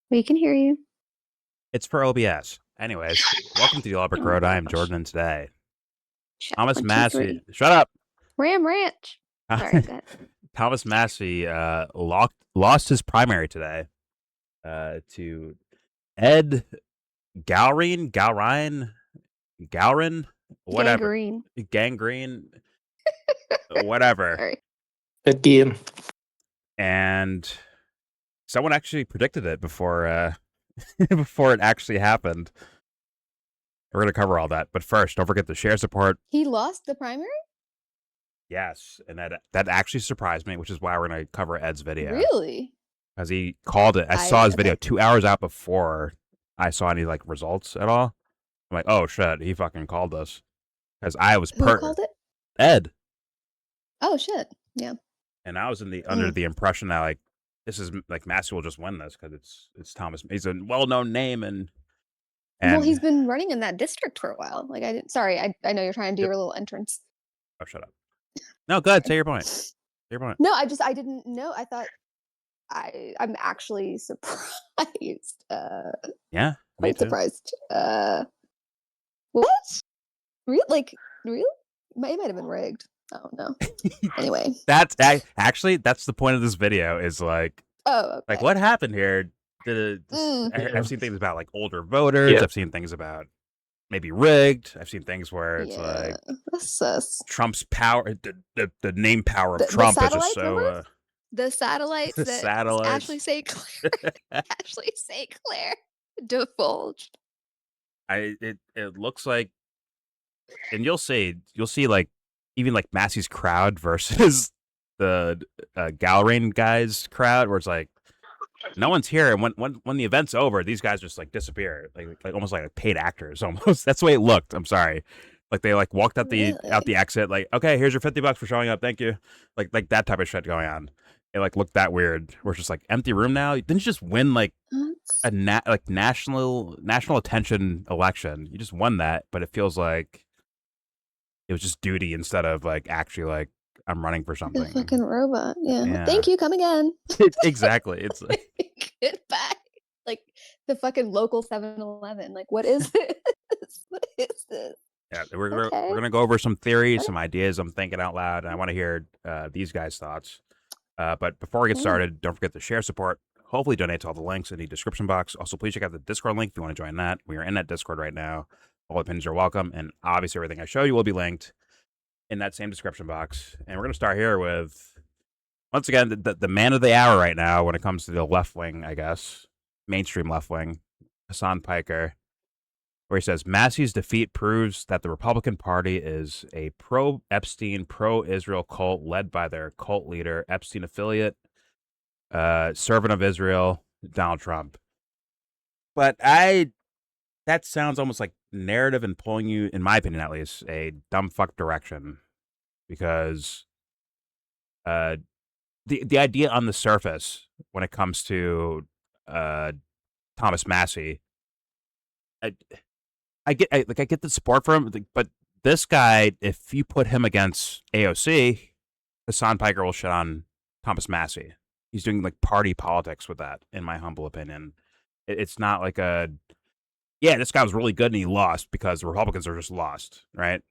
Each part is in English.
We can hear you. It's for OBS. Anyways, welcome to the Oh Road. my I am gosh. Jordan, and today Check. Thomas 1, 2, Massie. 3. Shut up. Ram Ranch. Sorry, go ahead. Thomas Massie lost his primary today to Ed Gallrein, whatever, Gangrene, whatever. Sorry. Again. And someone actually predicted it before before it actually happened. We're gonna cover all that, but first, don't forget to share, support. He lost the primary? Yes, and that actually surprised me, which is why we're gonna cover Ed's video. Really? Because he called it. I saw his video 2 hours out before I saw any like results at all. I'm like, oh shit, he fucking called us. Because I was Who called it? Ed. Oh shit. Yeah. And I was under the impression that like this is like Massie will just win this because it's Thomas. He's a well-known name and well, he's been running in that district for a while. Like I didn't. Sorry, I know you're trying to do your little entrance. Oh, shut up. No, go ahead. Say your point. Say your point. No, I didn't know. I thought I'm actually surprised. Yeah, quite surprised. What? Really? Really? It might have been rigged. I don't know. Anyway, that's the point of this video. Is like, oh, okay. Like what happened here? I've seen things about like older voters. Yeah. I've seen things about maybe rigged. I've seen things where it's like Trump's power, the name power of Trump is just so. The satellites that Ashley St. Clair divulged. It looks like, and you'll see like even like Massie's crowd versus the Gallrein guys crowd, where it's like no one's here, and when the event's over, these guys just like disappear, like almost like paid actors. Almost that's the way it looked. I'm sorry, like they like walked out the exit, like okay, here's your $50 for showing up, thank you, like that type of shit going on. It like looked that weird. We're just like empty room now. Didn't you just win like a national attention election? You just won that, but it feels like it was just duty instead of like actually like I'm running for something. The fucking robot. Yeah. Thank you. Come again. Exactly. It's like goodbye. Like the fucking local 7-Eleven. Like what is this? What is this? Yeah, we're gonna go over some theories, some ideas I'm thinking out loud, and I want to hear these guys' thoughts. But before we get started, don't forget to share, support, hopefully donate to all the links in the description box. Also, please check out the Discord link if you want to join that. We are in that Discord right now. All opinions are welcome, and obviously everything I show you will be linked in that same description box. And we're going to start here with, once again, the man of the hour right now when it comes to the left wing, I guess, mainstream left wing, Hassan Piker, where he says, Massie's defeat proves that the Republican Party is a pro-Epstein, pro-Israel cult led by their cult leader, Epstein affiliate, servant of Israel, Donald Trump. But that sounds almost like narrative and pulling you, in my opinion at least, a dumb fuck direction. Because the idea on the surface when it comes to Thomas Massie, I get the support for him, but this guy, if you put him against AOC, Hassan Piker will shit on Thomas Massie. He's doing like party politics with that, in my humble opinion. It's not like this guy was really good and he lost because the Republicans are just lost, right?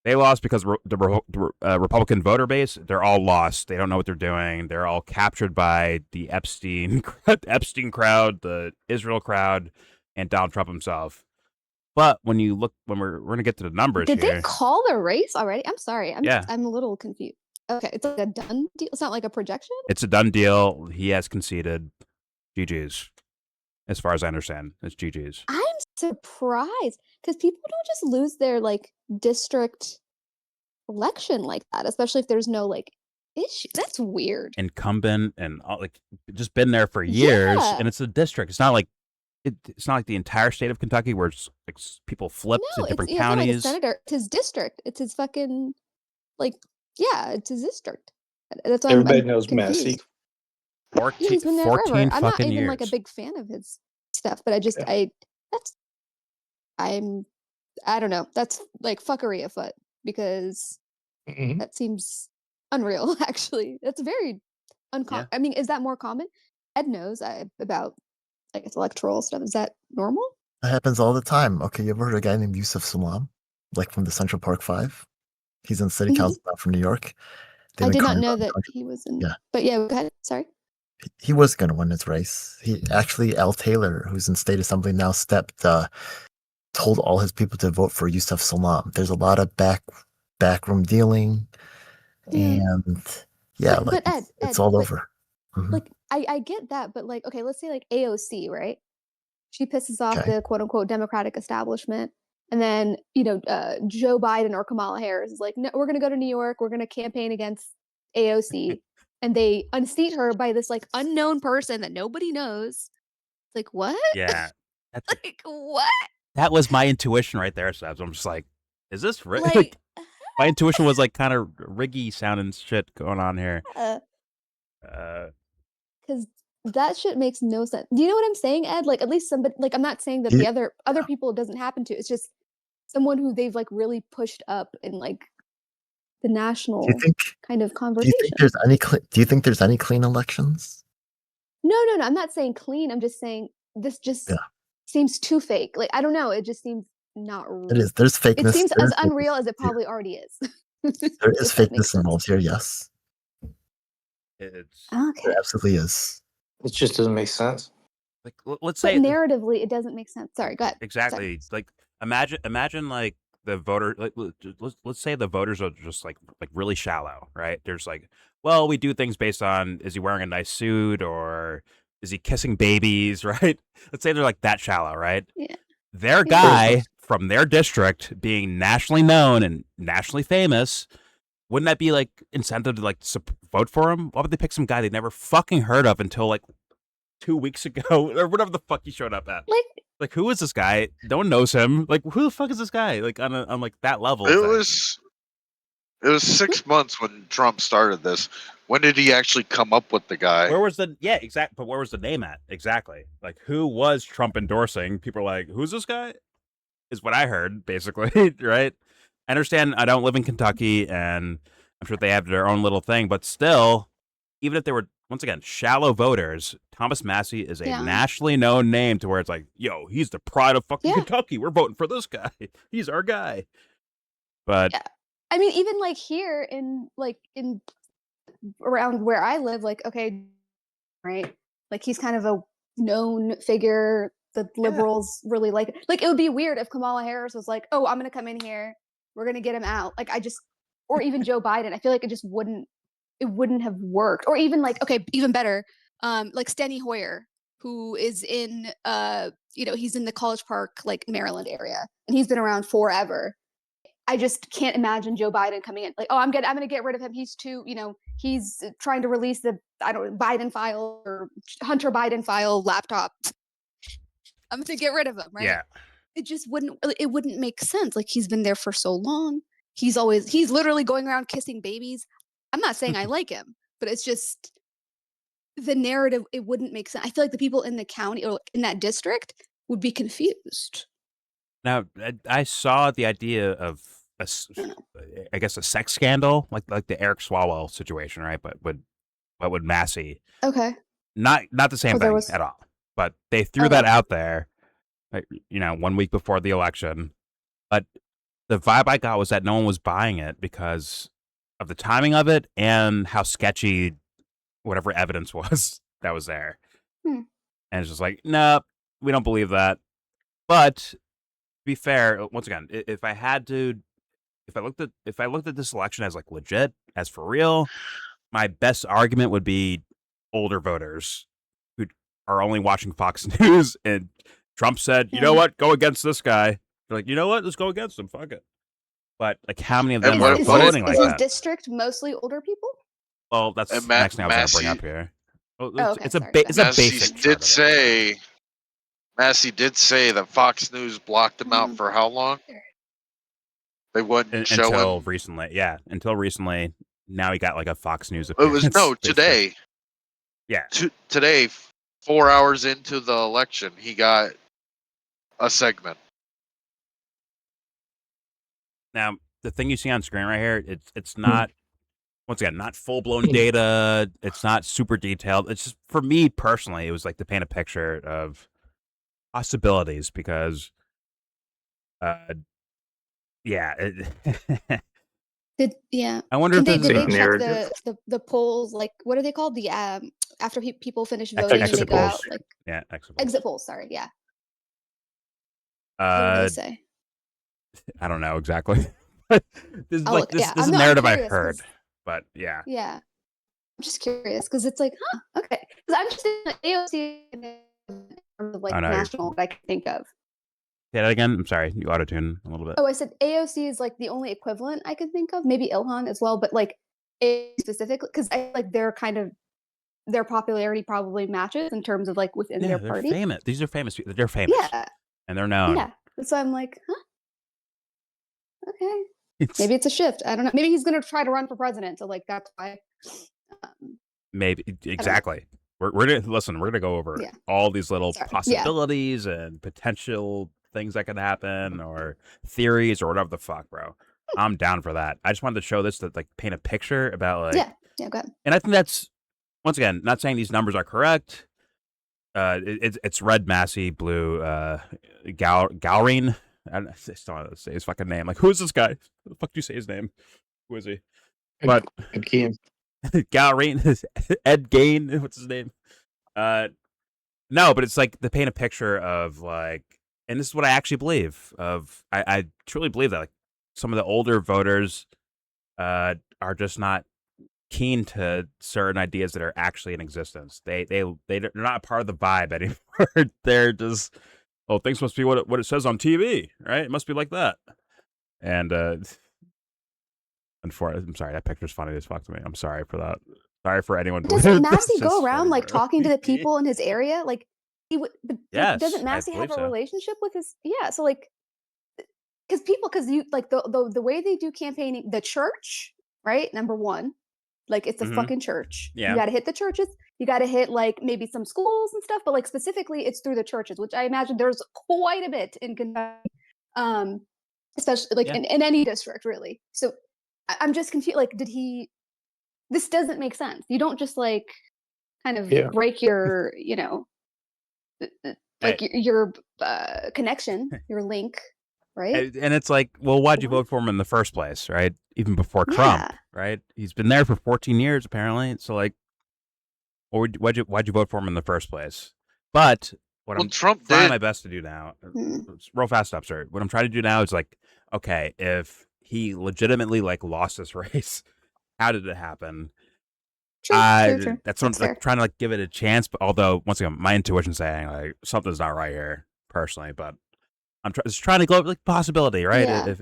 They lost because the Republican voter base, they're all lost. They don't know what they're doing. They're all captured by the Epstein crowd, the Israel crowd, and Donald Trump himself. But when you look, when we're going to get to the numbers Did they call the race already? I'm sorry. I'm a little confused. Okay, it's like a done deal. It's not like a projection? It's a done deal. He has conceded. GG's. As far as I understand, it's GG's. I'm surprised because people don't just lose their like district election like that, especially if there's no like issue. That's weird. Incumbent and like just been there for years, and it's a district. It's not like it's not like the entire state of Kentucky where it's like people flip to different counties. Like a senator, it's his district. It's his fucking it's his district. That's why everybody knows Massie. 14 he's been there forever. I'm not even years. like a big fan of his stuff, but I don't know. That's like fuckery afoot because that seems unreal. Actually, that's very uncommon. Yeah. I mean, is that more common? Ed knows about I guess electoral stuff. Is that normal? That happens all the time. Okay, you ever heard of a guy named Yusuf Salam? Like from the Central Park Five? He's in city council now from New York. I did not know that he was in. Yeah. But yeah, go ahead. Sorry. He was going to win his race. He actually, Al Taylor, who's in state assembly now, told all his people to vote for Yusuf Salam. There's a lot of backroom dealing, and but Ed, it's all over. Like I get that, but like, okay, let's say like AOC, right? She pisses off the quote unquote Democratic establishment. And then, Joe Biden or Kamala Harris is like, no, we're going to go to New York. We're going to campaign against AOC. And they unseat her by this like unknown person that nobody knows. Like, what? Yeah. Like, what? That was my intuition right there, Sabs. I'm just like, is this real? Like, my intuition was like kind of riggy sounding shit going on here. Because that shit makes no sense. Do you know what I'm saying, Ed? Like, at least somebody, like, I'm not saying that the other people it doesn't happen to. It's just someone who they've like really pushed up in like the national kind of conversation. Do you think there's any clean elections? No. I'm not saying clean. I'm just saying this just seems too fake. Like, I don't know. It just seems not real. It is. There's fakeness. It seems as unreal as it probably already is. There is fakeness involved here, yes. It's okay. There absolutely is. It just doesn't make sense. Like, let's say narratively, it doesn't make sense. Sorry, go ahead. Exactly. Sorry. Like, imagine like the voter. Like, let's say the voters are just like really shallow, right? There's like, well, we do things based on is he wearing a nice suit or is he kissing babies, right? Let's say they're like that shallow, right? Yeah. Their guy from their district being nationally known and nationally famous. Wouldn't that be like incentive to like vote for him? Why would they pick some guy they never fucking heard of until like 2 weeks ago or whatever the fuck he showed up at? Like who is this guy? No one knows him. Like who the fuck is this guy? Like on like that level. It was 6 months when Trump started this. When did he actually come up with the guy? Where was the But where was the name at exactly? Like who was Trump endorsing? People are like, who's this guy? Is what I heard basically, right? I understand I don't live in Kentucky, and I'm sure they have their own little thing, but still, even if they were, once again, shallow voters, Thomas Massie is a nationally known name to where it's like, yo, he's the pride of fucking Kentucky. We're voting for this guy. He's our guy. But I mean, even like here in around where I live, like, okay, right? Like he's kind of a known figure. The liberals really like it. Like it would be weird if Kamala Harris was like, oh, I'm going to come in here. We're going to get him out. Like or even Joe Biden. I feel like it wouldn't have worked. Or even like, okay, even better, like Steny Hoyer, who is in, he's in the College Park, like Maryland area, and he's been around forever. I just can't imagine Joe Biden coming in like, oh, I'm going to get rid of him. He's too, he's trying to release the, Biden file or Hunter Biden file laptop. I'm going to get rid of him, right? Yeah. It just wouldn't make sense. Like he's been there for so long. He's literally going around kissing babies. I'm not saying I like him, but it's just the narrative. It wouldn't make sense. I feel like the people in the county or in that district would be confused. Now, I saw the idea of a sex scandal, like the Eric Swalwell situation, right? But with Massie. Okay. Not the same thing at all. But they threw that out there, 1 week before the election. But the vibe I got was that no one was buying it because of the timing of it and how sketchy whatever evidence was that was there. And it's just like, no, we don't believe that. But to be fair, once again, if I looked at this election as like legit, as for real, my best argument would be older voters who are only watching Fox News, and Trump said, you know what, go against this guy. They're like, you know what, let's go against him, fuck it. But like, how many of them are voting like that? Is his district mostly older people? Well, that's the next thing I was going to bring up here. It's a basic. Massie did say that Fox News blocked him out for how long? They wouldn't show him until recently. Yeah, until recently. Now he got like a Fox News appearance. It was today. Yeah, today, 4 hours into the election, he got a segment. Now the thing you see on screen right here, it's not once again, not full blown data. It's not super detailed. It's just for me personally, it was like to paint a picture of possibilities because, yeah, I wonder if Did this is they Fake check narrative. the polls? Like, what are they called? The after people finish Exit voting and they Exit go out, polls. like yeah, exit polls. exit polls. Sorry, yeah. What do they say? I don't know exactly. this is I'll like look. this. Yeah, This is a I'm narrative I curious 'cause- heard, but yeah. Yeah, I'm just curious because it's like, huh, okay. Because I'm just in AOC in terms of like Oh, no, you're- national that I can think of. Say that again. I'm sorry, you auto-tune a little bit. Oh, I said AOC is like the only equivalent I can think of. Maybe Ilhan as well, but like specifically because I like they're kind of their popularity probably matches in terms of like within Yeah, their they're party. famous. These are famous people. They're famous. Yeah, And they're known. yeah. So I'm like, huh, okay. Maybe it's a shift. I don't know. Maybe he's gonna try to run for president. So like that's why. Maybe exactly. We're gonna listen. We're gonna go over Yeah. all these little Sorry. Yeah. possibilities and potential things that could happen, or theories, or whatever the fuck, bro. I'm down for that. I just wanted to show this to like paint a picture about like. Yeah. Go ahead. And I think that's once again not saying these numbers are correct. It's red, Massie, blue, Gallrein. I don't know how to say his fucking name. Like, who is this guy? How the fuck do you say his name? Who is he? But Good game. Gallrein, Ed Gain, what's his name? No, but it's like to paint a picture of like, and this is what I actually believe. I truly believe that like some of the older voters, are just not keen to certain ideas that are actually in existence. They're not part of the vibe anymore. They're just, oh, things must be what it says on TV, right? It must be like that. And I'm sorry, that picture's funny as fuck to me. I'm sorry for that. Sorry for anyone. Doesn't Massie go around like talking to the people in his area? Like he would. Yes, Doesn't I Massie have believe a so. relationship with his? Yeah. So like, because you like the way they do campaigning, the church, right? Number one, like it's a Mhm. fucking church. Yeah. You got to hit the churches. You got to hit like maybe some schools and stuff, but like specifically, it's through the churches, which I imagine there's quite a bit in Kentucky, especially like Yeah. in any district, really. So I'm just confused. Like, did he? This doesn't make sense. You don't just like kind of Yeah. break your, like Hey. your connection, your link, right? And it's like, well, why'd you vote for him in the first place, right? Even before Trump, Yeah. right? He's been there for 14 years, apparently. So, like, why'd you vote for him in the first place? But what Well, I'm Trump trying did. my best to do now, Mm. real fast up, sir. What I'm trying to do now is like, okay, if he legitimately like lost this race, how did it happen? True. That's what I'm fair. like trying to like give it a chance. But although once again, my intuition saying like something's not right here personally, but I'm just trying to go like possibility, right? Yeah. If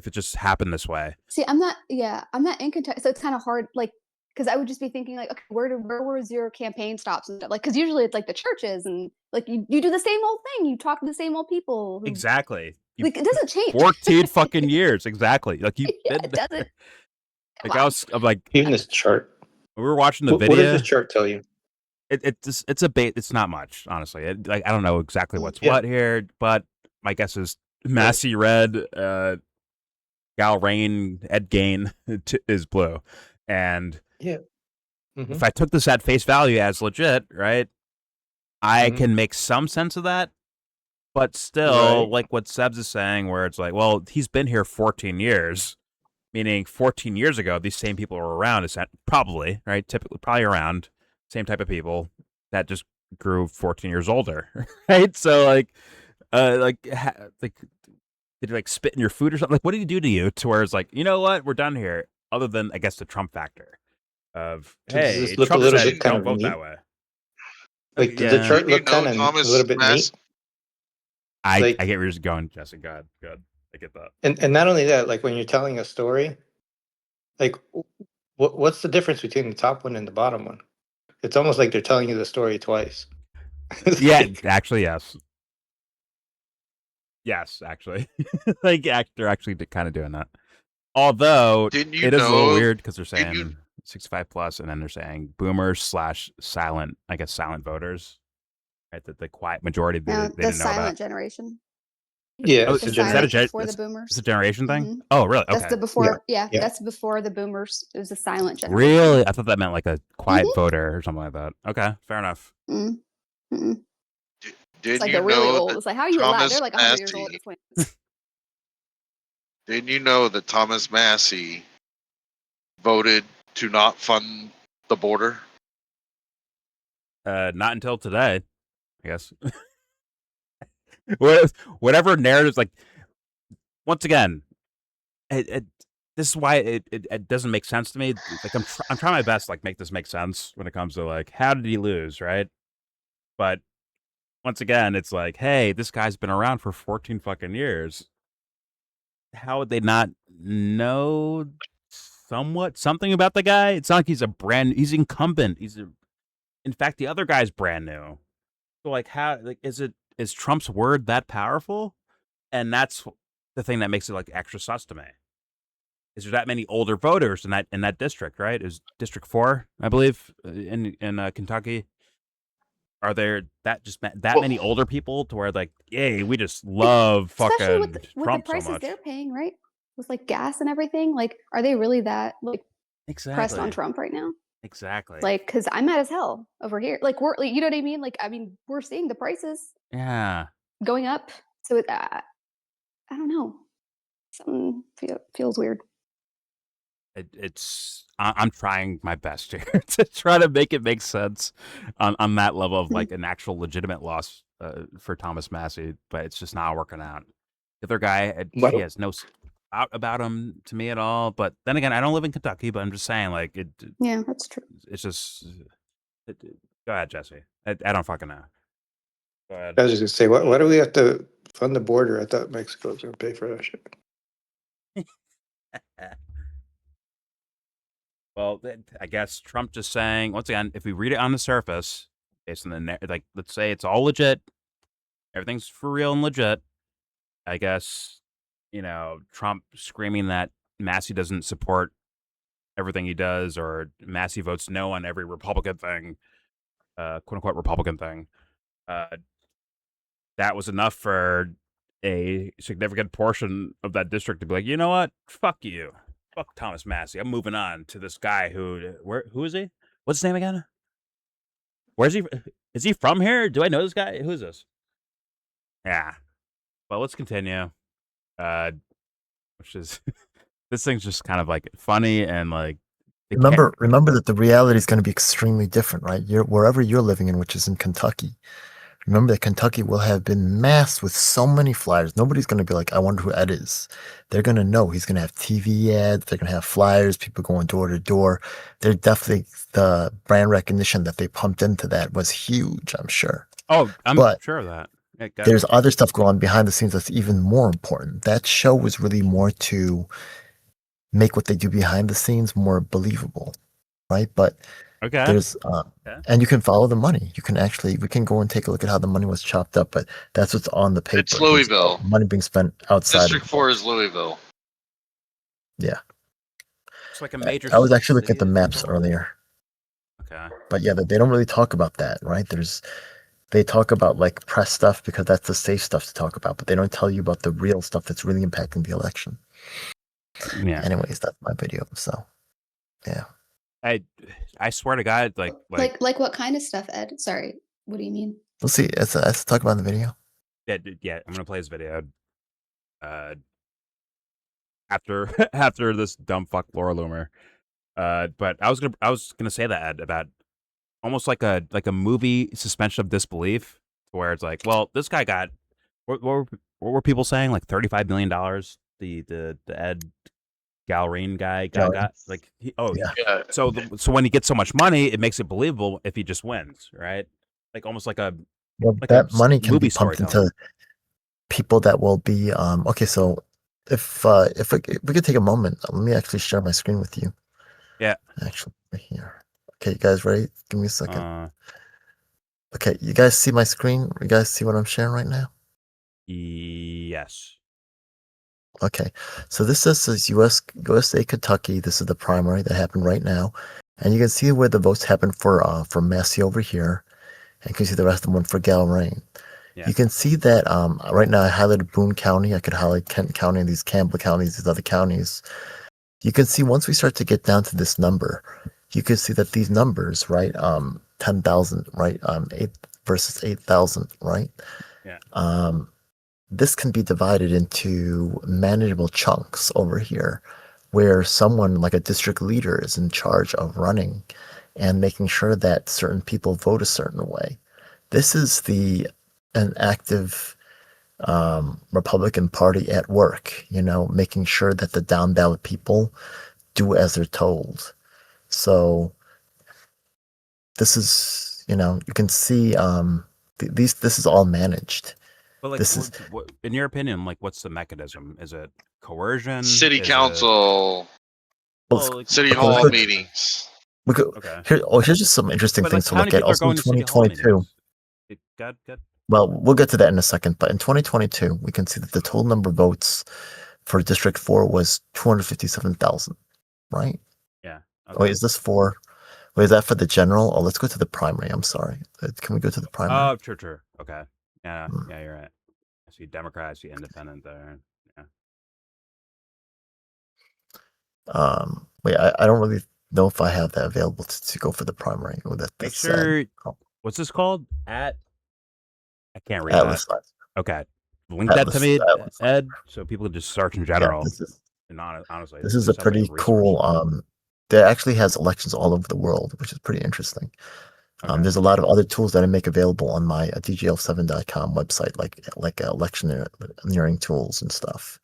it just happened this way. See, I'm not in Kentucky, so it's kind of hard, like, because I would just be thinking like, okay, where was your campaign stops and stuff? Like, because usually it's like the churches and like you do the same old thing. You talk to the same old people. Exactly. Like it doesn't change. 14 fucking years, exactly. Like you Yeah, been it doesn't. there. Come Like on. I'm like Even this chart. we were watching the What video. does this chart tell you? It's a bait. It's not much, honestly. Like I don't know exactly what's Yeah. what here, but my guess is Massie red, Gallrein, Ed Gain is blue, and Yeah. if I took this at face value as legit, right, I Mhm. can make some sense of that. But still, Right. like what Sebs is saying, where it's like, well, he's been here 14 years, meaning 14 years ago, these same people were around, probably, right? Typically, probably around, same type of people that just grew 14 years older, right? So, like, did he like spit in your food or something? Like, what did he do to you to where it's like, you know what, we're done here? Other than, I guess, the Trump factor of, Does this hey, look a Trump little said, bit kind don't of vote neat? that way. Like, does Yeah. the chart Didn't you look kind know of a Thomas little bit Mass- neat? I Like- get where you're going, Jesse. Good. I get that. And not only that, like when you're telling a story, like what's the difference between the top one and the bottom one? It's almost like they're telling you the story twice. It's Yeah, like- actually, yes. Yes, actually. Like, they're actually kind of doing that. Although, Didn't you it is a little know- weird because they're didn't you- saying 65 plus, and then they're saying boomers / silent, I guess, silent voters. Right? The quiet majority, they No, didn't the know silent about. generation. Yeah, Oh, it's a The is that a silence generation. before the it's boomers. a generation thing? Mhm. Oh, really? That's Okay. the before. Yeah, Yeah. that's before the boomers. It was a silent generation. Really? I thought that meant like a quiet Mhm. voter or something like that. Okay, fair ugh. Mm. Mm-mm. It's Didn't like you the really know old. that It's like, how are you alive? They're Thomas like 100 years old at Massey? this point. Didn't you know that Thomas Massey voted to not fund the border? Not until today, I guess. Whatever narratives, like, once again, this is why it doesn't make sense to me. Like, I'm trying my best to, like, make this make sense when it comes to, like, how did he lose, right? But once again, it's like, hey, this guy's been around for 14 fucking years. How would they not know something about the guy? It's not like he's incumbent. In fact, the other guy's brand new. So, like, how, like, is Trump's word that powerful? And that's the thing that makes it, like, extra sus to me. Is there that many older voters in that district, right? Is District 4, I believe, in Kentucky? Are there that many older people to where, like, yay, we just love Especially fucking with the Trump so prices much? they're paying, right? With like gas and everything. Like, are they really that like pressed on Exactly. Trump right now? Exactly. Like, because I'm mad as hell over here. Like, you know what I mean? Like, I mean, we're seeing the prices Yeah. going up. So I don't know. Something feels weird. I'm trying my best here to try to make it make sense on that level of, like, an actual legitimate loss for Thomas Massey, but it's just not working out. The other guy, he has no out about him to me at all. But then again, I don't live in Kentucky, but I'm just saying, like, Yeah, that's true. it's just. Go ahead, Jesse. I don't fucking know. Go ahead. I was just gonna say, why do we have to fund the border? I thought Mexico was gonna pay for that shit. Well, I guess Trump just saying, once again, if we read it on the surface, based on the like, let's say it's all legit, everything's for real and legit. I guess, Trump screaming that Massie doesn't support everything he does, or Massie votes no on every Republican thing, quote unquote Republican thing. That was enough for a significant portion of that district to be like, you know what? Fuck you. Fuck Thomas Massie. I'm moving on to this guy who is he? What's his name again? Where's he? Is he from here? Do I know this guy? Who is this? Yeah. Well, let's continue. Which is this thing's just kind of like funny and like. Remember that the reality is going to be extremely different, right? Wherever you're living in, which is in Kentucky. Remember that Kentucky will have been massed with so many flyers. Nobody's going to be like, I wonder who Ed is. They're going to know he's going to have TV ads. They're going to have flyers, people going door to door. They're definitely, the brand recognition that they pumped into that was huge, I'm sure. Oh, I'm sure of that. There's other stuff going on behind the scenes that's even more important. That show was really more to make what they do behind the scenes more believable, right? But there's and you can follow the money. We can go and take a look at how the money was chopped up, but that's what's on the paper. It's Louisville. Money being spent outside. District 4 is Louisville. Yeah. It's like a major. I was actually looking at the maps earlier. Okay. But yeah, they don't really talk about that, right? They talk about like press stuff because that's the safe stuff to talk about, but they don't tell you about the real stuff that's really impacting the election. Yeah. Anyways, that's my video. So, yeah. I swear to God, like what kind of stuff, Ed? Sorry, what do you mean? Let's see. Let's talk about the video. Yeah. I'm gonna play this video. After this dumb fuck Laura Loomer. But I was gonna say that, Ed, about almost like a movie suspension of disbelief, where it's like, well, this guy got what were people saying, like $35 million? The Ed Gallrein guy got like so when he gets so much money, it makes it believable if he just wins, right? Like almost like a that money can be pumped into people that will be okay. So if we could take a moment, let me actually share my screen with you. Yeah, actually right here. Okay, you guys ready? Give me a second. Okay, you guys see my screen? You guys see what I'm sharing right now? Yes. Okay, so this is USA Kentucky. This is the primary that happened right now, and you can see where the votes happened for Massie over here, and you can see the rest of them went for Gallrein. Yeah. You can see that right now I highlighted Boone County. I could highlight Kent County, these Campbell counties, these other counties. You can see once we start to get down to this number, you can see that these numbers, right? 10,000, right? 8 versus 8,000, right? Yeah. This can be divided into manageable chunks over here, where someone like a district leader is in charge of running and making sure that certain people vote a certain way. This is an active Republican Party at work, making sure that the down ballot people do as they're told. So this is, you can see this is all managed. But like, This is what, in your opinion, like, what's the mechanism? Is it coercion? City Is council, Well, like, city okay, hall let's go, meetings. okay. here's just some interesting But like, things to how many look at. people are Also in going to city hall 2022, meetings? Good. well, we'll get to that in a second, but in 2022, we can see that the total number of votes for District 4 was 257,000, right? Yeah. Wait, Okay. is this for, wait, is that for the general? Oh, let's go to the primary. I'm sorry. Can we go to the primary? Oh, true. Okay. Yeah, you're right. I see Democrat, I see independent there. Yeah. Wait, I don't really know if I have that available to go for the primary. Oh, Make that's sad. sure. Oh, What's this called? I can't read Atlas that. size. Okay. Link that to me, Atlas size. Ed, so people can just search in Yeah, general. this is And honestly, this is it a sounds like pretty resource. cool. That actually has elections all over the world, which is pretty interesting. Okay. There's a lot of other tools that I make available on my djl7.com website, like electioneering tools and stuff.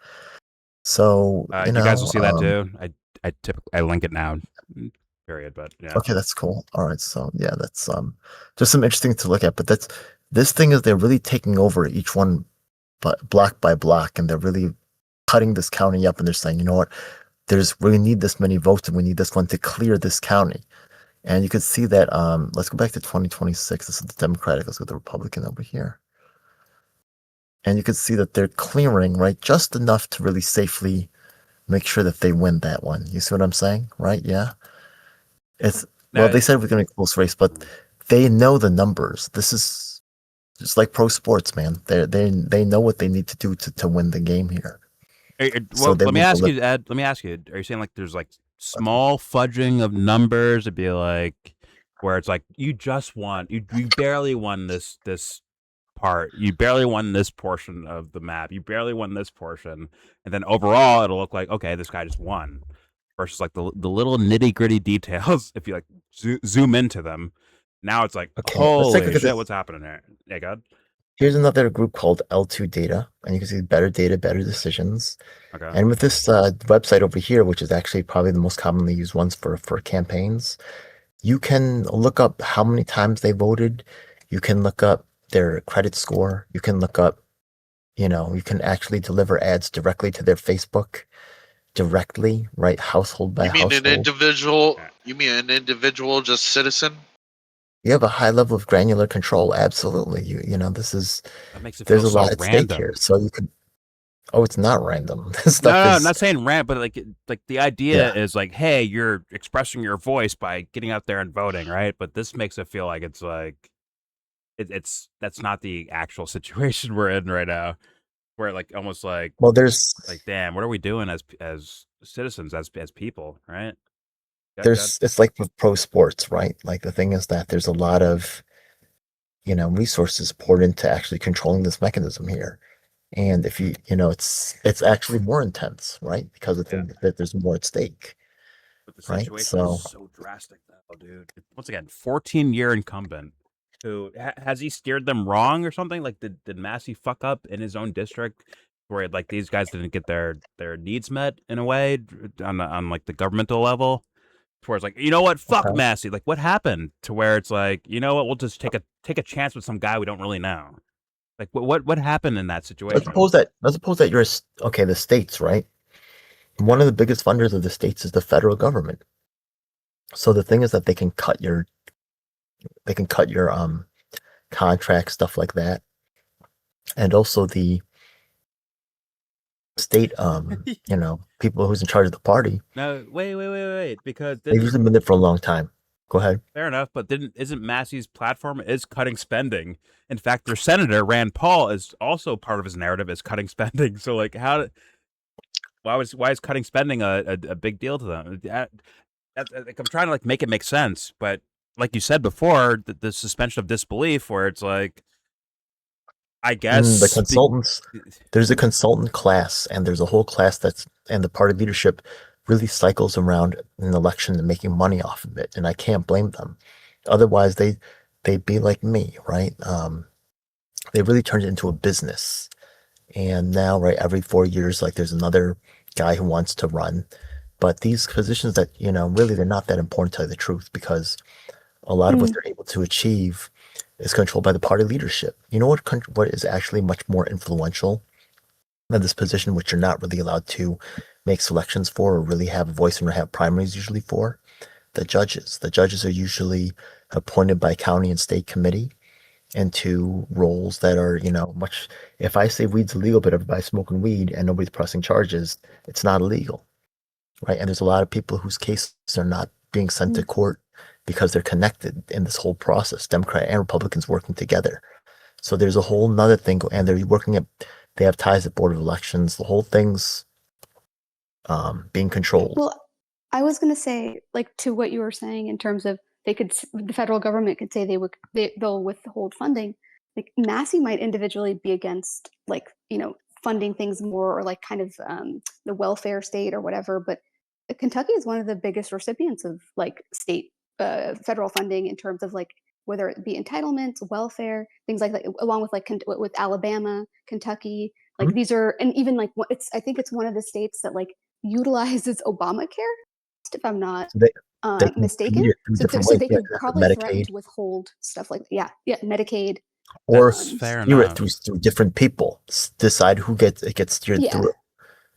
So You guys will see that too. I link it now. Period. But yeah. Okay, that's cool. All right, so yeah, that's just some interesting to look at. But this thing is they're really taking over each one, but block by block, and they're really cutting this county up, and they're saying, you know what, we need this many votes, and we need this one to clear this county. And you could see that. Let's go back to 2026. This is the Democratic. Let's go to the Republican over here. And you could see that they're clearing, right, just enough to really safely make sure that they win that one. You see what I'm saying, right? Yeah. Well, they said it was going to be a close race, but they know the numbers. This is just like pro sports, man. They know what they need to do to win the game here. Well, let me ask you, Ed. Let me ask you. Are you saying like there's like small fudging of numbers? It'd be like where it's like you just won, you barely won this part, you barely won this portion of the map, you barely won this portion, and then overall it'll look like okay, this guy just won. Versus like the little nitty gritty details, if you like zoom into them, now it's like Okay, holy shit, what's happening there? Yeah, God. Here's another group called L2 Data, and you can see better data, better decisions. Okay. And with this website over here, which is actually probably the most commonly used ones for campaigns, you can look up how many times they voted. You can look up their credit score. You can look up, you can actually deliver ads directly to their Facebook. Directly, right? Household by household. You mean an individual, just citizen? You have a high level of granular control. Absolutely. This is, that makes it there's feel a lot so at random. stake here. So you could, oh, it's not random. This No, stuff I'm not saying random, but like the idea is like, hey, you're expressing your voice by getting out there and voting, right? But this makes it feel like it's like, that's not the actual situation we're in right now. Where like almost like, well, there's like, damn, what are we doing as citizens, as people, right? It's like with pro sports, right? Like the thing is that there's a lot of, resources poured into actually controlling this mechanism here. And if it's actually more intense, right? Because that there's more at stake. But the right? situation is so drastic though, dude. Once again, 14-year incumbent who has he steered them wrong or something? Like did Massie fuck up in his own district where like these guys didn't get their needs met in a way on like the governmental level? Where it's like, you know what, fuck Massie. Like what happened to where it's like, you know what, we'll just take a chance with some guy we don't really know. Like what happened in that situation? Let's suppose that you're the states, right? One of the biggest funders of the states is the federal government. So the thing is that they can cut your contract, stuff like that. And also the state people who's in charge of the party. No, wait, because they've usually been there for a long time. Go ahead. Fair enough, but isn't Massey's platform is cutting spending? In fact, their senator Rand Paul is also part of his narrative is cutting spending. So like, why is cutting spending a big deal to them? I'm trying to like make it make sense, but like you said before, the suspension of disbelief, where it's like, I guess the consultants. There's a consultant class, and there's a whole class and the party leadership really cycles around an election and making money off of it, and I can't blame them. Otherwise, they'd be like me, right? They really turned it into a business, and now, right, every 4 years, like there's another guy who wants to run, but these positions that really they're not that important, to tell you the truth, because a lot of what they're able to achieve is controlled by the party leadership. You know what is actually much more influential than this position, which you're not really allowed to make selections for or really have a voice in or have primaries usually for? The judges. The judges are usually appointed by county and state committee into roles that are, much. If I say weed's illegal, but everybody's smoking weed and nobody's pressing charges, it's not illegal, right? And there's a lot of people whose cases are not being sent to court because they're connected in this whole process, Democrat and Republicans working together. So there's a whole nother thing, and they have ties at Board of Elections. The whole thing's being controlled. Well, I was going to say, like, to what you were saying in terms of the federal government could say they'll withhold funding. Like, Massie might individually be against, like, funding things more, or like kind of the welfare state or whatever. But Kentucky is one of the biggest recipients of like state federal funding in terms of like whether it be entitlements, welfare, things like that, along with like with Alabama, Kentucky. Like these are, and even like I think it's one of the states that like utilizes Obamacare, if I'm not mistaken. So they could probably threaten to withhold stuff like Medicaid. Or fair steer enough. it through different people. Decide who gets steered through.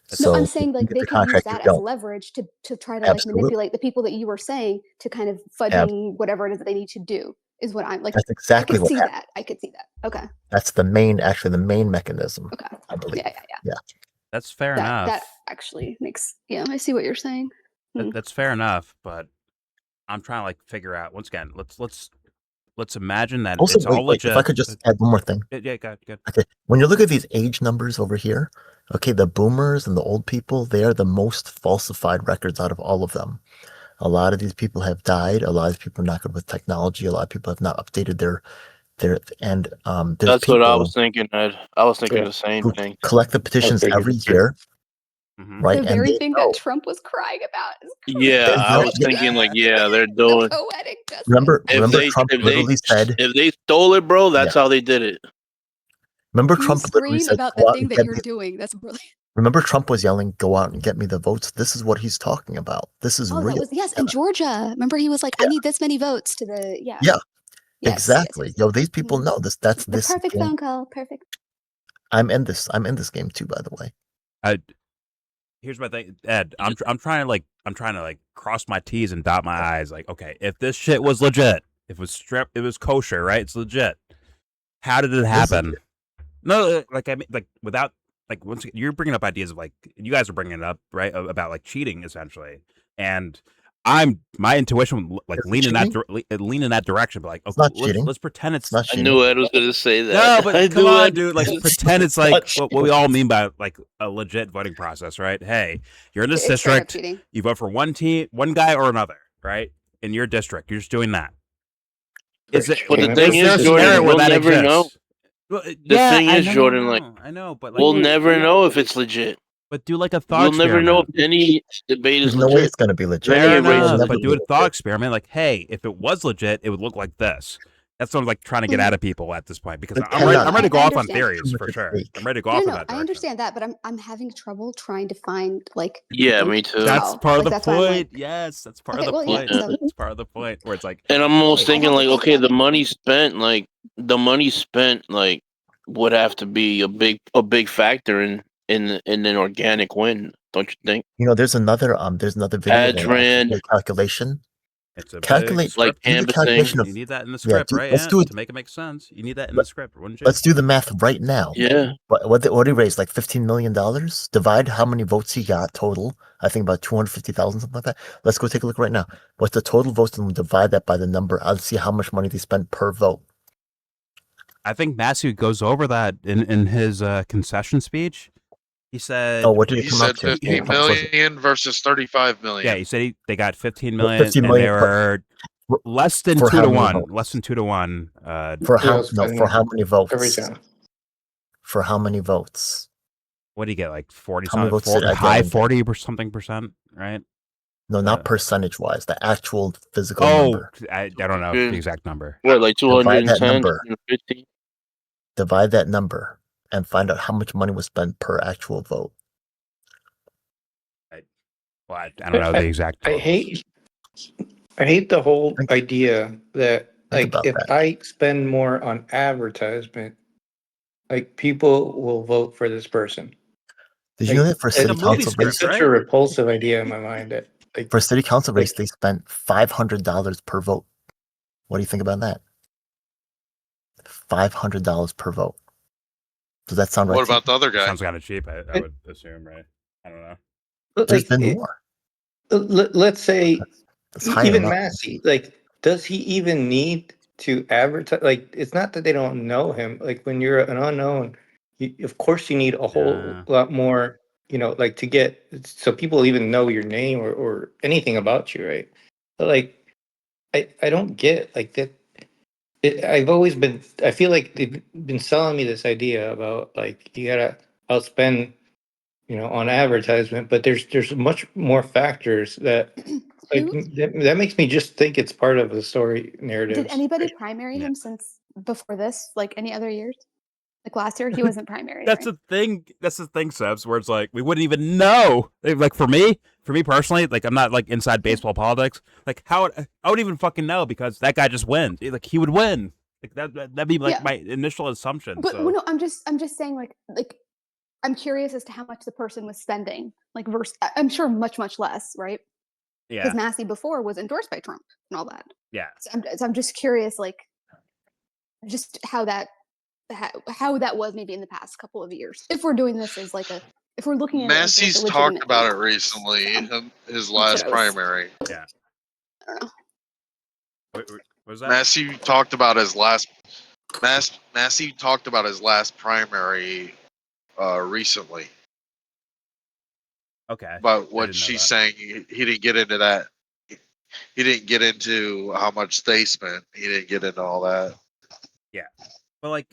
So I'm saying like they could use that as leverage to try to like manipulate the people that you were saying to kind of fudging whatever it is that they need to do. Is what I'm like. That's exactly what happened. I could see that. Okay. That's the main mechanism. Okay. I believe. Yeah. That's fair enough. That actually makes. Yeah, I see what you're saying. That's fair enough, but I'm trying to like figure out once again. Let's imagine that also, it's all legit. If I could just add one more thing. Yeah, good. Okay, when you look at these age numbers over here, okay, the boomers and the old people, they are the most falsified records out of all of them. A lot of these people have died. A lot of people are not good with technology. A lot of people have not updated their and that's what I was thinking, Ed. I was thinking the same thing. Collect the petitions every year. Right, the very thing that Trump was crying about. Yeah, I was thinking like, they're doing. Poetic justice. Remember Trump literally said, if they stole it, bro, that's how they did it. Remember Trump literally said, about the thing that you're doing. That's brilliant. Remember Trump was yelling, "Go out and get me the votes." This is what he's talking about. This is real. In Georgia. Remember he was like, "I need this many votes to the Yeah, exactly. Yes. Yo, these people know this. That's this perfect phone call. Perfect. I'm in this game too, by the way. Here's my thing, Ed. I'm trying to cross my T's and dot my I's. Like, okay, if this shit was legit, if it was kosher, right? It's legit. How did it happen? No, like I mean, like without like once you're bringing up ideas of like you guys are bringing it up, right? About like cheating essentially, and my intuition like lean in that direction, but like okay, let's pretend it's not. I knew Ed was going to say that. No, but come on, dude. Like pretend it's like what we all mean by like a legit voting process, right? Hey, you're in this district. You vote for one guy or another, right? In your district, you're just doing that. But the thing is, Jordan, we'll never know. The thing is, Jordan, like I know, but like, we'll never know if it's legit. But do like a thought. We'll never know if any debate is legit. There's no way it's going to be legit. But do a thought experiment. Like, hey, if it was legit, it would look like this. That's what I'm like trying to get out of people at this point because I'm ready to go off on theories for sure. I'm ready to go off on that direction. I understand that, but I'm having trouble trying to find like. Yeah, me too. That's part of the point. Yes, that's part of the point. That's part of the point where it's like. And I'm almost thinking like, okay, the money spent would have to be a big factor in an organic win, don't you think? There's another video calculation It's a big Calculate Like script. do the canvassing. calculation of You need that in the yeah. script, right? Let's Ant? do it. To make it make sense. You need that in the script, wouldn't you? Let's do the math right now. Yeah. What did he raise? Like $15 million? Divide how many votes he got total. I think about 250,000, something like that. Let's go take a look right now. What's the total votes, and we'll divide that by the number. I'll see how much money they spent per vote. I think Massie goes over that in his concession speech. He said, Oh, what did it He come said out to? 15 million versus 35 million. yeah, he said they got 15 million, 15 and they million were less than for 2 how to many 1. votes? Less than 2 to 1. For He how was no? For spending how many votes? every time. For how many votes? What do you get? Like 40 How many something, votes did I get high in there? 40 or something percent, right? No, not percentage wise. The actual physical Oh, number. I don't know Yeah. the exact number. What, like Divide that 210, number. 250? Divide that number and find out how much money was spent per actual vote. Well, I don't know the exact I totals. hate the whole Think- idea that think like about if that. I spend more on advertisement, like people will vote for this person. Did you know that for It's city a movie council script, race? Such a repulsive idea in my mind that like For city council race, like they spent $500 per vote. What do you think about that? $500 per vote. Does that sound right? What to you? about the other guy? Sounds kind of cheap, I would assume, right? I don't know. There's like been more. let's say It's higher even up. Massie, like does he even need to advertise? Like it's not that they don't know him. Like when you're an unknown, of course you need a whole Yeah. lot more, like to get so people even know your name or anything about you, right? But like I don't get like that. I've always been. I feel like they've been selling me this idea about like you gotta outspend, on advertisement, but there's much more factors that like Who that makes me just think it's part of the story did narratives. anybody primary Yeah. him since before this? Like any other years? Like last year, he wasn't primary. That's right? the thing. That's the thing, Sebs, where it's like we wouldn't even know. Like for me personally, like I'm not like inside baseball politics. Like I would even fucking know because that guy just wins. Like he would win. Like that'd be like Yeah. my initial assumption. But So well, no, I'm just saying like I'm curious as to how much the person was spending. Like versus, I'm sure much less, right? Because yeah, Massie before was endorsed by Trump and all that. yeah. So I'm just curious, like just how that was maybe in the past couple of years. If we're doing this as if we're looking at it as like a Massey's legitimate talked about it thing. recently So, in his that's what last I was- primary. Yeah. I don't know. What was that? Massey talked about his last Massey talked about his last primary recently. Okay. But I what didn't know she's that. saying, he didn't get into that. He didn't get into how much they spent. He didn't get into all that. Yeah. But like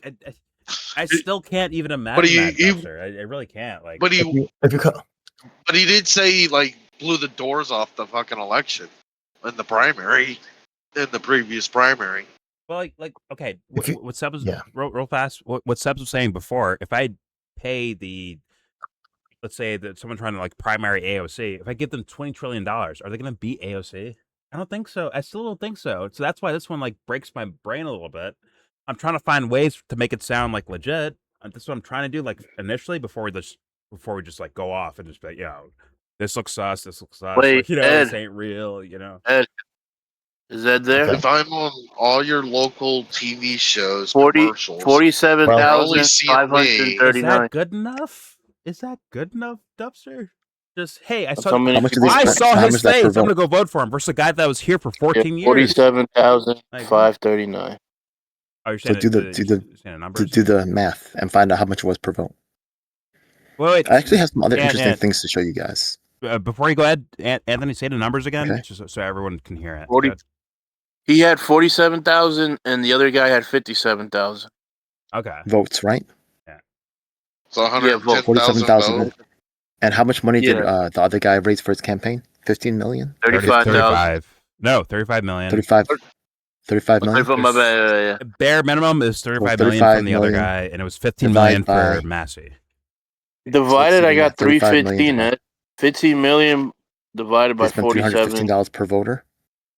I still can't even imagine he- that, he- Dubster. I really can't. Like But If he you he did say he like blew the doors off the fucking election in the primary, in the previous primary. well, like okay, If you- what Seb was yeah. real fast. What Seb was saying before, if I pay let's say that someone trying to like primary AOC, if I give them $20 trillion, are they going to beat AOC? I don't think so. I still don't think so. So that's why this one like breaks my brain a little bit. I'm trying to find ways to make it sound like legit. That's what I'm trying to do. Like initially, before we just like go off and just be like, this looks sus. This looks sus. Wait, Like, Ed. this ain't real. Ed, is that there? Okay. If I'm on all your local TV shows, 40 commercials, Is only 47,539. that good enough? Is that good enough, Dubster? Just hey, I That's saw. how many How much do they I spend? saw How his much is that per face. I'm gonna vote? go vote for him versus a guy that was here for 14 years. 47,539. Oh, you're So saying do the numbers? do the math and find out how much it was per vote. Wait. I actually have some other Ant, interesting Ant. things to show you guys. Before you go ahead, Anthony, say the numbers again, Okay. just so everyone can hear it. 40 Good. He had 47,000 and the other guy had 57,000. Okay. Votes, right? so 110,000 47,000 votes. And how much money did Yeah. the other guy raise for his campaign? 15 million? 35,000. 35. No, 35 million. 35 million? My bad. Yeah. Bare minimum is 35 million 35 from the other million guy, and it was 15 million divided for Massey. Divided, I got 35 million 315. divided. 15 million divided They by spent 47 $315 per voter.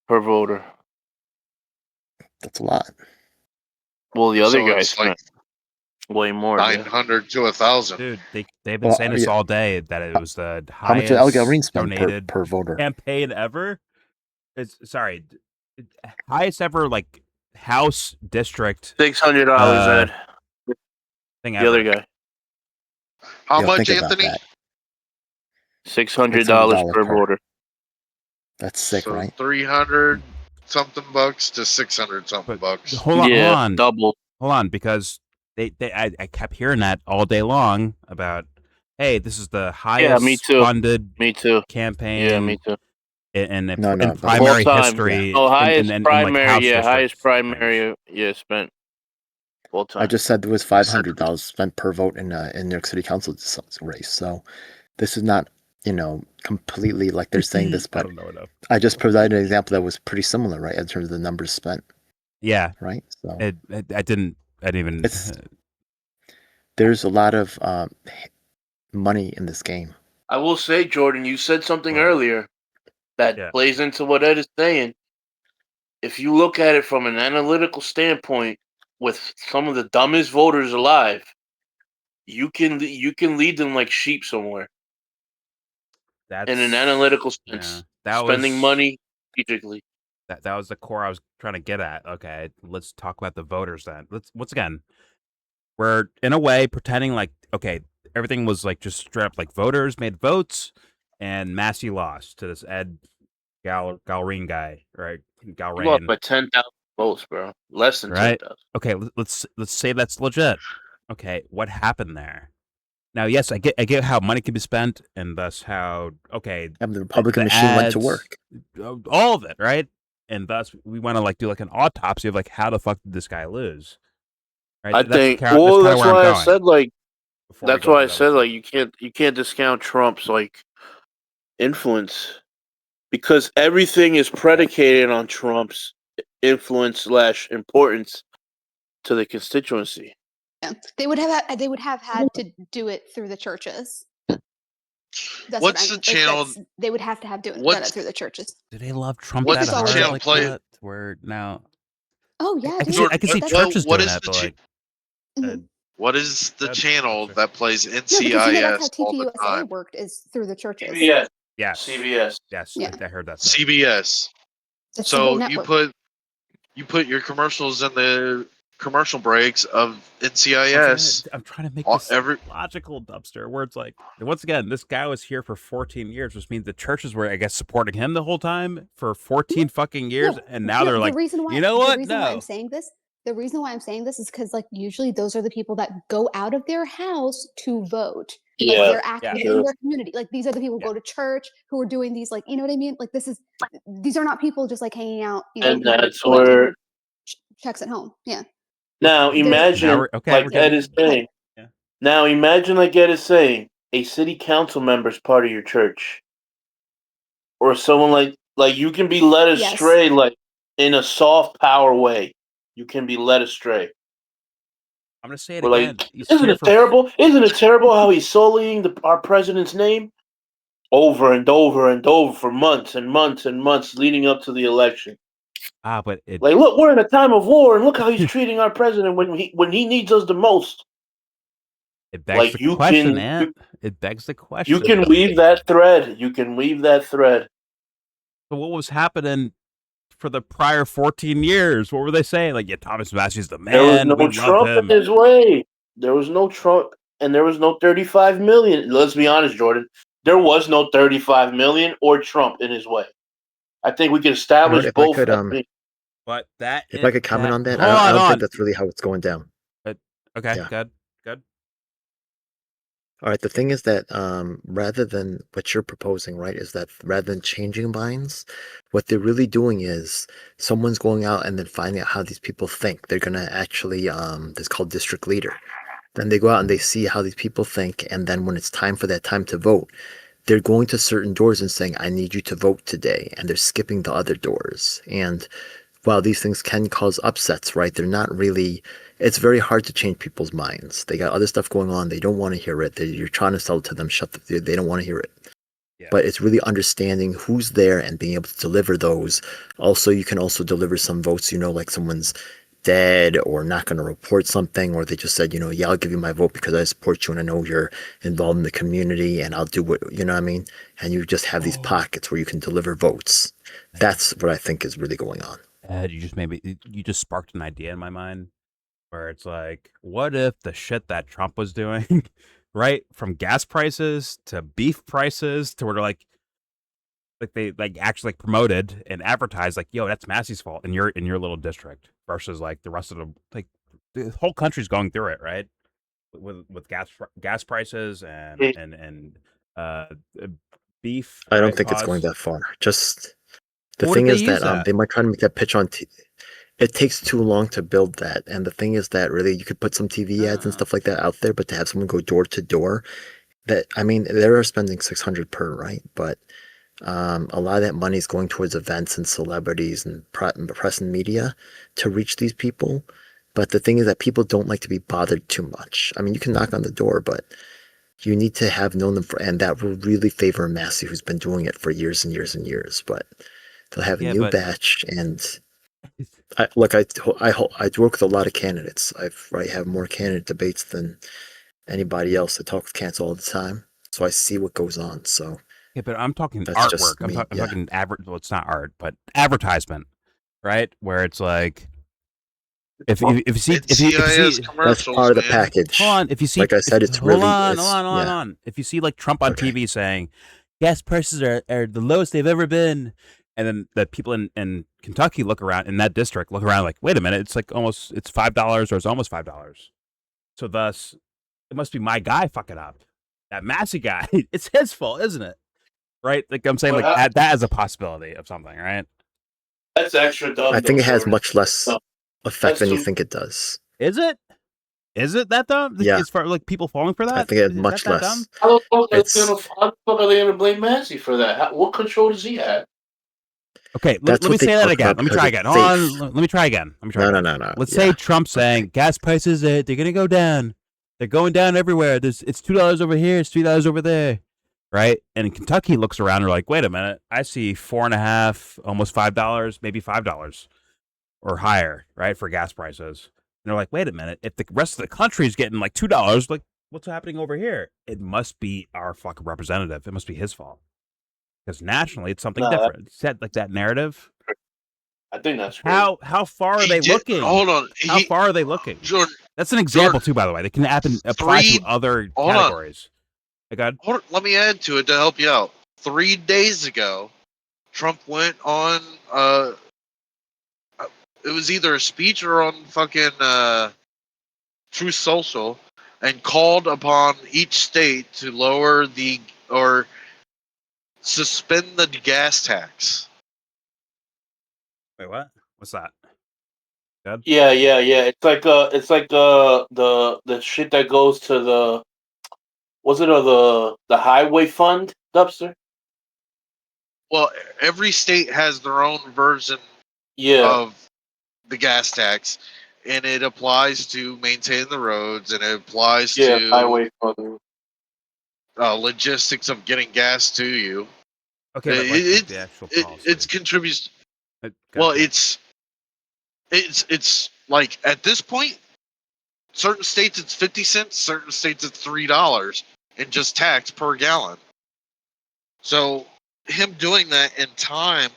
per voter. That's a lot. Well, the other So guy it's like spent way more. dude. 900 to 1,000. Dude, they've been Well, saying this yeah. all day that it was the How much did highest Gallrein spend donated per voter? campaign ever. It's sorry, highest ever like House district $600, Ed. thing The ever. other guy. How Yo, much, think about Anthony? that. $600 per voter. That's sick, So right? 300 something bucks to 600 something But bucks. hold Yeah, on, double. hold on, because I kept hearing that all day long about, hey, this is the highest me too. funded Me too. campaign Yeah, me too. in No, in but- primary Full time. history. Oh, highest in like primary. House Yeah, highest district things. primary. Spent full time. I just said there was $500 spent per vote in New York City Council race. So this is not, completely like they're saying this, I but don't know enough. I just provided an example that was pretty similar, right, in terms of the numbers spent, Yeah, right? So I didn't even. there's a lot of money in this game. I will say, Jordan, you said something Right. earlier that plays into what Ed is saying. If you look at it from an analytical standpoint, with some of the dumbest voters alive, you can lead them like sheep somewhere. That's in an analytical sense, spending money strategically. That was the core I was trying to get at. Okay, let's talk about the voters then. Once again, we're in a way pretending like, okay, everything was like just straight up like voters made votes and Massie lost to this Ed Gallrein guy, right? Gallrein. He lost by 10,000 votes, bro. Less than 10,000. Okay, let's say that's legit. Okay, what happened there? Now, yes, I get how money can be spent, and thus how the Republican machine ads, went to work. All of it, right? And thus we want to like do like an autopsy of like how the fuck did this guy lose? Right? I think. That's why I said like. That's why I said like you can't discount Trump's like influence, because everything is predicated on Trump's influence / importance to the constituency. Yeah, they would have had to do it through the churches. That's what's the channel? They would have to have done it through the churches. Do they love Trump what's that hard channel like play? that? Where now? Oh yeah, I can see churches doing that, but like, what is the channel that plays NCIS that's how all the TPUSA time? worked, is through the churches. CBS. Yes. CBS. Yes, Yeah. I heard that. CBS. The So network. you put your commercials in the commercial breaks of NCIS. I'm trying to make this logical, Dubster, where it's like, once again, this guy was here for 14 years, which means the churches were, I guess, supporting him the whole time for 14 fucking years, and now they're like, you know what? The reason why I'm saying this is because like usually those are the people that go out of their house to vote. Like they're active in their community. Like these are the people who go to church, who are doing these, like, you know what I mean? Like these are not people just like hanging out, and that's where checks at home. Yeah. Now imagine like Ed is saying. Yeah. Now imagine like Ed is saying, a city council member is part of your church, or someone like you can be led astray like in a soft power way. You can be led astray. I'm gonna say it again. Like, isn't it terrible? Isn't it terrible how he's sullying our president's name over and over and over for months and months and months leading up to the election? But like, look, we're in a time of war, and look how he's treating our president when he needs us the most. It begs the question, man. It begs the question. You can weave that thread. But what was happening for the prior 14 years? What were they saying? Like, yeah, Thomas Massie's the man. There was no Trump in his way. There was no Trump, and there was no 35 million. Let's be honest, Jordan. There was no 35 million or Trump in his way. I think we can establish both. But that, if I could comment on that, I don't think that's really how it's going down. Okay, good. All right, the thing is that rather than what you're proposing, right, is that rather than changing minds, what they're really doing is someone's going out and then finding out how these people think. They're going to actually, it's called district leader. Then they go out and they see how these people think, and then when it's time for that time to vote, they're going to certain doors and saying, I need you to vote today, and they're skipping the other doors. And while these things can cause upsets, right, they're not really, it's very hard to change people's minds. They got other stuff going on. They don't want to hear it. You're trying to sell it to them. They don't want to hear it. Yeah. But it's really understanding who's there and being able to deliver those. Also, you can also deliver some votes, like someone's dead or not going to report something, or they just said, yeah, I'll give you my vote because I support you and I know you're involved in the community and I'll do what, you know what I mean? And you just have these pockets where you can deliver votes. That's what I think is really going on. Ed, you just sparked an idea in my mind where it's like, what if the shit that Trump was doing, right, from gas prices to beef prices to where they actually promoted and advertised like, yo, that's Massie's fault in your little district versus like the rest of the whole country's going through it, right? With gas prices and beef. I don't right, think it's going costs. that far. Just the What thing if is they use that that? they might try to make that pitch on. It takes too long to build that, and the thing is that really you could put some TV ads and stuff like that out there, but to have someone go door to door, that I mean, they're spending 600 per, right? But a lot of that money is going towards events and celebrities and press and media to reach these people. But the thing is that people don't like to be bothered too much. I mean, you can knock on the door, but you need to have known them and that will really favor Massie, who's been doing it for years and years and years. But they'll have a new batch, and I work with a lot of candidates. I have more candidate debates than anybody else. I talk with cats all the time, so I see what goes on. So. Yeah, but I'm talking That's artwork. I'm talking well, it's not art, but advertisement, right? Where it's like, if you see commercials, that's part of the package. Hold on, if you see, like I said, it's hold really on. If you see like Trump on TV saying gas prices are the lowest they've ever been, and then the people in Kentucky look around in that district, look around like, wait a minute, it's like it's $5 or it's almost $5. So thus, it must be my guy fucking up. That Massie guy, it's his fault, isn't it? Right? Like I'm saying, that as a possibility of something, right? That's extra dumb. I think it has much less effect than you think it does. Is it? Is it that dumb? Yeah. As far like people falling for that? I think it has much less. Dumb? How the fuck are they gonna blame Massie for that? What control does he have? Okay, let me say that again. Let me try again. Let me try again. No. Let's say Trump saying gas prices they're gonna go down. They're going down everywhere. It's $2 over here. It's $3 over there. Right? And in Kentucky looks around and they're like, wait a minute, I see $4.50, almost $5, maybe $5 or higher, right, for gas prices. And they're like, wait a minute, if the rest of the country is getting like $2, like what's happening over here? It must be our fucking representative. It must be his fault. Because nationally it's something different. Set like that narrative. I think that's great. How far are they looking? Hold on. How far are they looking? Jordan, that's an example too, by the way. They can apply to other categories. Let me add to it to help you out. 3 days ago, Trump went on it was either a speech or on fucking Truth Social and called upon each state to lower or suspend the gas tax. Wait, what? What's that? Good? Yeah. It's like the shit that goes to the the highway fund, Dubster? Well, every state has their own version of the gas tax, and it applies to maintain the roads, and it applies to highway fund. Logistics of getting gas to you. Okay, but like the actual policy. It contributes. Well, it's like at this point, certain states it's 50 cents, certain states it's $3 in just tax per gallon. So him doing that in time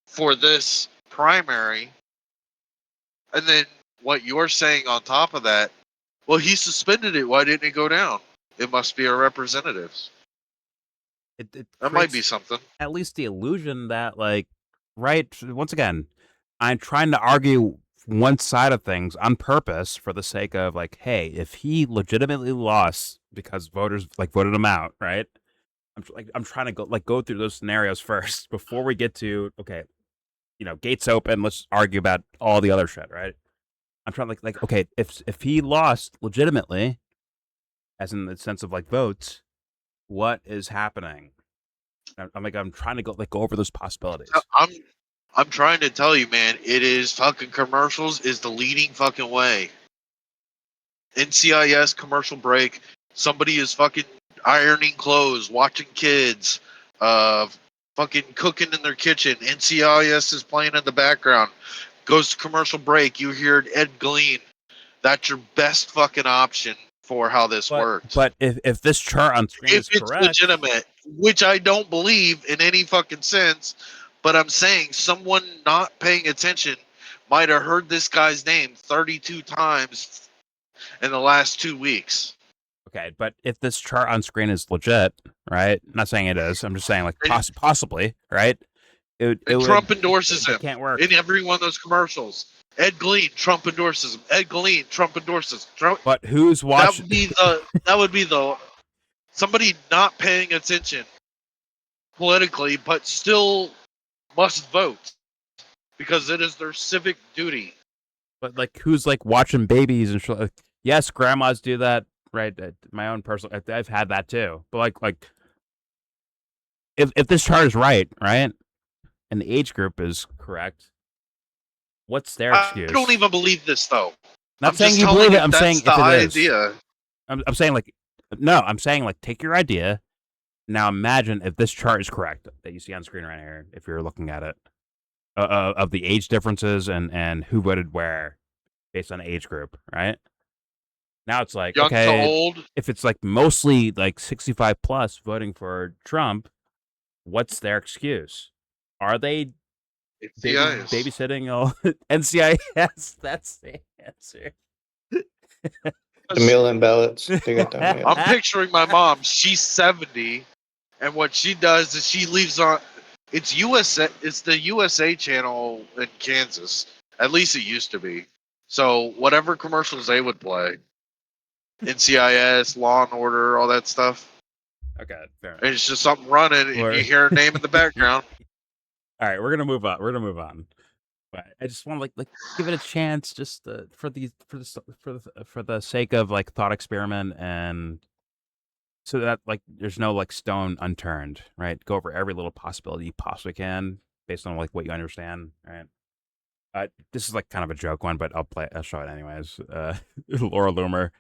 for this primary, and then what you're saying on top of that, well, he suspended it. Why didn't it go down? It must be our representatives. That might be something. At least the illusion that, like, right, once again, I'm trying to argue one side of things on purpose for the sake of, like, hey, if he legitimately lost because voters, like, voted him out, right? I'm trying to go through those scenarios first before we get to, okay, gates open, let's argue about all the other shit, right? I'm trying to, okay, if he lost legitimately, as in the sense of, like, votes, what is happening? I'm trying to go over those possibilities. I'm trying to tell you, man, it is fucking commercials is the leading fucking way. NCIS commercial break, somebody is fucking ironing clothes, watching kids, fucking cooking in their kitchen. NCIS is playing in the background. goes to commercial break, you hear Ed Glean. That's your best fucking option for how this works. But if this chart on screen is it's correct, legitimate, which I don't believe in any fucking sense, but I'm saying someone not paying attention might have heard this guy's name 32 times in the last 2 weeks. Okay, but if this chart on screen is legit, right? I'm not saying it is. I'm just saying, like, possibly, right? Trump endorses him. It can't work. In every one of those commercials. Ed Glean, Trump endorses him. Ed Glean, Trump endorses. Trump. But who's watching? That would be the somebody not paying attention politically, but still must vote because it is their civic duty. But like, who's like watching babies and shit? Like, yes, grandmas do that, right? My own personal, I've had that too. But like, if this chart is right, and the age group is correct, what's their excuse? I don't even believe this though. Not saying you believe it. I'm saying if it is. Idea. I'm saying like, no. I'm saying like, take your idea. Now imagine if this chart is correct that you see on screen right here. If you're looking at it, of the age differences and who voted where, based on age group, right? Now it's like, young okay, to old. If it's like mostly like 65 plus voting for Trump, what's their excuse? Are they babysitting all NCIS? That's the answer. The mail-in ballots. They got that. I'm picturing my mom. She's 70, and what she does is she leaves on. It's USA. It's the USA channel in Kansas. At least it used to be. So whatever commercials they would play, NCIS, Law and Order, all that stuff. Okay, fair enough. And it's just something running, and you hear a name in the background. All right, we're gonna move on. But I just want to like give it a chance, just for the sake of like thought experiment, and so that like there's no like stone unturned, right? Go over every little possibility you possibly can based on like what you understand, right? This is like kind of a joke one, but I'll show it anyways. Laura Loomer,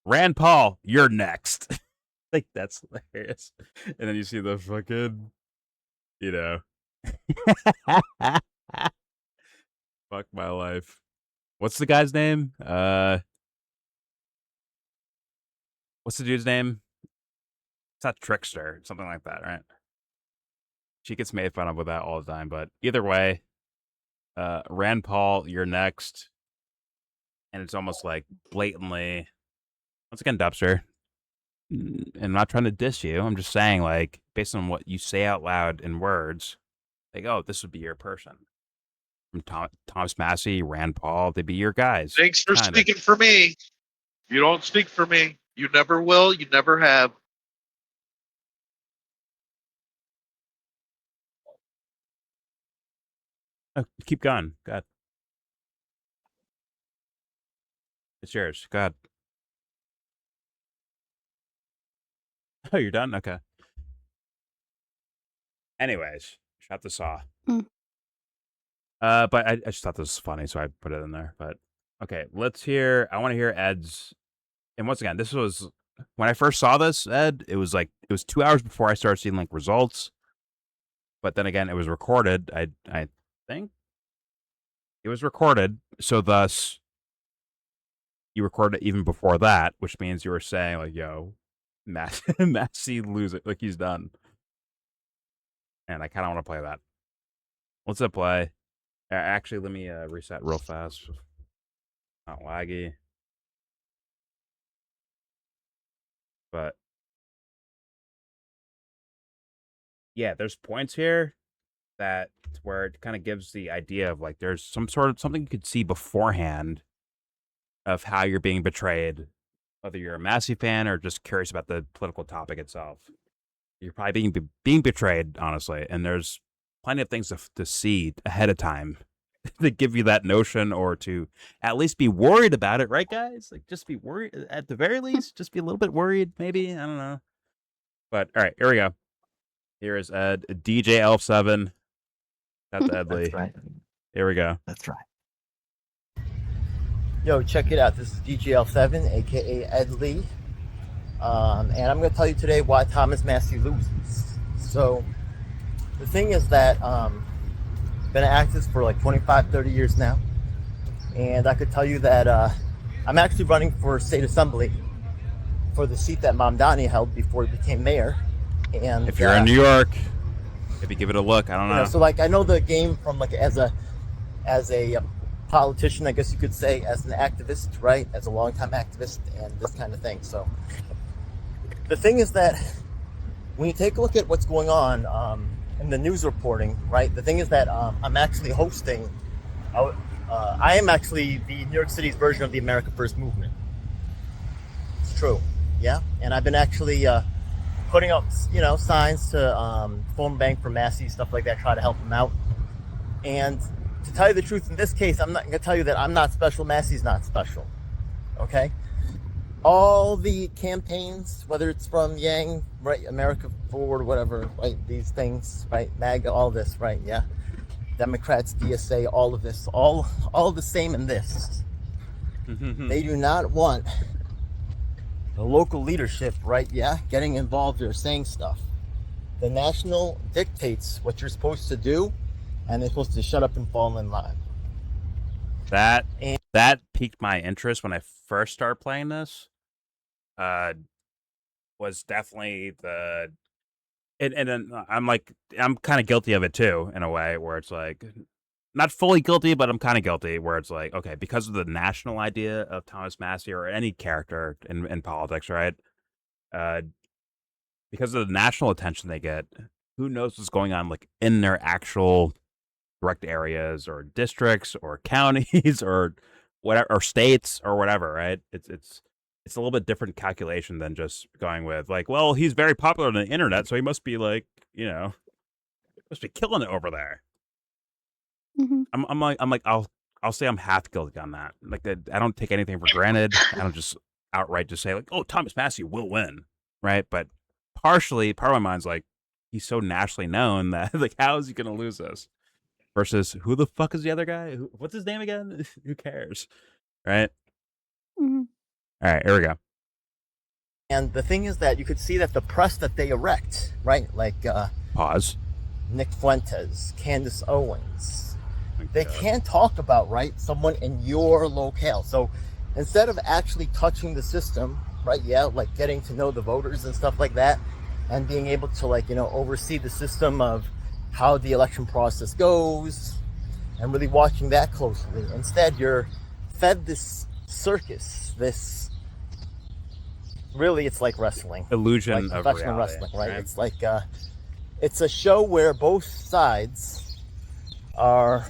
Rand Paul, you're next. Like that's hilarious. And then you see the fucking, fuck my life. What's the guy's name? What's the dude's name? It's not Trickster, something like that, right? She gets made fun of with that all the time, but either way, Rand Paul, you're next. And it's almost like blatantly, once again, Dubster. And I'm not trying to diss you. I'm just saying, like, based on what you say out loud in words, like, oh, this would be your person. From Thomas Massie, Rand Paul, they'd be your guys. Thanks for speaking for me. You don't speak for me. You never will. You never have. Oh, keep going. Go ahead. It's yours. Go ahead. Oh, you're done? Okay. Anyways, shot the saw. But I just thought this was funny, so I put it in there. But okay, I want to hear Ed's. And once again, this was when I first saw this, Ed, it was 2 hours before I started seeing like results. But then again, it was recorded. I think it was recorded, so thus you recorded it even before that, which means you were saying like, "Yo, Massie lose it, like he's done." And I kind of want to play that. Let's play. Actually, let me reset real fast. Not laggy. But yeah, there's points here that where it kind of gives the idea of like there's something you could see beforehand of how you're being betrayed, whether you're a Massie fan or just curious about the political topic itself. You're probably being betrayed, honestly, and there's plenty of things to see ahead of time that give you that notion, or to at least be worried about it, right, guys? Like, just be worried at the very least. Just be a little bit worried, maybe. I don't know. But all right, here we go. Here is Ed djelf7. That's Ed Lee. That's right. Here we go. That's right. Yo, check it out. This is djelf7, aka Ed Lee. And I'm going to tell you today why Thomas Massie loses. So, the thing is that been an activist for like 25, 30 years now. And I could tell you that I'm actually running for state assembly for the seat that Mamdani held before he became mayor. And if you're in New York, maybe give it a look. I don't know. So like I know the game from like as a politician, I guess you could say, as an activist, right? As a longtime activist and this kind of thing. So the thing is that when you take a look at what's going on in the news reporting, right? The thing is that I'm actually hosting. I am actually the New York City's version of the America First movement. It's true, yeah. And I've been actually putting up, signs to phone bank for Massie, stuff like that, try to help them out. And to tell you the truth, in this case, I'm not going to tell you that I'm not special. Massie's not special, okay? All the campaigns, whether it's from Yang, right, America Forward, whatever, right, these things, right, MAGA, all this, right, yeah. Democrats, DSA, all of this, all the same in this. They do not want the local leadership, right, yeah, getting involved or saying stuff. The national dictates what you're supposed to do, and they're supposed to shut up and fall in line. That piqued my interest when I first started playing this. Was definitely the and I'm kind of guilty of it too, in a way, where it's like not fully guilty, but I'm kind of guilty, where it's like, okay, because of the national idea of Thomas Massie or any character in politics, right? Because of the national attention they get, who knows what's going on like in their actual direct areas or districts or counties or whatever, or states or whatever, right? It's a little bit different calculation than just going with like, well, he's very popular on the internet, so he must be like, must be killing it over there. I'm like, I'll say I'm half guilty on that. Like, I don't take anything for granted. I don't just outright just say like, oh, Thomas Massie will win, right? But partially, part of my mind's like, he's so nationally known that like, how is he going to lose this? Versus who the fuck is the other guy? What's his name again? Who cares, right? All right, here we go. And the thing is that you could see that the press that they erect, right? Like pause. Nick Fuentes, Candace Owens, they can't talk about, right, someone in your locale. So instead of actually touching the system, right, yeah, like getting to know the voters and stuff like that, and being able to like, oversee the system of how the election process goes and really watching that closely. Instead, you're fed this circus, this really, it's like wrestling. Illusion like of professional reality, wrestling, right? It's like it's a show where both sides are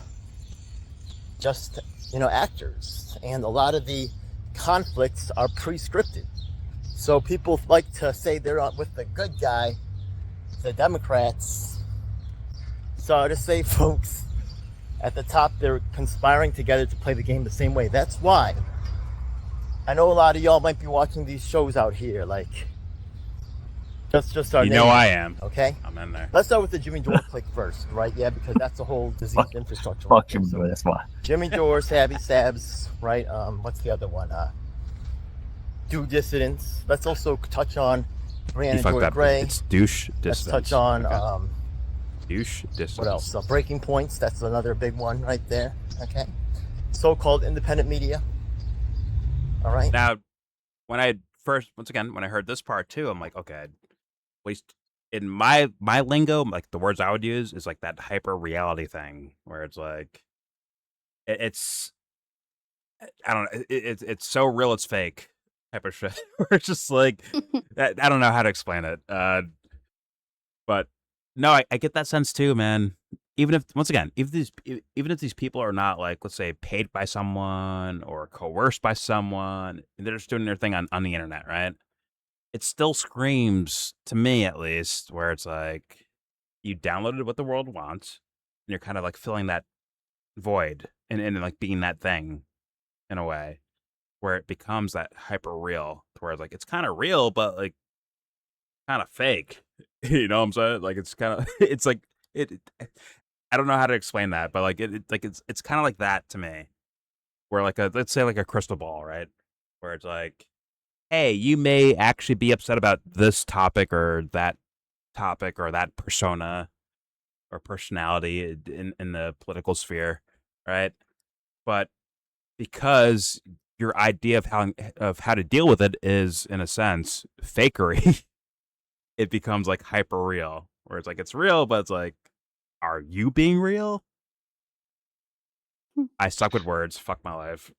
just, actors, and a lot of the conflicts are pre-scripted. So people like to say they're with the good guy, the Democrats. So to say, folks, at the top, they're conspiring together to play the game the same way. That's why I know a lot of y'all might be watching these shows out here, like just our name. I am. Okay? I'm in there. Let's start with the Jimmy Dore click first, right? Yeah, because that's a whole diseased infrastructure. Fuck Jimmy Dore, that's why. Jimmy Dore, Sabby Sabs, right? What's the other one? Do Dissidents. Let's also touch on Brianna Joy Gray. It's douche dissidents. Let's touch on douche dissidents. What else? Breaking Points. That's another big one right there. Okay. So-called independent media. All right. Now, when I heard this part too, I'm like, okay, at least in my lingo, like the words I would use is like that hyper reality thing where it's like, it's I don't know, it's so real it's fake type of shit. Where it's just like, I don't know how to explain it. But no, I get that sense too, man. Even if, once again, even if these people are not like, let's say, paid by someone or coerced by someone, and they're just doing their thing on the internet, right? It still screams, to me at least, where it's like, you downloaded what the world wants, and you're kind of like filling that void and like being that thing in a way where it becomes that hyper real, where it's like, it's kind of real, but like kind of fake. You know what I'm saying? Like, it's kind of, it's like, I don't know how to explain that, but like it's kind of like that to me, where like let's say like a crystal ball, right? Where it's like, hey, you may actually be upset about this topic or that persona or personality in the political sphere, right? But because your idea of how to deal with it is, in a sense, fakery. It becomes like hyper real, where it's like it's real, but it's like, are you being real? I suck with words. Fuck my life.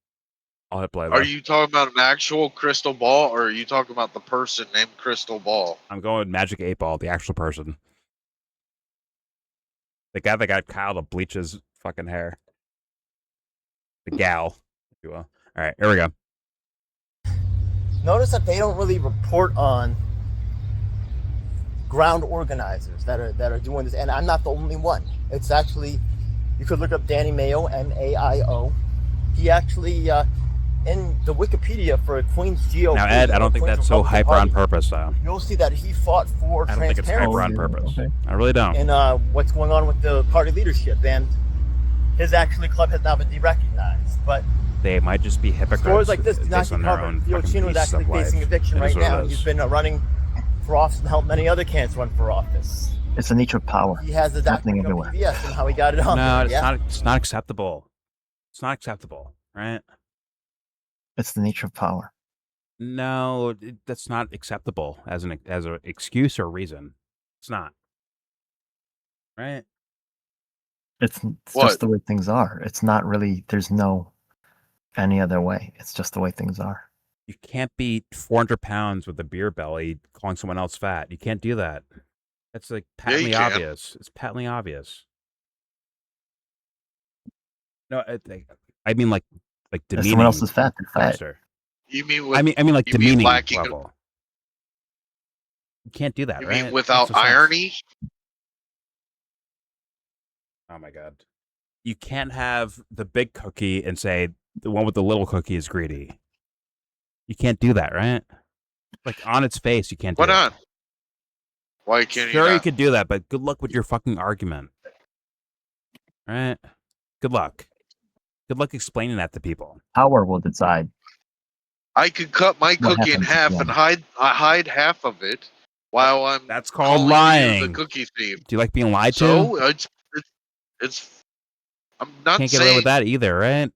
I'll hit play. Are you talking about an actual crystal ball, or are you talking about the person named Crystal Ball? I'm going Magic 8 Ball, the actual person. The guy that got Kyle to bleach his fucking hair. The gal, if you will. All right, here we go. Notice that they don't really report on ground organizers that are doing this, and I'm not the only one. It's actually, you could look up Danny Mayo, M-A-I-O. He actually, in the Wikipedia for Queen's GOP. Now, Ed, I don't think that's so hyper on purpose, though. You'll see that he fought for I don't think it's hyper on purpose. Okay. I really don't. And what's going on with the party leadership, and his actually club has now been derecognized. But they might just be hypocrites. Stories like this do not get covered. Theo Chino is actually facing eviction right now. He's been running for office and helped many other candidates run for office. It's the nature of power. He has the document from PBS and how he got it on. No, it's not. It's not acceptable. It's not acceptable, right? It's the nature of power. No, that's not acceptable as an excuse or reason. It's not. Right? It's just the way things are. It's not really. There's no any other way. It's just the way things are. You can't be 400 pounds with a beer belly calling someone else fat. You can't do that. That's like patently obvious. It's patently obvious. No, I mean like demeaning. If someone else is fat, they're fat. You mean with, I mean like demeaning lacking level. You can't do that, you right? mean without irony? Oh my god. You can't have the big cookie and say the one with the little cookie is greedy. You can't do that, right? Like on its face, you can't do Why that. not? Why can't Sure, you? You could do that, but good luck with your fucking argument. Right? Good luck. Good luck explaining that to people. Power will decide. I could cut my cookie in half and hide half of it while I'm. That's called lying. The cookie thief. Do you like being lied to? So it's. I'm not Can't get saying away with that either, right?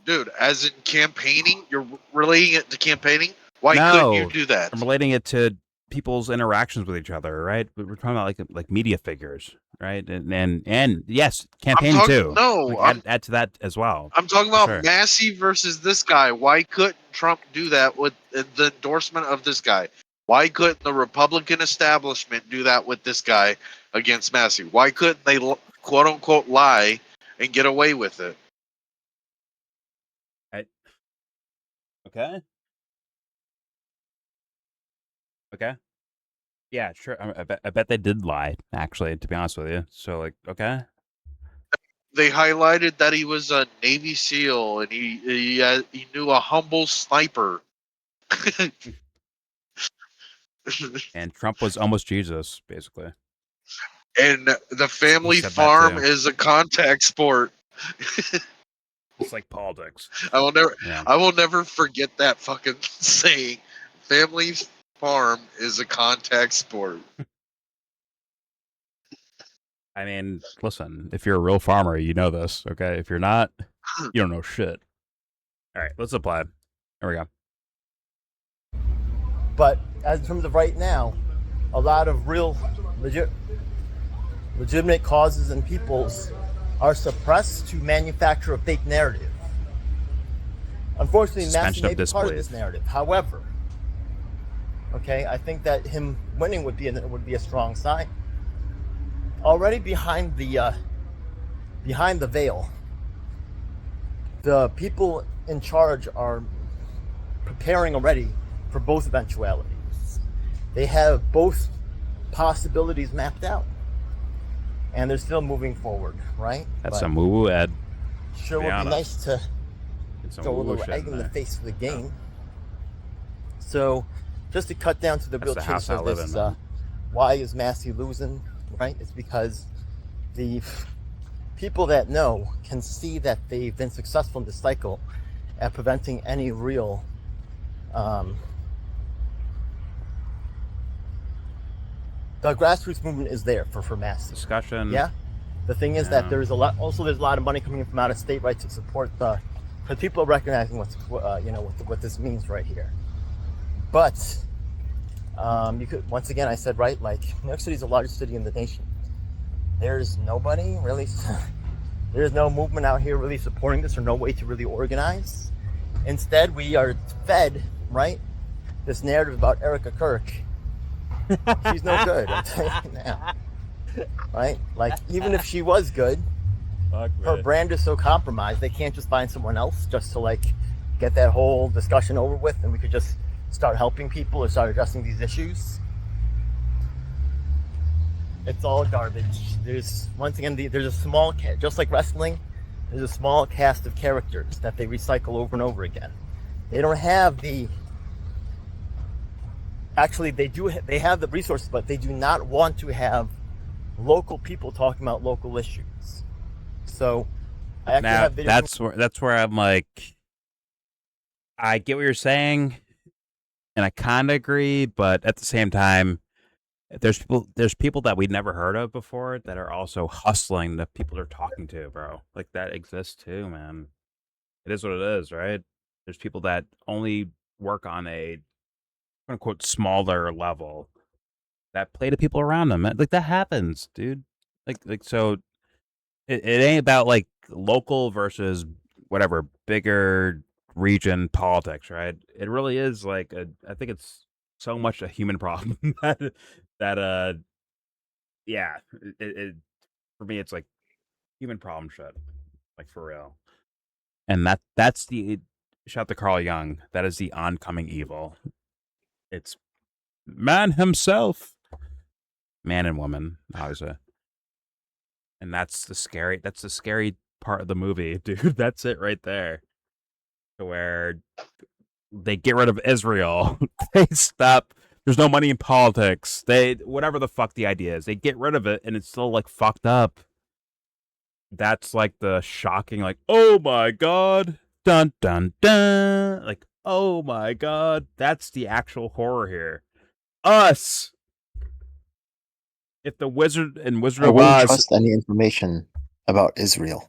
Dude, as in campaigning, you're relating it to campaigning. Why couldn't you do that? I'm relating it to people's interactions with each other, right? We're talking about like media figures, right? And yes, campaigning too. No, add to that as well. I'm talking about Massie versus this guy. Why couldn't Trump do that with the endorsement of this guy? Why couldn't the Republican establishment do that with this guy against Massie? Why couldn't they quote unquote lie and get away with it? Okay. Yeah, sure. I bet they did lie, actually, to be honest with you. So, like, okay. They highlighted that he was a Navy SEAL and he knew a humble sniper. And Trump was almost Jesus, basically. And the family farm is a contact sport. It's like politics. I will never forget that fucking saying. Family farm is a contact sport. I mean, listen, if you're a real farmer, you know this, okay? If you're not, you don't know shit. All right, let's apply. There we go. But as in terms of right now, a lot of real legitimate causes and peoples are suppressed to manufacture a fake narrative. Unfortunately, Massie may be part of this narrative. However, okay, I think that him winning would be a strong sign. Already behind the veil, the people in charge are preparing already for both eventualities. They have both possibilities mapped out. And they're still moving forward, right? That's some woo-woo, Ed. Sure would be nice to throw a little egg in the face for the game. So, just to cut down to the real chase of this, why is Massie losing, right? It's because the people that know can see that they've been successful in this cycle at preventing any real the grassroots movement is there for Massie. Discussion. Yeah. The thing is that there's a lot of money coming in from out of state, right, to support because people are recognizing what this means right here. But you could, once again, I said, right, like New York City is the largest city in the nation. There's nobody really, there's no movement out here really supporting this, or no way to really organize. Instead, we are fed, right, this narrative about Erica Kirk. She's no good, I'm telling you now. Right? Like, even if she was good, her brand is so compromised, they can't just find someone else just to, like, get that whole discussion over with, and we could just start helping people or start addressing these issues. It's all garbage. There's, once again, there's a small, just like wrestling, there's a small cast of characters that they recycle over and over again. They don't have the, actually they have the resources, but they do not want to have local people talking about local issues. So I actually have videos. That's where I'm like, I get what you're saying, and I kind of agree, but at the same time, there's people that we'd never heard of before that are also hustling the people they're talking to, bro. Like, that exists too, man. It is what it is, right? There's people that only work on a quote unquote smaller level that play to people around them. Like, that happens, dude. Like so it ain't about like local versus whatever bigger region politics, right? It really is like I think it's so much a human problem that yeah, it for me it's like human problem shit, like, for real. And that's the shout to Carl Jung. That is the oncoming evil. It's man himself, man and woman, obviously. And that's the scary part of the movie, dude. That's it right there. To where they get rid of Israel. They stop. There's no money in politics. They, whatever the fuck the idea is, they get rid of it, and it's still like fucked up. That's like the shocking, like, oh my god, dun dun dun, like, oh my god, that's the actual horror here. Us. If the Wizard and Wizard of Oz, I wouldn't trust any information about Israel.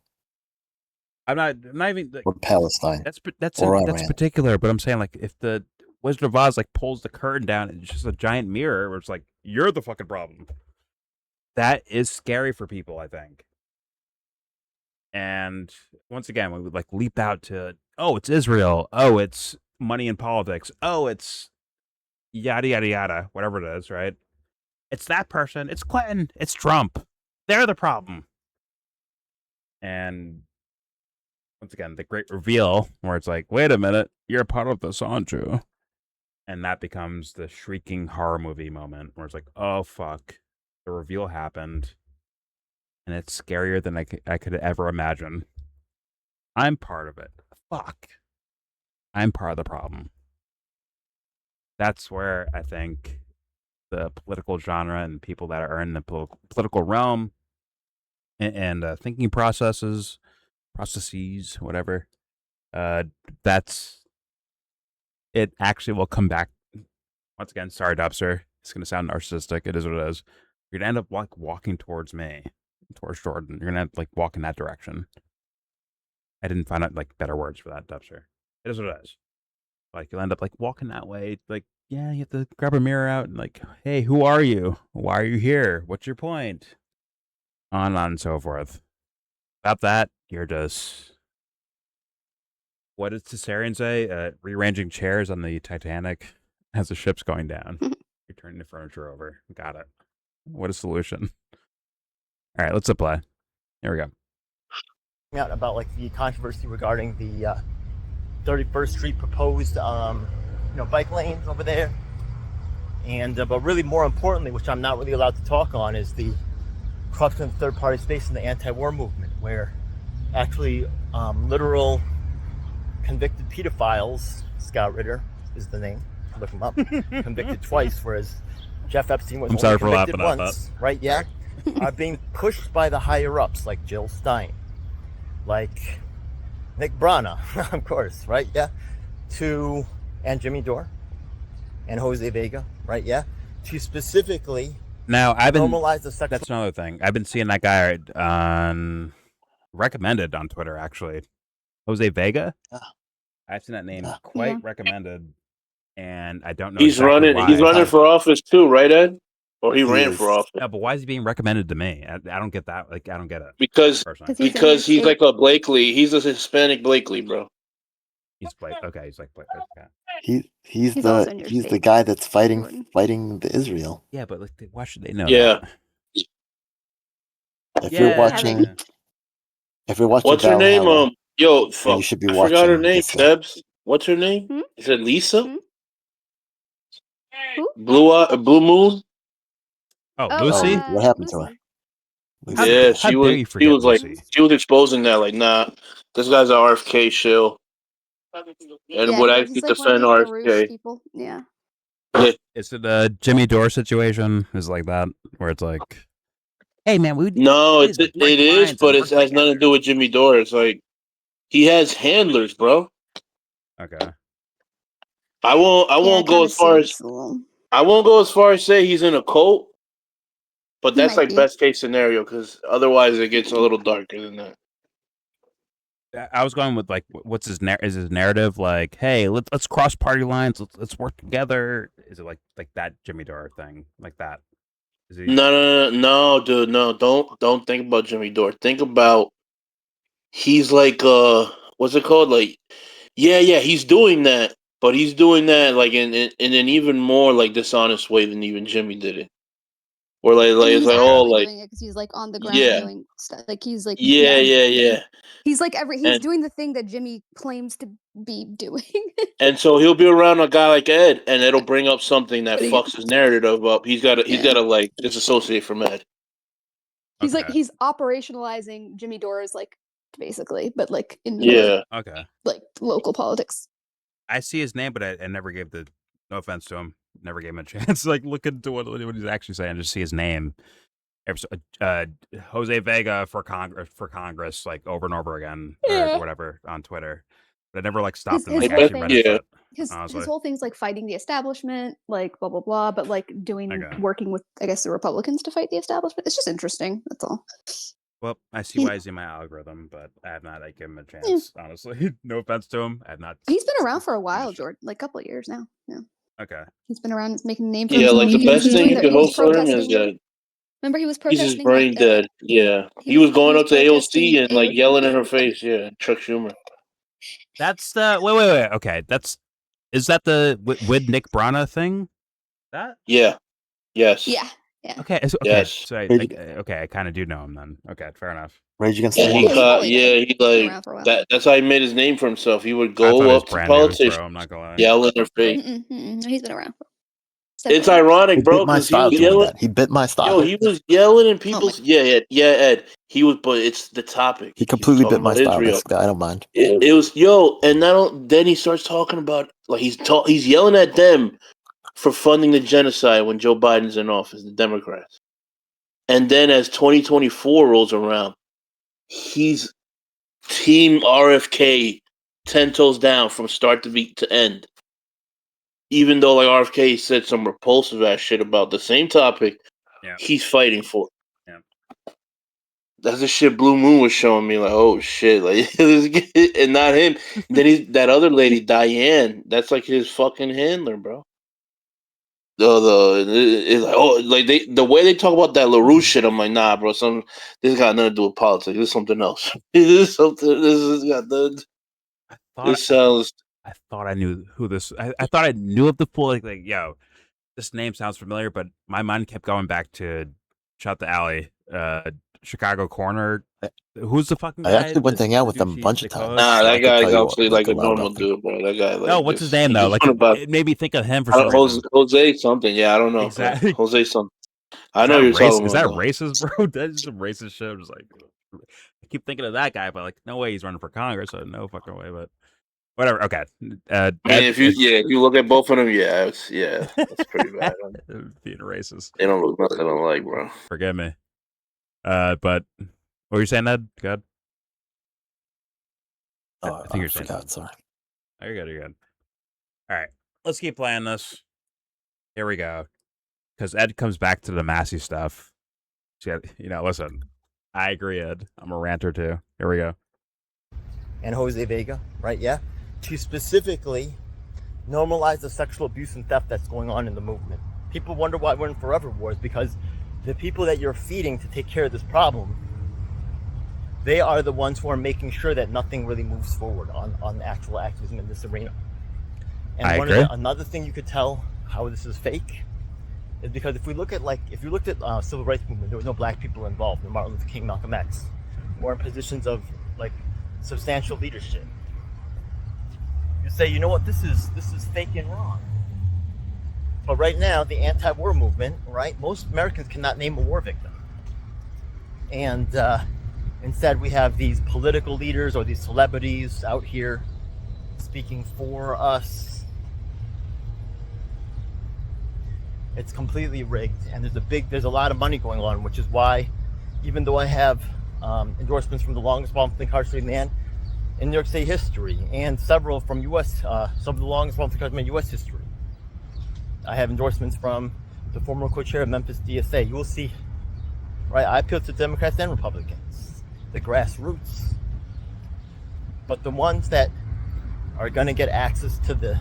I'm not even like, or Palestine. That's particular, but I'm saying, like, if the Wizard of Oz like pulls the curtain down, it's just a giant mirror where it's like, you're the fucking problem. That is scary for people, I think. And once again, we would like leap out to, oh, it's Israel. Oh, it's money in politics. Oh, it's yada yada yada, whatever it is, right? It's that person. It's Clinton. It's Trump. They're the problem. And once again, the great reveal where it's like, wait a minute, you're a part of this, aren't you? And that becomes the shrieking horror movie moment where it's like, oh, fuck. The reveal happened. And it's scarier than I could ever imagine. I'm part of it. Fuck. I'm part of the problem. That's where I think the political genre and people that are in the political realm and thinking processes, whatever, that's it. Actually will come back. Once again, sorry, Dubster. It's going to sound narcissistic. It is what it is. You're going to end up like walking towards me, towards Jordan. You're going to like walk in that direction. I didn't find out like better words for that, Dubster. It is what it is. Like, you'll end up like walking that way. Like, yeah, you have to grab a mirror out and like, hey, who are you? Why are you here? What's your point? On and so forth. About that, you're just, what did Caesarion say? Rearranging chairs on the Titanic as the ship's going down. You're turning the furniture over. Got it. What a solution. All right, let's apply. Here we go. Out about like the controversy regarding the 31st Street proposed, bike lanes over there, and but really more importantly, which I'm not really allowed to talk on, is the corruption of third-party space in the anti-war movement, where actually literal convicted pedophiles, Scott Ritter is the name, look him up, convicted twice, whereas Jeff Epstein was only convicted once, right? Yeah, are being pushed by the higher-ups like Jill Stein, like Nick Brana, of course, right? Yeah, and Jimmy Dore and Jose Vega, right? Yeah, to specifically Now I've been normalize the sexual. That's another thing. I've been seeing that guy on recommended on Twitter actually. Jose Vega. Yeah. I've seen that name Yeah. quite recommended, and I don't know He's exactly running. He's why. running for office too, right, Ed? Or he ran is. for office Yeah, but why is he being recommended to me? I don't get that. Like, I don't get it. because Personally. he's like a Blakely. He's a Hispanic Blakely, bro. He's Blake. Okay, he's like Blake. Okay. He's also in your the state, guy that's Jordan. fighting the Israel. Yeah, but like, why should they know Yeah. that? If you're watching, What's her name? Valhalla, Yo, fuck. you should be I forgot her watching name. this guy. Sebs. What's her name? Hmm? Is it Lisa? Hmm? Who? Blue Moon. Oh, Lucy. What happened to her? Lucy. Lucy. Yeah, How she dare was. you She forget was like, Lucy? she was exposing that. Like, nah, this guy's an RFK shill, and would actually he's like one of defend these LaRouche RFK. people. Yeah. Is it a Jimmy Dore situation? Is like that where it's like, hey man, No, it is, but it has nothing to do with Jimmy Dore. It's like he has handlers, bro. Okay. I won't go as far as say he's in a cult, but He that's might like be. best case scenario because otherwise it gets a little darker than that. I was going with like, what's his is his narrative like? Hey, let's cross party lines. Let's work together. Is it like that Jimmy Dore thing like that? Is he... No, dude, no. Don't think about Jimmy Dore. Think about he's like what's it called? Like yeah, he's doing that, but he's doing that like in an even more like dishonest way than even Jimmy did it. Or like it's like doing it because he's like on the ground doing stuff. Like he's like yeah. He's like he's doing the thing that Jimmy claims to be doing. And so he'll be around a guy like Ed, and it'll bring up something that fucks his narrative up. He's got to like disassociate from Ed. He's like he's operationalizing Jimmy Dore's like basically, but like in like local politics. I see his name, but I never gave no offense to him, never gave him a chance to like look into what he's actually saying. Just see his name, Jose Vega for Congress, like over and over again, or whatever on Twitter. But I never like stopped and like actually read it. His whole thing's like fighting the establishment, like blah blah blah, but like working with I guess the Republicans to fight the establishment. It's just interesting. That's all. Well, I see why he's in my algorithm, but I have not like given him a chance. Honestly, no offense to him. I have not. He's been around for a while, Jordan, like a couple of years now. Yeah. Okay. He's been around, making a name for himself. Yeah, like the best thing you could hope for him is that. Remember, he was protesting. He's just brain dead. Yeah, he was going up to AOC and like yelling in her face. Yeah, Chuck Schumer. That's the wait. Okay, is that the with Nick Brana thing? That Yes. Yeah. Okay. Yes. So I kind of do know him then. Okay, fair enough. Rage Against the Machine. He like that's how he made his name for himself. He would go up to politicians, I'm not gonna lie. Yell in their face. He's been around. It's ironic, bro, because he was yelling. He bit my style. Yo, he was yelling in people's. Ed. He was, but it's the topic. He completely bit my style. This guy, I don't mind. It was and then he starts talking about like he's yelling at them for funding the genocide when Joe Biden's in office, the Democrats. And then as 2024 rolls around, he's Team RFK, 10 toes down from start to end. Even though like RFK said some repulsive ass shit about the same topic, he's fighting for it. Yeah. That's the shit Blue Moon was showing me. Like, oh shit, like and not him. Then that other lady, Diane. That's like his fucking handler, bro. It's like, the way they talk about that LaRouche shit, I'm like, nah, bro. This got nothing to do with politics. This is something else. This has got the. I thought I knew who this. I thought I knew of the pool. Like, yo, this name sounds familiar, but my mind kept going back to shout the alley, Chicago Corner. Who's the fucking guy? I actually went to hang out with them a bunch of times. Nah, that guy's actually like a normal dude, bro. That guy. Like, no, what's his name though? Like, it made me think of him for some reason. Jose something. Yeah, I don't know. Exactly. Jose something. I know you're talking about. Is that racist, bro? That's some racist shit. I'm just like, I keep thinking of that guy, but like, no way he's running for Congress. So no fucking way. But whatever. Okay. If you look at both of them, that's pretty bad. Being racist. They don't look nothing alike, bro. Forgive me. But what were you saying, Ed? Good. I think you're saying. Sorry. Oh, you're good. All right. Let's keep playing this. Here we go. because Ed comes back to the Massie stuff. You know, listen, I agree, Ed. I'm a ranter too. Here we go. And Jose Vega, right? Yeah, to specifically normalize the sexual abuse and theft that's going on in the movement. People wonder why we're in forever wars, because the people that you're feeding to take care of this problem, they are the ones who are making sure that nothing really moves forward on actual activism in this arena. And I agree. Another thing you could tell how this is fake is because if you looked at civil rights movement, there was no black people involved. No Martin Luther King, Malcolm X, or in positions of like substantial leadership. You say, you know what, this is fake and wrong. But right now, the anti-war movement, right? Most Americans cannot name a war victim, and instead we have these political leaders or these celebrities out here speaking for us. It's completely rigged, and there's a lot of money going on, which is why, even though I have endorsements from the longest wrongfully incarcerated man in New York State history, and several from U.S., some of the longest wrongfully incarcerated men in U.S. history, I have endorsements from the former co-chair of Memphis DSA. You will see, right? I appeal to Democrats and Republicans, the grassroots, but the ones that are going to get access to the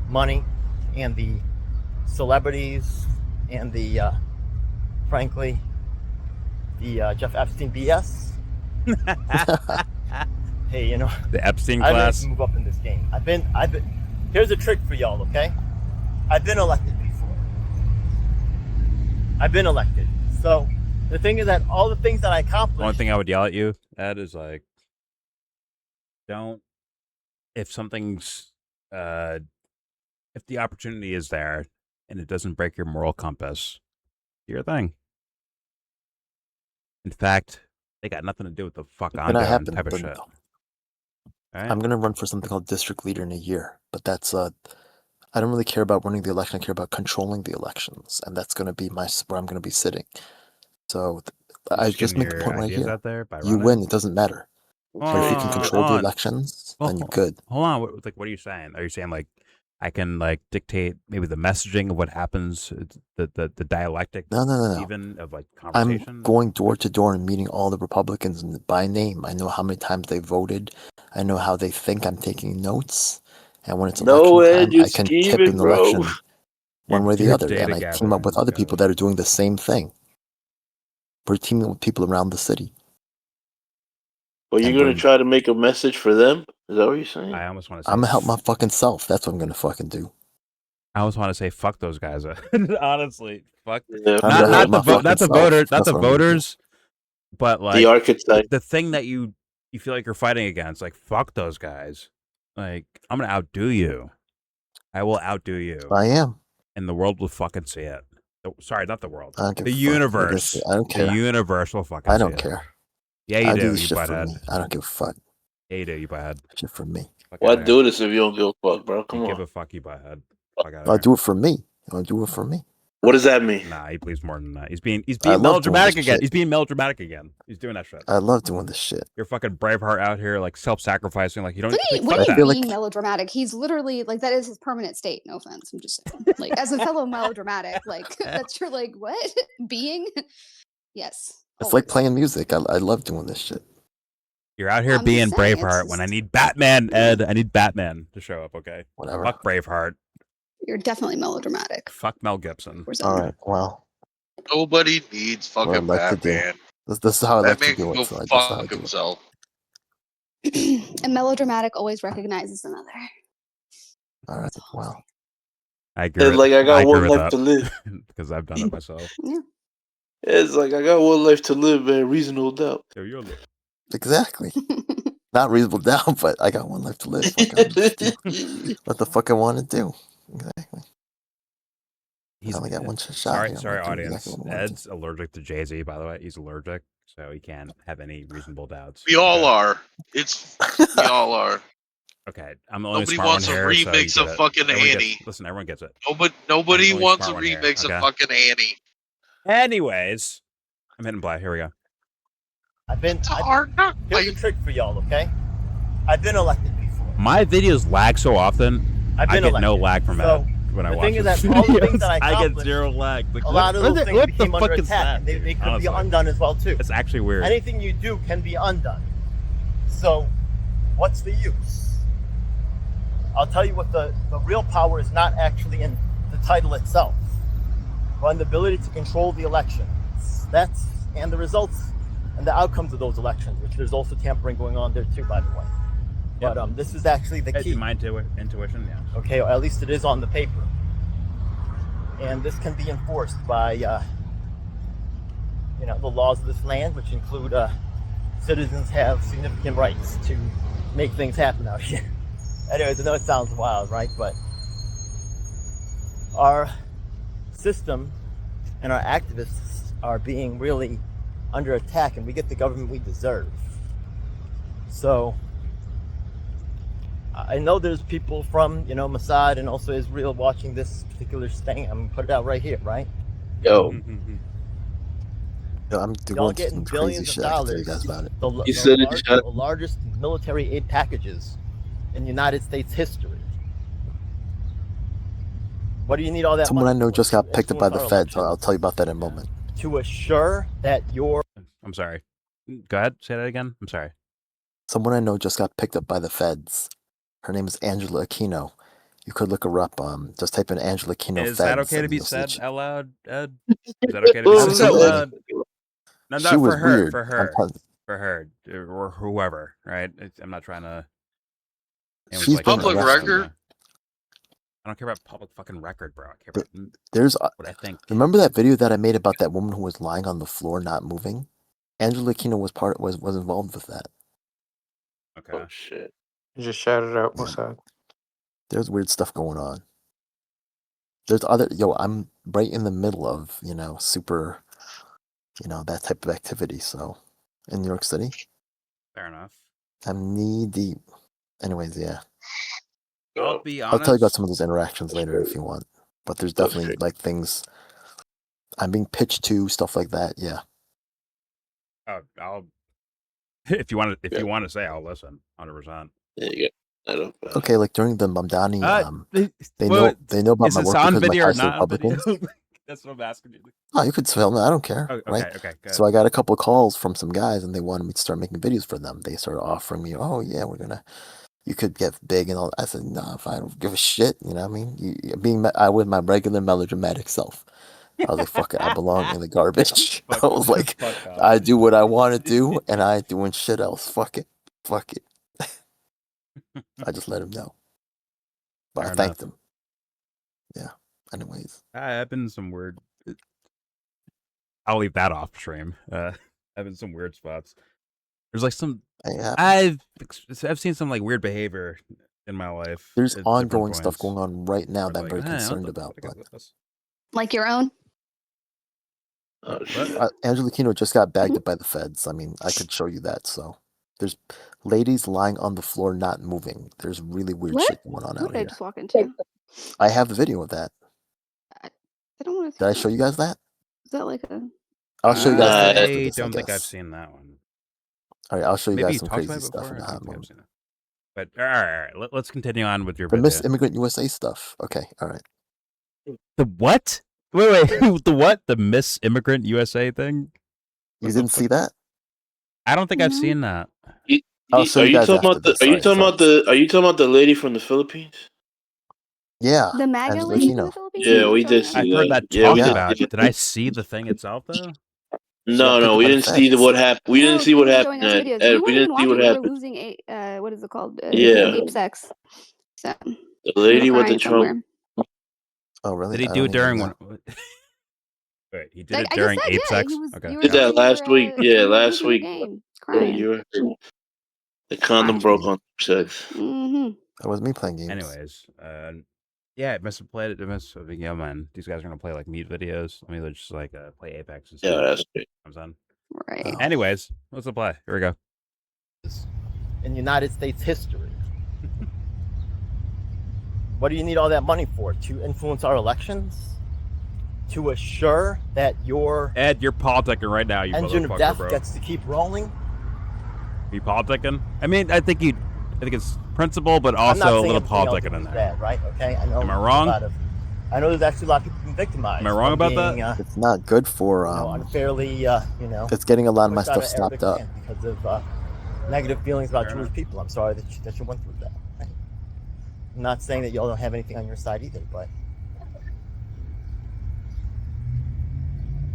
money and the celebrities and the, frankly, the Jeff Epstein BS. Hey, you know, the Epstein class. I move up in this game. I've been. Here's a trick for y'all, okay? I've been elected before. I've been elected. So the thing is that all the things that I accomplished. One thing I would yell at you, Ed, is like, if something's, if the opportunity is there and it doesn't break your moral compass, do your thing. In fact, they got nothing to do with the fuck I'm doing type of shit. Right? I'm gonna run for something called district leader in a year, but that's I don't really care about winning the election. I care about controlling the elections, and that's gonna be where I'm gonna be sitting. So I just make the point right here. You win; it doesn't matter. But if you can control the elections, then you're good. Hold on, what are you saying? Are you saying like I can like dictate maybe the messaging of what happens, the dialectic, no, even of like conversation? I'm going door to door and meeting all the Republicans by name. I know how many times they voted. I know how they think. I'm taking notes, and when it's election time, I can tip an election one way or the other. And I team up with other people that are doing the same thing. We're teaming with people around the city. Well, you're going to try to make a message for them? Is that what you're saying? I almost want to say... I'm going to help my fucking self. That's what I'm going to fucking do. I almost want to say, fuck those guys. Honestly. Fuck. Yeah. Not the voters, but like... The archetype. The thing that you feel like you're fighting against. Like, fuck those guys. Like, I'm going to outdo you. I will outdo you. I am. And the world will fucking see it. Sorry, not the world. The universe. I don't care. The universe will fucking see it. I don't care. Yeah, you do, you butthead. I don't give a fuck. Yeah, you do, you butthead. Shit for me. Why do this if you don't give a fuck, bro? Come on. Give a fuck, you butthead. I'll do it for me. I'll do it for me. What does that mean? Nah, he believes more than that. He's being melodramatic again. He's being melodramatic again. He's doing that shit. I love doing this shit. You're fucking Braveheart out here, like self-sacrificing. Like you don't. What do you mean melodramatic? He's literally like that is his permanent state. No offense, I'm just saying. Like as a fellow melodramatic, like that's your like what being? Yes. It's like playing music. I love doing this shit. You're out here being Braveheart when I need Batman, Ed. I need Batman to show up. Okay. Whatever. Fuck Braveheart. You're definitely melodramatic. Fuck Mel Gibson. All right. Well. Nobody needs fucking Batman. This is how I like to do it. So fuck himself. A melodramatic always recognizes another. All right. Well. I agree. It's like I got one life to live because I've done it myself. Yeah. It's like I got one life to live, man. Reasonable doubt. Exactly. Not reasonable doubt, but I got one life to live. What the fuck I want to do? Exactly. He's only got one shot. Sorry, audience. Exactly Ed's allergic to Jay-Z, by the way. He's allergic, so he can't have any reasonable doubts. We all are. We all are. Okay, I'm the only Nobody smart wants one a here, remix so of fucking Annie. Listen, everyone gets it. Nobody wants a remix of fucking Annie. Anyways, I'm hitting play. Here we go. Here's a trick for y'all, okay? I've been elected before. My videos lag so often. I get no lag from that. when I The watch thing is this that all the things videos. that I get accomplished, 0 lag. Like, a lot of those things what became the under fuck is attack, that, and they dude? could be Honestly. undone as well too. It's actually weird. Anything you do can be undone. So, what's the use? I'll tell you what the real power is not actually in the title itself, but in the ability to control the elections. And the results and the outcomes of those elections, which there's also tampering going on there too, by the way. But this is actually the key. My intuition, yeah. Okay, or at least it is on the paper. And this can be enforced by, the laws of this land, which include citizens have significant rights to make things happen out here. Anyways, I know it sounds wild, right? But our system and our activists are being really under attack, and we get the government we deserve. So I know there's people from, Mossad and also Israel watching this particular thing. I'm gonna put it out right here, right? Yo. I'm doing some crazy shit. I can tell you guys about it. The largest military aid packages in United States history. What do you need all that Someone I money know for? just got To picked up by the influence feds. our I'll tell you about that in a moment. to assure that your I'm sorry. Go ahead. Say that again. I'm sorry. Someone I know just got picked up by the feds. Her name is Angela Aquino. You could look her up. Just type in Angela Aquino. Is feds, that okay to and be you'll see said she- out loud, Ed? Is that okay to be said out Absolutely. loud? No, She not was for her. weird. For I'm her. telling- For her. Or whoever, right? I'm not trying to... She's been Public arrested. record. I don't care about public fucking record, bro. I care about There's. what I think. Remember that video that I made about that woman who was lying on the floor, not moving? Angela Aquino was involved with that. Okay. Oh shit. You just shouted out Yeah. Mossad. There's weird stuff going on. There's other. I'm right in the middle of super, that type of activity. So, in New York City, Fair enough. I'm knee deep. Anyways, yeah. I'll be honest. I'll tell you about some of those interactions later if you want. But there's definitely like things I'm being pitched to, stuff like that. Yeah. I'll... If you want to say, I'll listen. 100%. There you go. I don't know. Okay, like during the Mamdani, they Wait, know about is my this work on because my video or house is not on video? Republicans. That's what I'm asking you. Oh, you could film it. I don't care. Oh, okay, right? okay, good. So I got a couple of calls from some guys, and they wanted me to start making videos for them. They started offering me, "Oh yeah, you could get big and all." I said, "No, if I don't give a shit." You know what I mean? I was my regular melodramatic self. I was like, "Fuck it, I belong in the garbage." I was like, "I do what I want to do, and I ain't doing shit else. Fuck it." I just let him know, but Fair I thanked enough. him. Yeah. Anyways, I've been in some weird... I'll leave that off stream. I've been in some weird spots. There's like some... I've seen some like weird behavior in my life. there's at ongoing different stuff points. going on right now Where that I'm like, very "Hey, what concerned the about. fuck But is this?" Like your own? Oh shit. Angela Aquino just got bagged up by the feds. I mean, I could show you that. So there's ladies lying on the floor, not moving. There's really weird What? shit going on What out did I here. just walk into? I have the video of that. I don't want to Did I show you guys that? Is that like a... I'll show you guys that after I this, don't think I've guess. seen that one. All right, I'll show you Maybe guys you some talked about crazy it stuff before. in I a hot don't think I've moment. seen it. But all right, let's continue on with your The video. Miss Immigrant USA stuff. Okay, all right. The what? Wait, the what? The Miss Immigrant USA thing? You didn't see that? I don't think I've No. seen that. I'll show you guys after this. Are you Sorry, talking about the lady from the Philippines? Yeah. The MAGA Angela lady from the Aquino. Philippines? Yeah, You're we showing did us? see I've heard that Yeah, talked we did. about. Did I see the thing itself though? No, we didn't see what happened. We No, didn't see what people were happened. showing us videos. Ed, We we weren't didn't even see watching. what We were happened. losing what is it called? Yeah. Ape sex. So The we were lady with the crying somewhere. Trump. Oh, really? Did he I do don't it even during know. one? Wait, he did Like, it I just during said, ape yeah, sex. he was. Okay. You were Did that watching last your, week. Yeah, you were last losing week. your game, Yeah, crying. you were. The condom Crying. broke on sex. Mm-hmm. That was me playing games. Anyways, yeah, it must have played it. It must have been, yeah, man. These guys are gonna play like meat videos. Let me just like play Apex and stuff. Yeah, that's great. Comes on. Right. Oh. Anyways, let's play. Here we go. in United States history. What do you need all that money for? To influence our elections? To assure that your Ed, you're politicking right now, you engine motherfucker, of death bro. gets to keep rolling? You politicking? I mean, I think it's principle, but I'm not also a saying little everything else politicking in is there. bad, right? Okay, I know. Am I wrong? A lot of I know there's actually a lot of people being victimized. Am I wrong about being, that? It's not good for unfairly, It's getting a lot of my pushed out stuff Arabic stopped up. land because of negative feelings about Fair Jewish enough. people. I'm sorry that you went through that. Right? I'm not saying that y'all don't have anything on your side either, but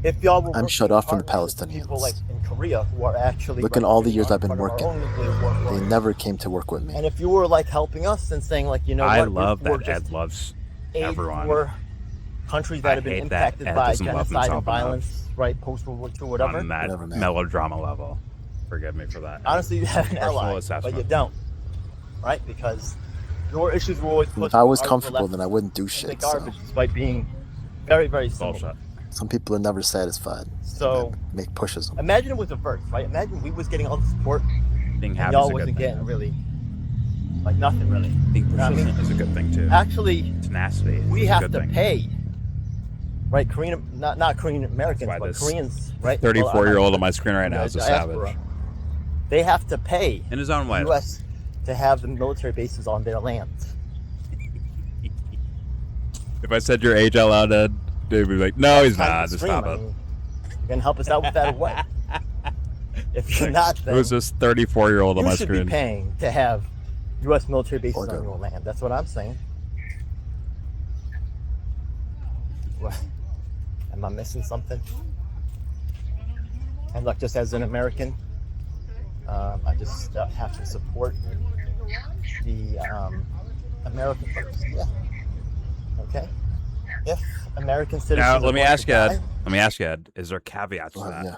if y'all were I'm working shut in off from the partnership with people like Palestinians. in Korea who are actually Look in all the getting years on I've been front of our working. own nuclear war They story. never came to work with me. And if you were like helping us and saying like, you know I what, love we're that just Ed loves aid everyone. for countries that I have been hate that impacted Ed by doesn't love genocide and himself enough violence, right, post-World War II, whatever. on that Whatever, man. melodrama level. Forgive me for that. Honestly, you have an Personal ally, assessment. but you don't, right? Because your issues were always pushed If I was ours were comfortable, left then I wouldn't do in the shit. So garbage, despite being very, very similar. Bullshit. some people are never satisfied. So Make pushes them. imagine it was reversed, right? Imagine we was getting all the support Being and happy y'all is a good wasn't thing. getting really, like nothing really. Being You know what I mean? persistent is a good thing too. Actually, Tenacity we is a have good to thing. pay, right? not Korean Americans, That's why but this Koreans, right? 34-year-old on my screen right in now the is a diaspora, savage. They have to pay In his own the way. U.S. to have the military bases on their land. If I said your age out loud, Ed, they'd be like, no, he's Kind of not. Just extreme. stop I it. mean, you're gonna help us out with that or what? If you're not, It then was this 34-year-old on you my should be screen. paying to have U.S. military bases Or on go. your land. That's what I'm saying. What? Am I missing something? And look, just as an American, I just have to support the American first. Yeah. Okay. If American citizens Now, are let me going ask to you, Ed. die, Let me ask you, Ed. Is there caveats to that? Yeah.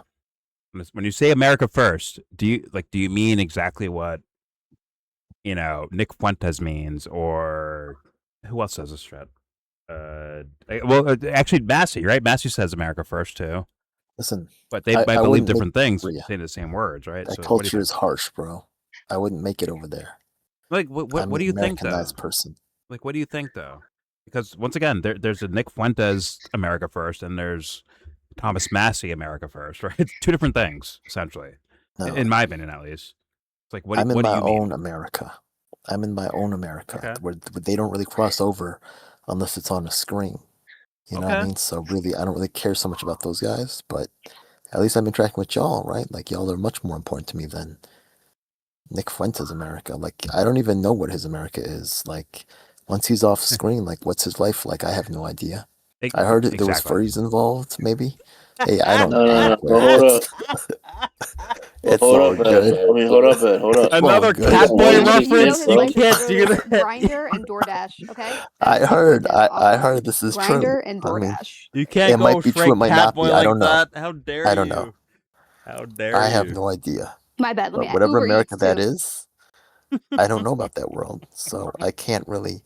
When you say America first, do you mean exactly what Nick Fuentes means, or who else says this shit? Actually, Massie, right? Massie says America first too. Listen, but they might believe wouldn't different things, yeah. saying the same words, right? That So culture is harsh, bro. I wouldn't make it over there. Like, what do you think, though? Americanized person. Like, what do you think, though? Because once again, there's a Nick Fuentes America first, and there's Thomas Massie America first, right? It's two different things, essentially, No. in my opinion, at least. It's like, what I'm do in my you mean? own America. I'm in my own America, Okay. where they don't really cross over unless it's on a screen. You know what I mean? So really, I don't really care so much about those guys, but at least I'm interacting with y'all, right? Like, y'all are much more important to me than Nick Fuentes' America. Like, I don't even know what his America is. Like, once he's off screen, like, what's his life like? I have no idea. I heard there was furries involved, maybe. Hey, I don't know. Hold up. It's all good. Hold up, Ed. Hold up. Another cat boy reference. You can't do that. Grindr and DoorDash. Okay. I heard this is true. Grindr and DoorDash. I mean, you can't it go might be true. It might not be. I don't know. That. How dare you? I don't know. How dare you? I have no idea. My bad. Let me whatever Uber America Eats, that too. is, I don't know about that world, so I can't really.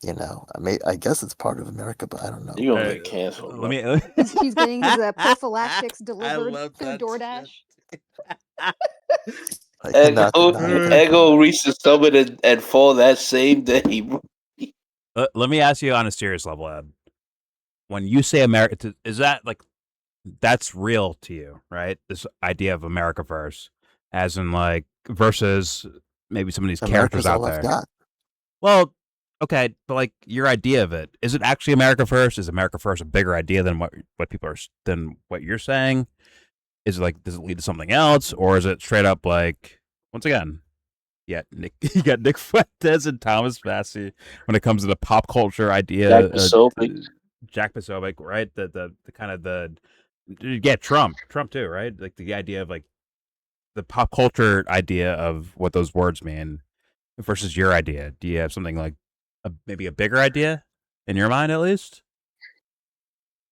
I guess it's part of America, but I don't know. You're gonna get canceled. Let me. He's getting his prophylactics delivered through DoorDash. Ego reach the summit and fall that same day. Let me ask you on a serious level, Ed. When you say America, is that like that's real to you, right? This idea of America first, as in like versus maybe some of these characters out there. I've got. Well, okay, but like your idea of it, is it actually America first? Is America first a bigger idea than what people are than what you're saying? Is it like, does it lead to something else, or is it straight up like, once again, you got Nick Fuentes and Thomas Massie when it comes to the pop culture idea. Jack Posobiec, right? The kind of Trump too, right? Like the idea of like the pop culture idea of what those words mean versus your idea. Do you have something like maybe a bigger idea in your mind, at least,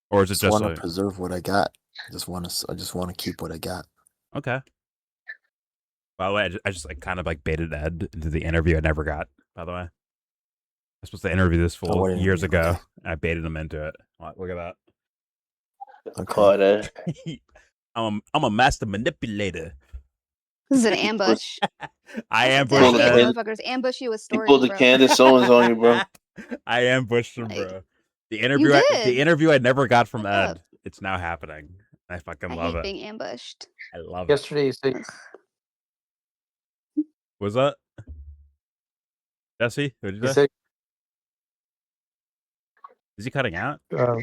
or is it just want to preserve what I got? I just want to keep what I got. Okay. By the way, I just like kind of like baited Ed into the interview I never got. By the way, I was supposed to interview this fool years ago, okay. and I baited him into it. Look at that. Okay. I'm a master manipulator. This is an ambush. I ambushed motherfuckers ambush you with stories. You pulled the Candace Owens on you, bro. I ambushed him, bro. The interview I never got from Ed. It's now happening. I fucking love it. Being ambushed. I love Yesterday you said. Was that Jesse? What did you say? said Is he cutting out? Um,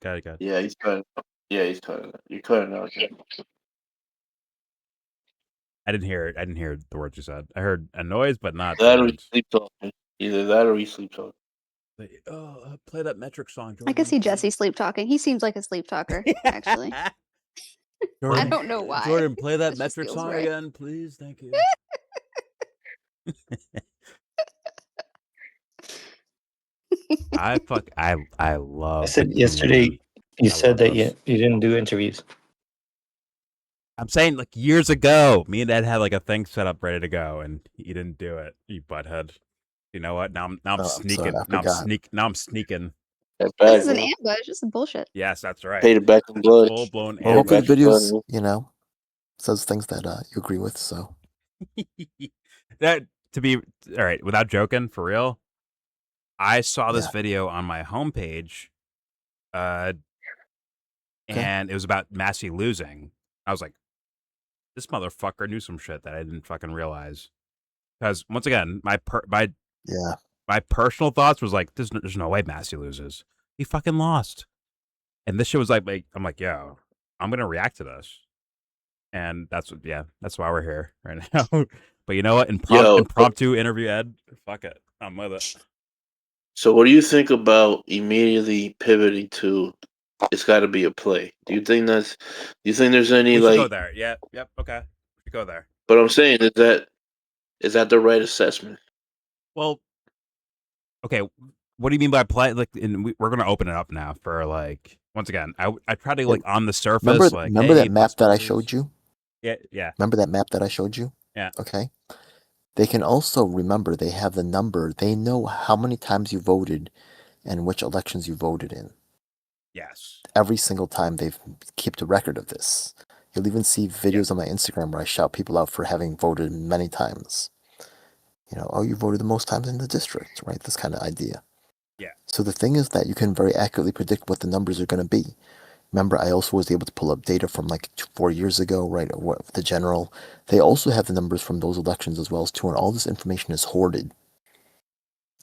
Got it. Yeah, he's cutting. Yeah, he's cutting. You're cutting out. Okay. I didn't hear it. I didn't hear the words you said. I heard a noise, but not the That or he words. sleep talking. Either that or he sleep talking. Play that metric song, Jordan. I could see Jesse sleep talking. He seems like a sleep talker, actually. Jordan, I don't know why. Jordan, play that This just metric feels song right. again, please. Thank you. I love. I said the yesterday. community. You I said love that us. you didn't do interviews. I'm saying like years ago, me and Ed had like a thing set up ready to go, and you didn't do it. You butthead. You know what? Now I'm sneaking. sorry, I Now forgot. I'm sneaking. That's This bad, is an man. ambush. This is bullshit. Yes, that's right. Paid it back in blood. Full blown Well, hopefully the back in blood. videos, you know, says things that you agree with. So That to be all right. Without joking, for real, I saw this Yeah. video on my homepage, and it was about Massie losing. I was like, this motherfucker knew some shit that I didn't fucking realize. Because once again, my personal thoughts was like, there's no way Massie loses. He fucking lost. And this shit was like I'm like, yo, I'm gonna react to this. And that's why we're here right now. But you know what? Impromptu interview, Ed. Fuck it. I'm with it. So what do you think about immediately pivoting to it's gotta be a play? Do you think there's any We should like go there. Yeah, yep, okay. We should go there. But I'm saying is that the right assessment? Well, okay, what do you mean by play? Like, we're gonna open it up now for like once again. I tried to like on the surface. Remember that map that I showed you? Yeah. Remember that map that I showed you? Yeah. Okay. They can also remember. They have the number. They know how many times you voted, and which elections you voted in. Yes. Every single time they've kept a record of this. You'll even see videos on my Instagram where I shout people out for having voted many times. You know, you voted the most times in the district, right? This kind of idea. Yeah. So the thing is that you can very accurately predict what the numbers are going to be. Remember, I also was able to pull up data from like 4 years ago, right? The general. They also have the numbers from those elections as well as too, and all this information is hoarded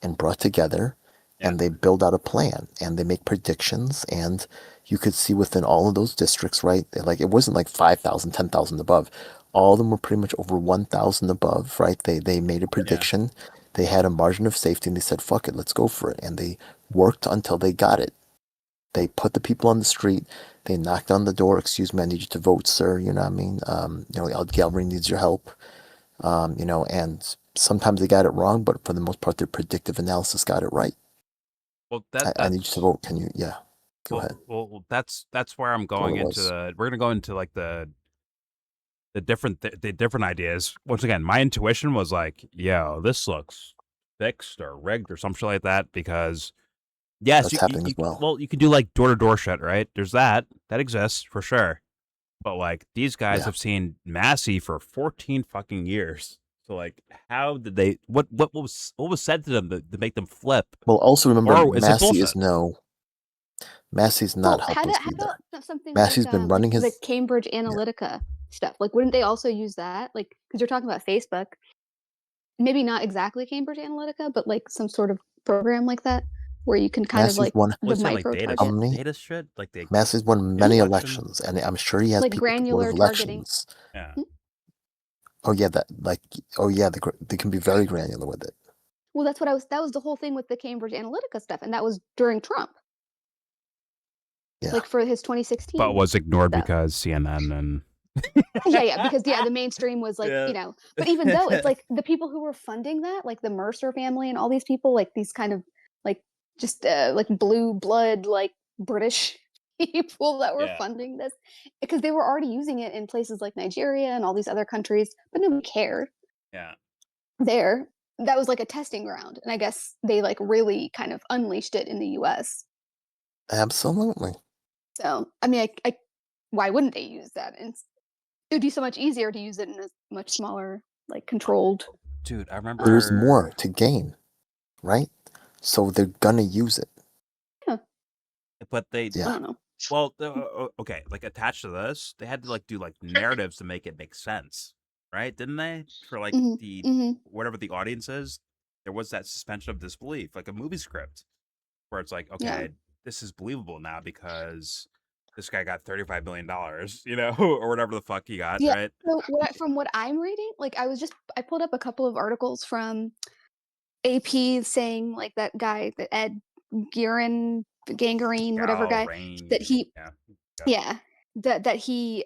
and brought together, and they build out a plan and they make predictions, and you could see within all of those districts, right? Like it wasn't like 5,000, 10,000 above. All of them were pretty much over 1,000 above, right? They made a prediction. They had a margin of safety, and they said, "Fuck it, let's go for it." And they worked until they got it. They put the people on the street. They knocked on the door. "Excuse me, I need you to vote, sir." You know what I mean? Gallrein needs your help. And sometimes they got it wrong, but for the most part, their predictive analysis got it right. Well, I need you to vote. Can you? Yeah. Go ahead. Well, that's where I'm going into. We're gonna go into like the different ideas. Once again, my intuition was like, yo, this looks fixed or rigged or some shit like that because. Yes, that's happening as well. Well, you can do like door-to-door shit, right? There's that exists for sure. But like these guys have seen Massie for 14 fucking years. So like, how did they? What was said to them to make them flip? Well, also remember, Massie's not how about something Massie's like, been running the Cambridge Analytica stuff? Like, wouldn't they also use that? Like, because you're talking about Facebook, maybe not exactly Cambridge Analytica, but like some sort of program like that. Where you can kind of like the micro target. Data shit, like Massie's won many elections, and I'm sure he has like people granular of elections. Yeah. They can be very granular with it. Well, that was the whole thing with the Cambridge Analytica stuff, and that was during Trump. Yeah. Like for his 2016. But was ignored because CNN and. because the mainstream was like, but even though it's like the people who were funding that, like the Mercer family and all these people, like these kind of like just like blue blood, like British people that were funding this, because they were already using it in places like Nigeria and all these other countries, but nobody cared. Yeah. That was like a testing ground, and I guess they like really kind of unleashed it in the US. Absolutely. So, I mean, I why wouldn't they use that? And it would be so much easier to use it in a much smaller, like controlled. Dude, I remember there's more to gain, right? So they're gonna use it. Yeah. But they, I don't know. Well, okay, like attached to this, they had to like do like narratives to make it make sense, right? Didn't they? For like whatever the audience is, there was that suspension of disbelief, like a movie script, where it's like, okay, this is believable now because this guy got $35 million, or whatever the fuck he got, right? So from what I'm reading, like I pulled up a couple of articles from AP saying like that guy, that Ed Gallrein, whatever guy, that he, that he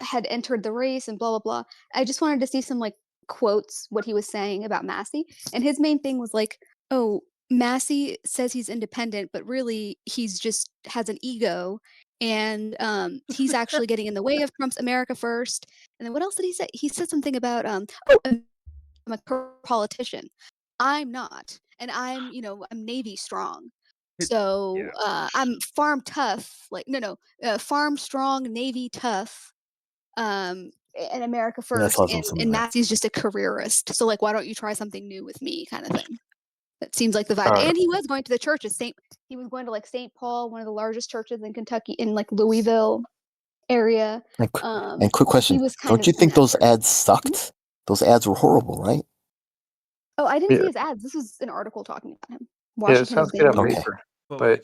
had entered the race and blah blah blah. I just wanted to see some like quotes what he was saying about Massie, and his main thing was like, oh, Massie says he's independent, but really he's just has an ego, and he's actually getting in the way of Trump's America First. And then what else did he say? He said something about I'm a politician. I'm not, and I'm I'm Navy strong. So I'm farm tough, like farm strong, Navy tough, and America First, and Massey's just a careerist. So like, why don't you try something new with me, kind of thing. That seems like the vibe. And he was going to the churches. He was going to like St. Paul, one of the largest churches in Kentucky, in like Louisville area. And quick question: don't you think those ads sucked? Those ads were horrible, right? Oh, I didn't see his ads. This was an article talking about him. Washington, it sounds good on paper, but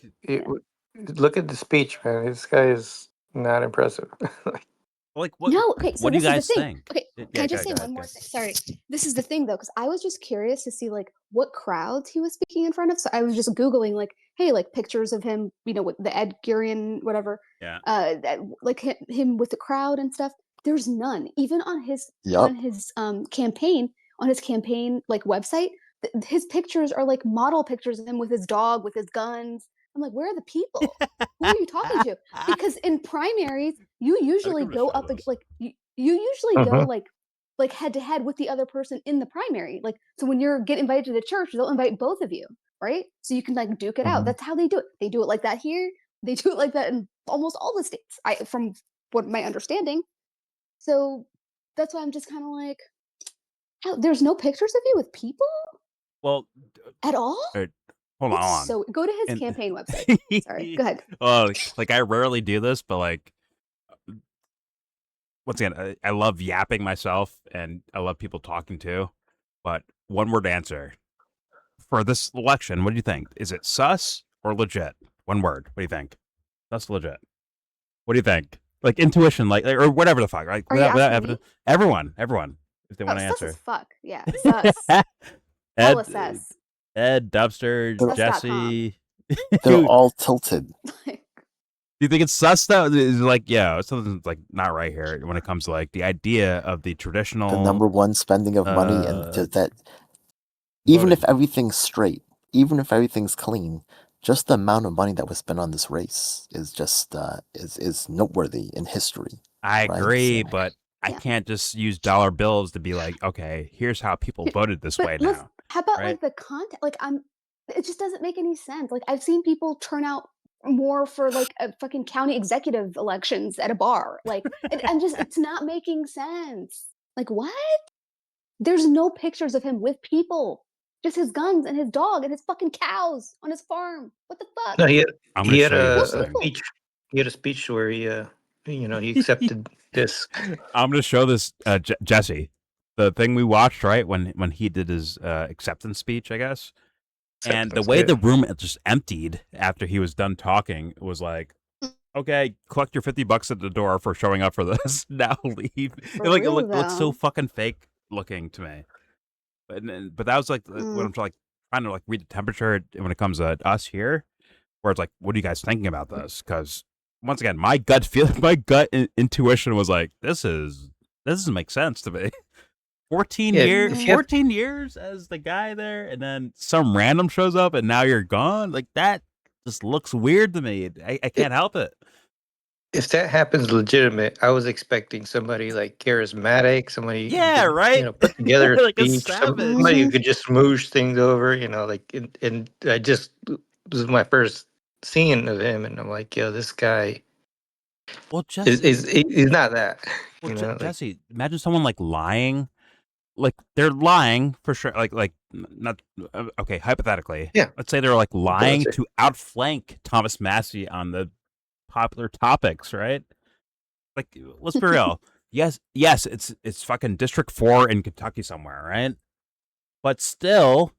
look at the speech, man. This guy is not impressive. Like what? No, okay. So what do you guys think? think? Okay, can I just say one more thing? Sorry, this is the thing though, because I was just curious to see like what crowds he was speaking in front of. So I was just googling like, hey, like pictures of him, with the Ed Gallrein, whatever. Yeah. Like him with the crowd and stuff. There's none, even on his campaign, like website. His pictures are like model pictures of him with his dog, with his guns. I'm like, where are the people? Who are you talking to? Because in primaries, you usually go up like you usually go like head to head with the other person in the primary. Like, so when you get invited to the church, they'll invite both of you, right? So you can like duke it out. That's how they do it. They do it like that here. They do it like that in almost all the states. From what my understanding. So that's why I'm just kind of like, there's no pictures of you with people. Well, at all. Hold on. So go to his campaign website. Sorry, go ahead. Well, like I rarely do this, but like once again, I love yapping myself, and I love people talking too. But one word answer for this election: what do you think? Is it sus or legit? One word. What do you think? Sus, legit. What do you think? Like intuition, like or whatever the fuck, right? Without evidence. Everyone, if they want to answer. Sus as fuck. Yeah, sus. Ed, Dubster, Jesse. They're all tilted. Do you think it's sus though? Is like, something's like not right here when it comes to like the idea of the traditional, the number one spending of money, and that even if everything's straight, even if everything's clean, just the amount of money that was spent on this race is just is noteworthy in history. I agree, but I can't just use dollar bills to be like, okay, here's how people voted this way now. How about like the content? Like it just doesn't make any sense. Like I've seen people turn out more for like a fucking county executive elections at a bar. Like it's not making sense. Like what? There's no pictures of him with people. Just his guns and his dog and his fucking cows on his farm. What the fuck? No, he had a speech. He had a speech where he accepted this. I'm going to show this, Jesse. The thing we watched, right, when he did his acceptance speech, I guess. And the way the room just emptied after he was done talking was like, okay, collect your $50 at the door for showing up for this. Now leave. It looked so fucking fake looking to me. But that was like what I'm trying to like read the temperature when it comes to us here, where it's like, what are you guys thinking about this? Because once again, my gut intuition was like, this doesn't make sense to me. 14 years as the guy there, and then some random shows up, and now you're gone. Like that just looks weird to me. I can't help it. If that happens legitimate, I was expecting somebody like charismatic, somebody put together a like speech, somebody who could just smoosh things over, and I just this is my first seeing of him, and I'm like, this guy. Well, Jesse, he's not that. Jesse, imagine someone like lying. Like they're lying for sure. Like not okay. Hypothetically, let's say they're like lying to outflank Thomas Massie on the popular topics, right? Like, let's be real. Yes, it's fucking District 4 in Kentucky somewhere, right? But still,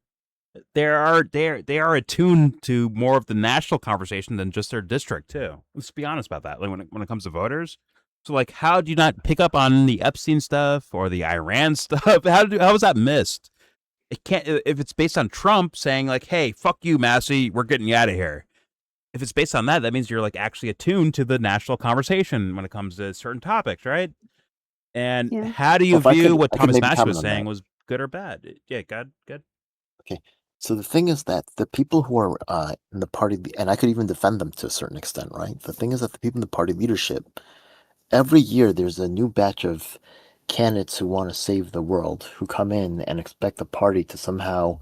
they are attuned to more of the national conversation than just their district too. Let's be honest about that. Like when it comes to voters. So like, how do you not pick up on the Epstein stuff or the Iran stuff? How was that missed? It can't if it's based on Trump saying like, "Hey, fuck you, Massie, we're getting you out of here." If it's based on that, that means you're like actually attuned to the national conversation when it comes to certain topics, right? And how do you view what Thomas Massie was saying was good or bad? Yeah, good. Okay. So the thing is that the people who are in the party, and I could even defend them to a certain extent, right? The thing is that the people in the party leadership, every year there's a new batch of candidates who want to save the world, who come in and expect the party to somehow,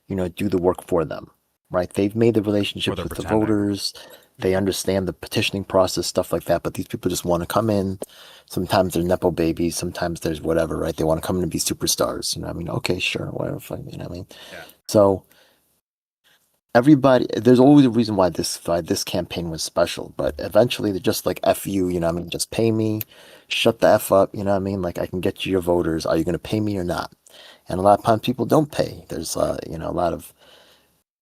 do the work for them, right? They've made the relationships with the voters. They understand the petitioning process, stuff like that. But these people just want to come in. Sometimes they're Nepo babies. Sometimes there's whatever, right? They want to come in and be superstars. You know what I mean? Okay, sure, whatever. You know what I mean? Yeah. So everybody, there's always a reason why this campaign was special. But eventually they're just like, F you, you know what I mean? Just pay me. Shut the F up, you know what I mean? Like, I can get you your voters. Are you going to pay me or not? And a lot of times people don't pay. There's, a lot of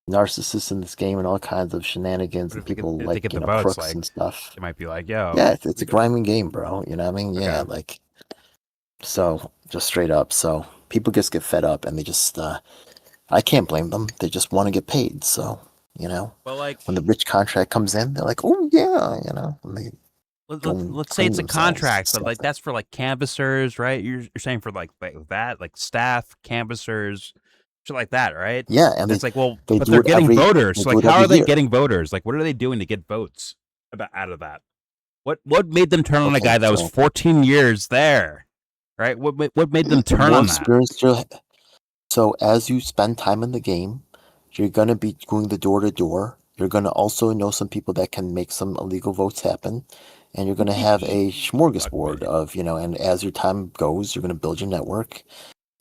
narcissists in this game and all kinds of shenanigans and people like votes, crooks and stuff. It might be like, yo, yeah, it's a grinding game, bro. You know what I mean? Yeah, like, so just straight up. So people just get fed up and they just, I can't blame them. They just want to get paid. So, well, like when the rich contract comes in, they're like, oh yeah, and they let's say it's a contract, but like that's for like canvassers, right? You're saying for like that, like staff, canvassers, shit like that, right? Yeah, and it's like, well, but they're getting voters. So like, how are they getting voters? Like, what are they doing to get votes out of that? What made them turn on a guy that was 14 years there, right? What made them turn on that? So as you spend time in the game, you're gonna be going the door to door. You're gonna also know some people that can make some illegal votes happen. And you're going to have a smorgasbord of, and as your time goes, you're going to build your network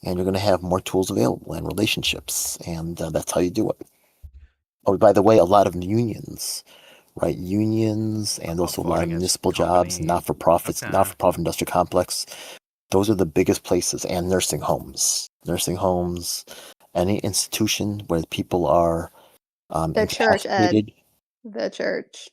and you're going to have more tools available and relationships. And that's how you do it. Oh, by the way, a lot of unions, right? Unions and also a lot of municipal jobs, not-for-profits, not-for-profit industrial complex. Those are the biggest places, and nursing homes, any institution where people are the church, Ed. The church.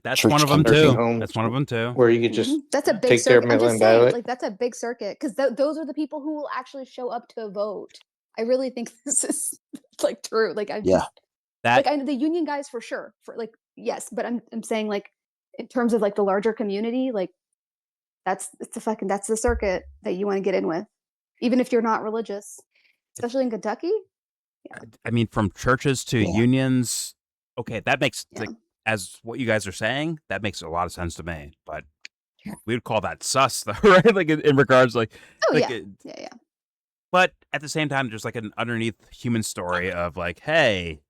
That's church one of them too. Homes, that's one of them too. Where you could just that's a big take circuit. their I'm just saying, like that's a big circuit because those are the people who will actually show up to vote. I really think this is like true. Like I know the union guys for sure. For like yes, but I'm saying like in terms of like the larger community, like that's the circuit that you want to get in with, even if you're not religious, especially in Kentucky. Yeah. I mean, from churches to unions. Okay, that makes like. As what you guys are saying, that makes a lot of sense to me. But we would call that sus, though, right? Like in regards, like, yeah. But at the same time, there's like an underneath human story of like, hey,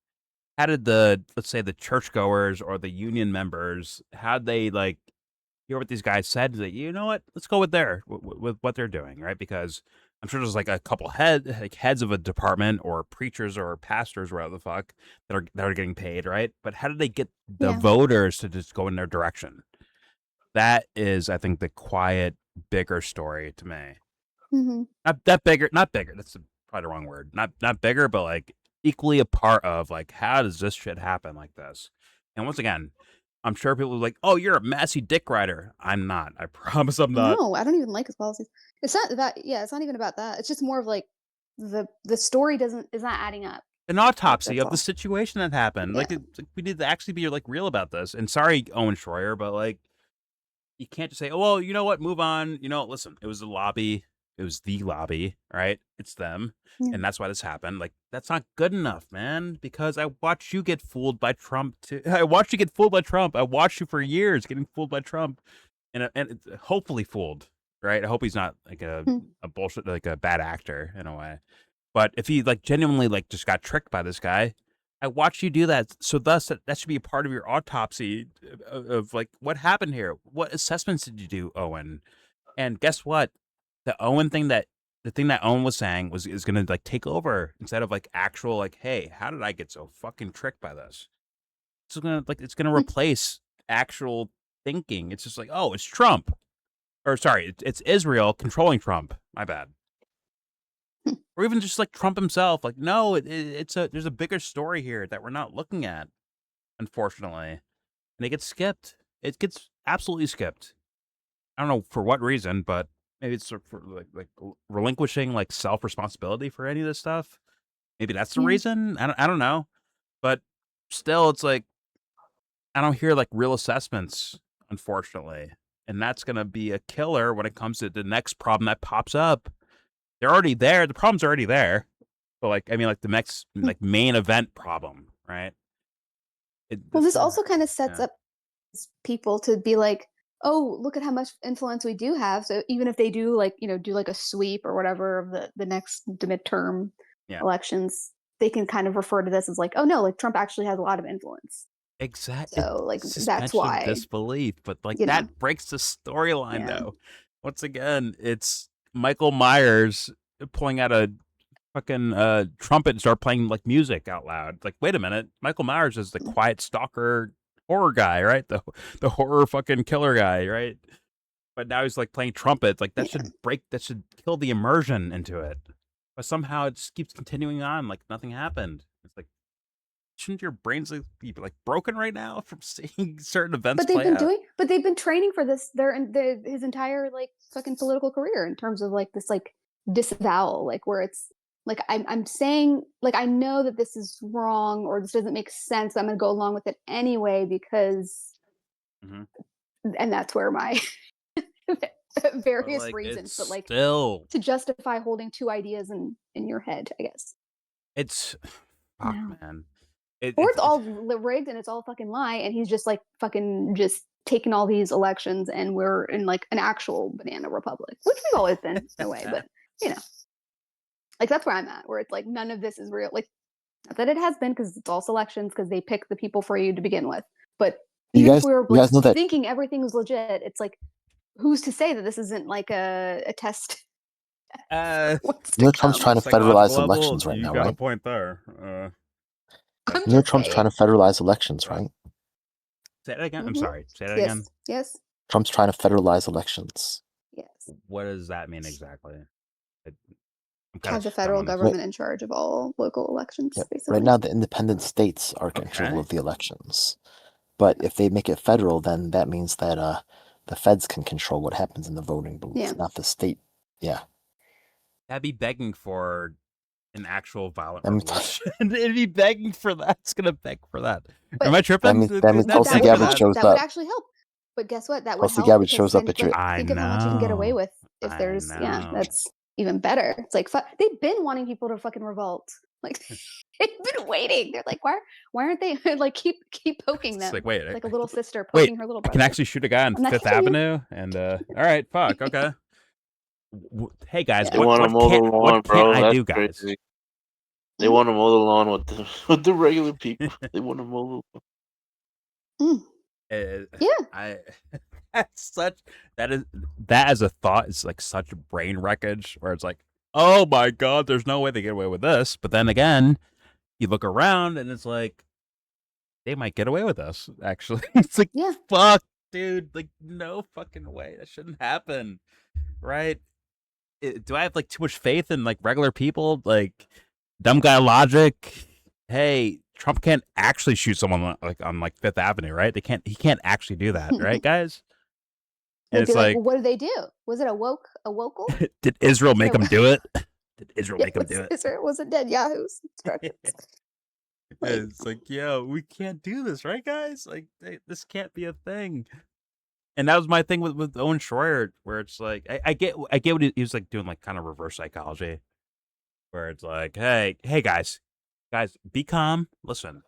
how did let's say the churchgoers or the union members, how'd they like hear what these guys said? That you know what, let's go with with what they're doing, right? Because I'm sure there's like a couple heads of a department or preachers or pastors, whatever the fuck, that are getting paid, right? But how did they get the voters to just go in their direction? That is, I think, the quiet, bigger story to me. Mm-hmm. Not bigger. That's probably the wrong word. Not bigger, but like equally a part of like, how does this shit happen like this? And once again, I'm sure people are like, "Oh, you're a Massie dick rider." I'm not. I promise I'm not. No, I don't even like his policies. It's not that. Yeah, it's not even about that. It's just more of like the story is not adding up. An autopsy of the situation that happened. Yeah. Like we need to actually be like real about this. And sorry, Owen Schroyer, but like you can't just say, "Oh, well, you know what? Move on." Listen, it was the lobby. It was the lobby, right? It's them. And that's why this happened. Like, that's not good enough, man, because I watched you get fooled by Trump too. I watched you get fooled by Trump. I watched you for years getting fooled by Trump and hopefully fooled, right? I hope he's not like a bullshit, like a bad actor in a way. But if he like genuinely like just got tricked by this guy, I watched you do that. So thus that should be a part of your autopsy of like, what happened here? What assessments did you do, Owen? And guess what? The thing that Owen was saying is going to like take over instead of like actual like, hey, how did I get so fucking tricked by this? It's going to replace actual thinking. It's just like, oh, it's Trump, or sorry, it's Israel controlling Trump. My bad. or even just like Trump himself. Like, no, there's a bigger story here that we're not looking at, unfortunately, and it gets skipped. It gets absolutely skipped. I don't know for what reason, but maybe it's for like relinquishing like self responsibility for any of this stuff. Maybe that's the reason. I don't know, but still, it's like I don't hear like real assessments, unfortunately, and that's gonna be a killer when it comes to the next problem that pops up. They're already there. The problem's already there, but like I mean, like the next like main event problem, right? Well, this also kind of sets up people to be like, oh, look at how much influence we do have. So even if they do like, do like a sweep or whatever of the midterm elections, they can kind of refer to this as like, oh no, like Trump actually has a lot of influence. Exactly. So like that's Suspension why of disbelief, but like that breaks the storyline though. Once again, it's Michael Myers pulling out a fucking trumpet and start playing like music out loud. Like, wait a minute, Michael Myers is the quiet stalker horror guy, right? The horror fucking killer guy, right? But now he's like playing trumpet. Like that should kill the immersion into it. But somehow it just keeps continuing on like nothing happened. It's like, shouldn't your brains be like broken right now from seeing certain events play out? But they've been training for this his entire like fucking political career in terms of like this like disavowal, like where it's like I'm saying like I know that this is wrong or this doesn't make sense, but I'm gonna go along with it anyway because and that's where my various reasons, but like still to justify holding two ideas in your head, I guess. It's fuck, man. Or it's all rigged and it's all fucking lie, and he's just like fucking just taking all these elections, and we're in like an actual banana republic, which we've always been in a way. But like that's where I'm at, where it's like none of this is real. Like not that it has been, because it's all selections, because they pick the people for you to begin with. But even if we were like, thinking everything was legit, it's like who's to say that this isn't like a test? Trump's trying to federalize elections right now, right? You got a point there. Trump's trying to federalize elections, right? Say that again. I'm sorry. Say that again. Yes. Trump's trying to federalize elections. Yes. What does that mean exactly? Has the federal government in charge of all local elections, basically. Right now, the independent states are in control of the elections. But if they make it federal, then that means that the feds can control what happens in the voting booths, not the state. Yeah. That'd be begging for an actual violent revolution. It'd be begging for that. It's gonna beg for that. Am I tripping? That means Tulsi Gabbard shows up. That would actually help. But guess what? That would help. Tulsi Gabbard shows up at your. Think of how much you can get away with if there's that's even better. It's like they've been wanting people to fucking revolt. Like they've been waiting. They're like, why aren't they like keep poking them? It's like, wait, like a little sister poking her little brother. I can actually shoot a guy on Fifth Avenue, and all right, fuck, okay. Hey guys, they want to mow the lawn, bro. I do, guys? Crazy. They want to mow the lawn with the regular people. They want to mow the lawn. That as a thought is like such brain wreckage, where it's like, oh my god, there's no way they get away with this. But then again, you look around and it's like they might get away with this. Actually, it's like, fuck, dude, like no fucking way, that shouldn't happen, right? Do I have like too much faith in like regular people, like dumb guy logic? Hey, Trump can't actually shoot someone like on like Fifth Avenue, right? He can't actually do that, right, guys? And it's like, well, what did they do? Was it a wokel? Did Israel make him do it? Did Israel make him do it? Israel wasn't Netanyahu's instructions. It's like, yo, we can't do this, right, guys? Like, this can't be a thing. And that was my thing with Owen Schroyer, where it's like, I get what he was like doing, like kind of reverse psychology, where it's like, hey guys, be calm. Listen,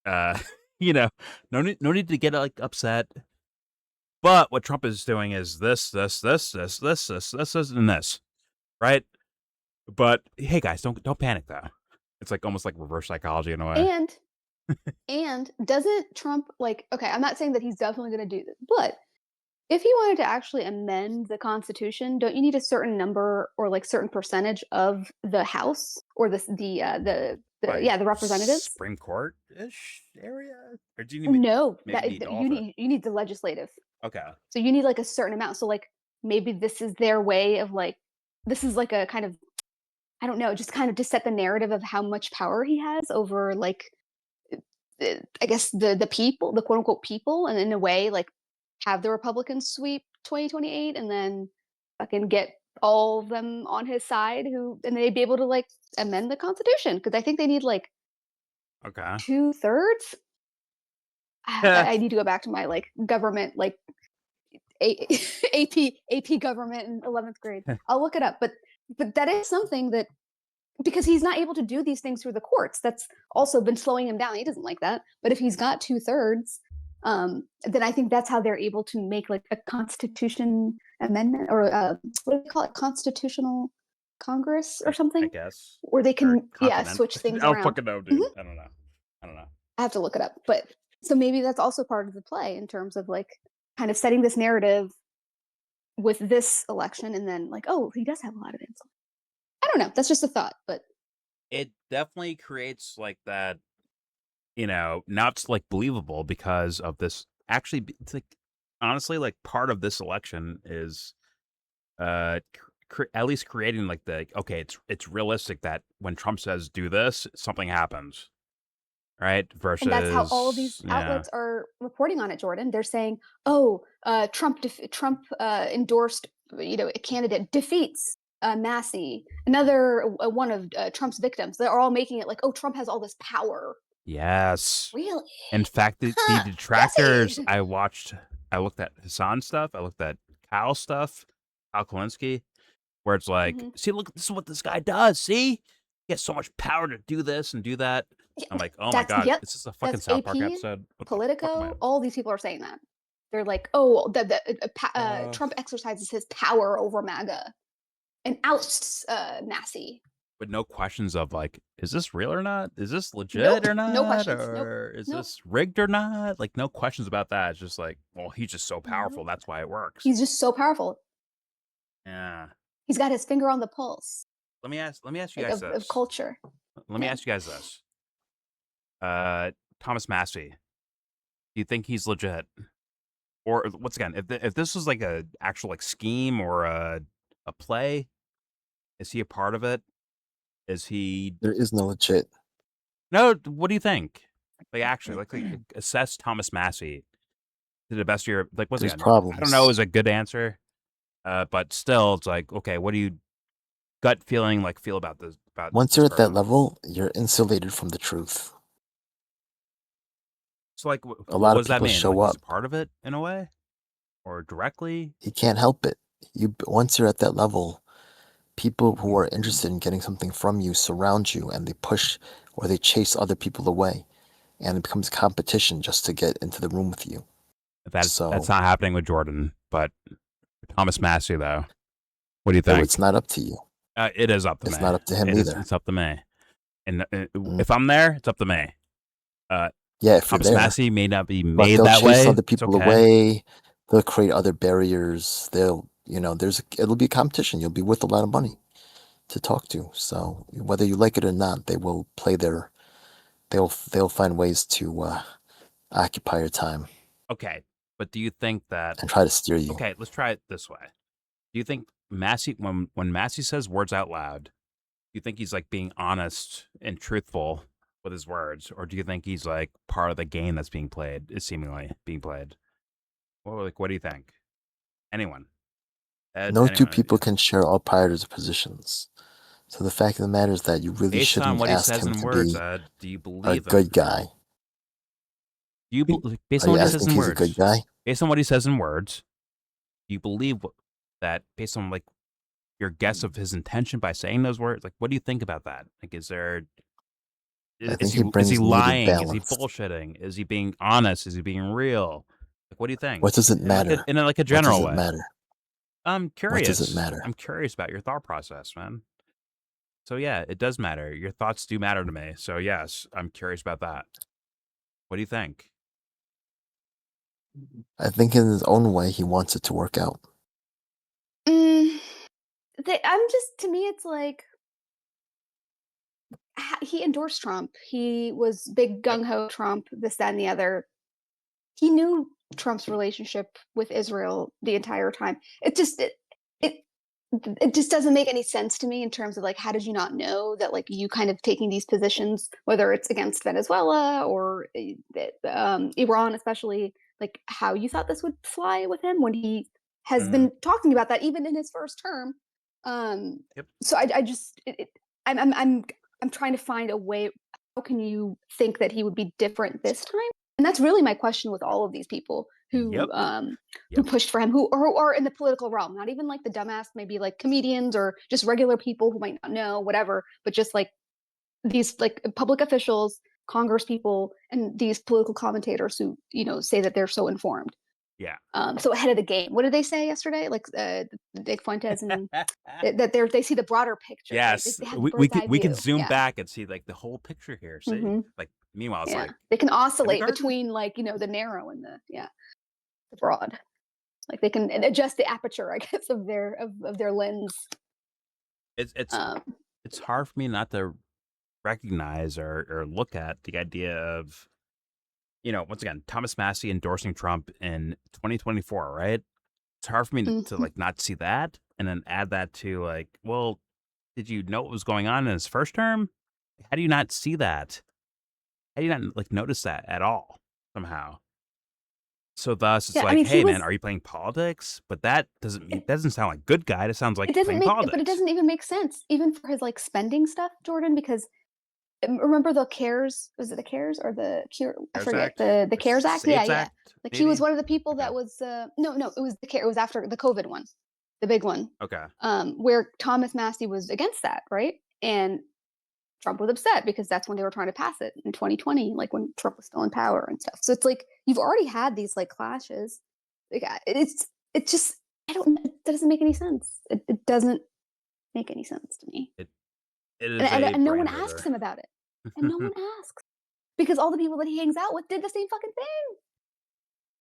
no need to get like upset. But what Trump is doing is this, and this, right? But hey, guys, don't panic though. It's like almost like reverse psychology in a way. And doesn't Trump like? Okay, I'm not saying that he's definitely going to do this, but if he wanted to actually amend the Constitution, don't you need a certain number or like certain percentage of the House or the representatives? Supreme Court ish area, or do you need you need the legislative. Okay. So you need like a certain amount. So like maybe this is their way of like, this is like a kind of, I don't know, just kind of to set the narrative of how much power he has over like I guess the people, the quote unquote people, and in a way like have the Republicans sweep 2028 and then fucking get all of them on his side who and they'd be able to like amend the Constitution because I think they need like Okay. 2/3. I need to go back to my like government like AP government in 11th grade. I'll look it up, but that is something that because he's not able to do these things through the courts. That's also been slowing him down. He doesn't like that. But if he's got 2/3, then I think that's how they're able to make like a constitution amendment or what do they call it? Constitutional Congress or something? I guess. Where they can continent. switch things I don't around. fucking know, dude. I don't know. I have to look it up. But so maybe that's also part of the play in terms of like kind of setting this narrative with this election and then like, oh, he does have a lot of influence. I don't know. That's just a thought, but it definitely creates like that, now it's like believable because of this. Actually, it's like honestly, like part of this election is, at least creating like okay, it's realistic that when Trump says do this, something happens, right? Versus, and that's how all of these outlets are reporting on it, Jordan. They're saying, oh, Trump endorsed, a candidate defeats Massie, another one of Trump's victims. They're all making it like, oh, Trump has all this power. Yes. Really? In fact, the detractors, I looked at Hassan stuff. I looked at Kyle stuff, Kyle Kalinske, where it's like, see, look, this is what this guy does. See? He has so much power to do this and do that. I'm like, oh my God, is this a fucking South Park episode? Politico, all these people are saying that. They're like, oh, Trump exercises his power over MAGA and ousts Massie. But no questions of like, is this real or not? Is this legit or not? No questions. Or is this rigged or not? Like, no questions about that. It's just like, well, he's just so powerful. That's why it works. He's just so powerful. Yeah. He's got his finger on the pulse. Let me ask you guys this. Of culture. Let me ask you guys this. Thomas Massie, do you think he's legit? Or once again, if this was like a actual like scheme or a play, is he a part of it? Is he? There is no legit. No. What do you think? Like actually, like assess Thomas Massie to the best of your like. What's again? Problems. I don't know is a good answer, but still, it's like okay, what do you gut feeling like feel about this? Once you're at that level, you're insulated from the truth. So like, a lot what of does that people mean? show like, up. He's a part of it in a way, or directly. He can't help it. Once you're at that level, people who are interested in getting something from you surround you, and they push or they chase other people away, and it becomes competition just to get into the room with you. That's not happening with Jordan, but Thomas Massie though. What do you think? No, it's not up to you. It is up to me. It's not up to him either. It's up to me. And if I'm there, it's up to me. Yeah, if Thomas you're there, Massie may not be made they'll that chase way. other people away. They'll create other barriers. It'll be competition. You'll be worth a lot of money to talk to. So whether you like it or not, they will play they'll find ways to occupy your time. Okay, but do you think that and try to steer you? Okay, let's try it this way. Do you think Massie, when Massie says words out loud, do you think he's like being honest and truthful with his words, or do you think he's like part of the game that's being played? Is seemingly being played. Well, like, what do you think? Anyone? No two people can share all parties or positions. So the fact of the matter is that you really Based shouldn't on what ask he says him in to words, be do you believe a good guy. Do you based Are on you what he says asking in if he's words? a good guy? Based on what he says in words, do you believe that based on like your guess of his intention by saying those words? Like, what do you think about that? Like, is he lying? Is he bullshitting? Is he being honest? Is he being real? Like, what do you think? What does it matter? In like a general way. What does it matter? I'm curious. What does it matter? I'm curious about your thought process, man. So yeah, it does matter. Your thoughts do matter to me. So yes, I'm curious about that. What do you think? I think in his own way, he wants it to work out. To me, it's like he endorsed Trump. He was big gung-ho Trump, this, that, and the other. He knew Trump's relationship with Israel the entire time. it just doesn't make any sense to me in terms of like, how did you not know that like you kind of taking these positions, whether it's against Venezuela or Iran, especially, like how you thought this would fly with him when he has been talking about that even in his first term. So I'm trying to find a way. How can you think that he would be different this time? And that's really my question with all of these people who pushed for him, who are in the political realm, not even like the dumbass, maybe like comedians or just regular people who might not know, whatever, but just like these like public officials, Congress people, and these political commentators who, you know, say that they're so informed. Yeah. So ahead of the game, what did they say yesterday? Like Dick Fuentes and that they see the broader picture. Yes, right? we can zoom back and see like the whole picture here. See, like meanwhile, it's like they can oscillate between like, you know, the narrow and the broad. Like they can adjust the aperture, I guess, of their lens. It's hard for me not to recognize or look at the idea of, you know, once again, Thomas Massie endorsing Trump in 2024, right? It's hard for me to like not see that and then add that to like, well, did you know what was going on in his first term? How do you not see that? How do you not like notice that at all somehow? So thus, it's like, hey man, are you playing politics? But that doesn't sound like good guy. It sounds like playing politics. But it doesn't even make sense, even for his like spending stuff, Jordan, because remember the CARES, was it the CARES or the Cure? I forget the CARES Act. Yeah. Like maybe? He was one of the people that was no, it was the CARE. It was after the COVID one, the big one. Okay. Where Thomas Massie was against that, right? And Trump was upset because that's when they were trying to pass it in 2020, like when Trump was still in power and stuff. So it's like you've already had these like clashes. Like it's just that doesn't make any sense. It doesn't make any sense to me. It is and no one asks him about it. And no one asks. Because all the people that he hangs out with did the same fucking thing.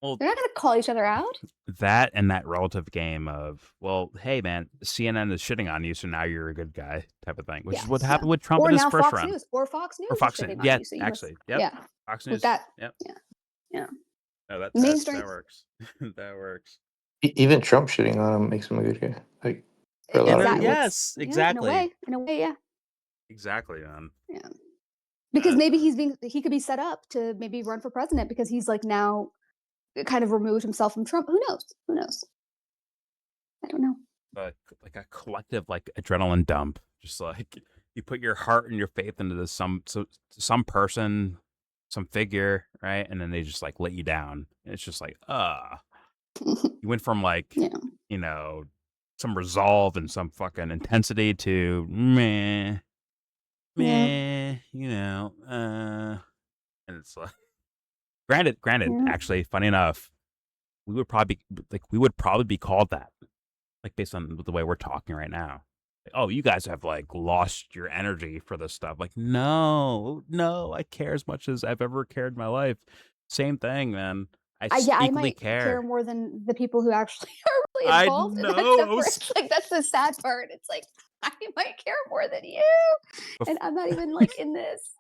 Well, they're not going to call each other out. That and that relative game of, well, hey, man, CNN is shitting on you, so now you're a good guy type of thing, which is what happened with Trump in his first round. Or Fox News. Or Fox News. Yeah, actually. Yep. Yeah. Fox News. With that. Yep. Yeah. No, that works. That works. Even Trump shitting on him makes him a good guy. Like, for a lot of people. Yes, exactly. In a way, yeah. Exactly, man. Yeah. Because maybe he could be set up to maybe run for president because he's like now kind of removed himself from Trump. Who knows? I don't know. But like a collective like adrenaline dump, just like you put your heart and your faith into this some person, some figure, right? And then they just like let you down. And it's just like, you went from like, you know, some resolve and some fucking intensity to meh, you know, and it's like, granted, actually, funny enough, we would probably be called that, like based on the way we're talking right now. Like, oh, you guys have like lost your energy for this stuff. Like, no, I care as much as I've ever cared in my life. Same thing, man. I might care more than the people who actually are really involved. I know. Like that's the sad part. It's like I might care more than you, and I'm not even like in this.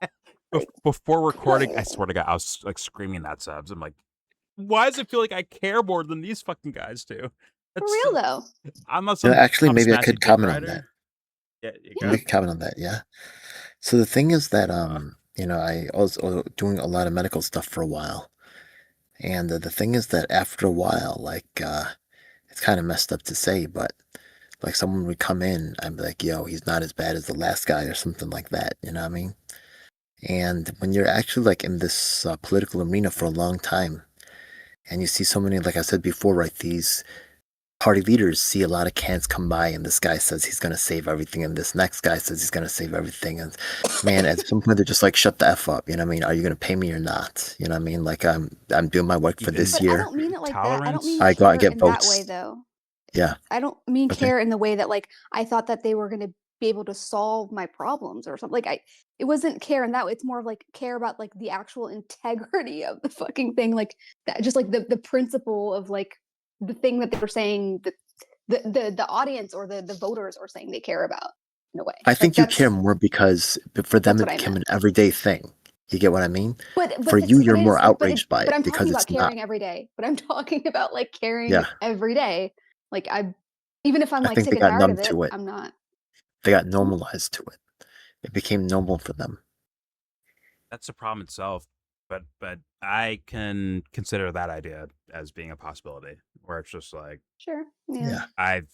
Like, before recording, I swear to God, I was like screaming that subs. I'm like, why does it feel like I care more than these fucking guys do? For real though. I'm not. Actually, maybe I could comment on that. Yeah, I could comment on that. Yeah. So the thing is that you know, I was doing a lot of medical stuff for a while, and the thing is that after a while, like it's kind of messed up to say, but like someone would come in, I'd be like, yo, he's not as bad as the last guy or something like that. You know what I mean? And when you're actually like in this political arena for a long time, and you see so many, like I said before, right, these party leaders see a lot of cans come by, and this guy says he's going to save everything, and this next guy says he's going to save everything. And man, at some point they're just like, shut the F up. You know what I mean? Are you going to pay me or not? You know what I mean? Like I'm doing my work for this year. I don't mean it like that. I don't mean I go out and get votes. That way, though. Yeah. I don't mean care in the way that like I thought that they were going to be able to solve my problems or something. Like it wasn't care in that way. It's more of like care about like the actual integrity of the fucking thing. Like that, just like the principle of like the thing that they were saying that the audience or the voters are saying they care about in a way. I think you care more because for them it became an everyday thing. You get what I mean? But for you, you're more outraged by it I'm because talking about it's caring not every day. But I'm talking about like caring every day. Like Even if I'm I like think sick they and got tired numb of it, to it. I'm not. They got normalized to it. It became normal for them. That's the problem itself. But I can consider that idea as being a possibility, where it's just like, Sure. Yeah. Yeah. I've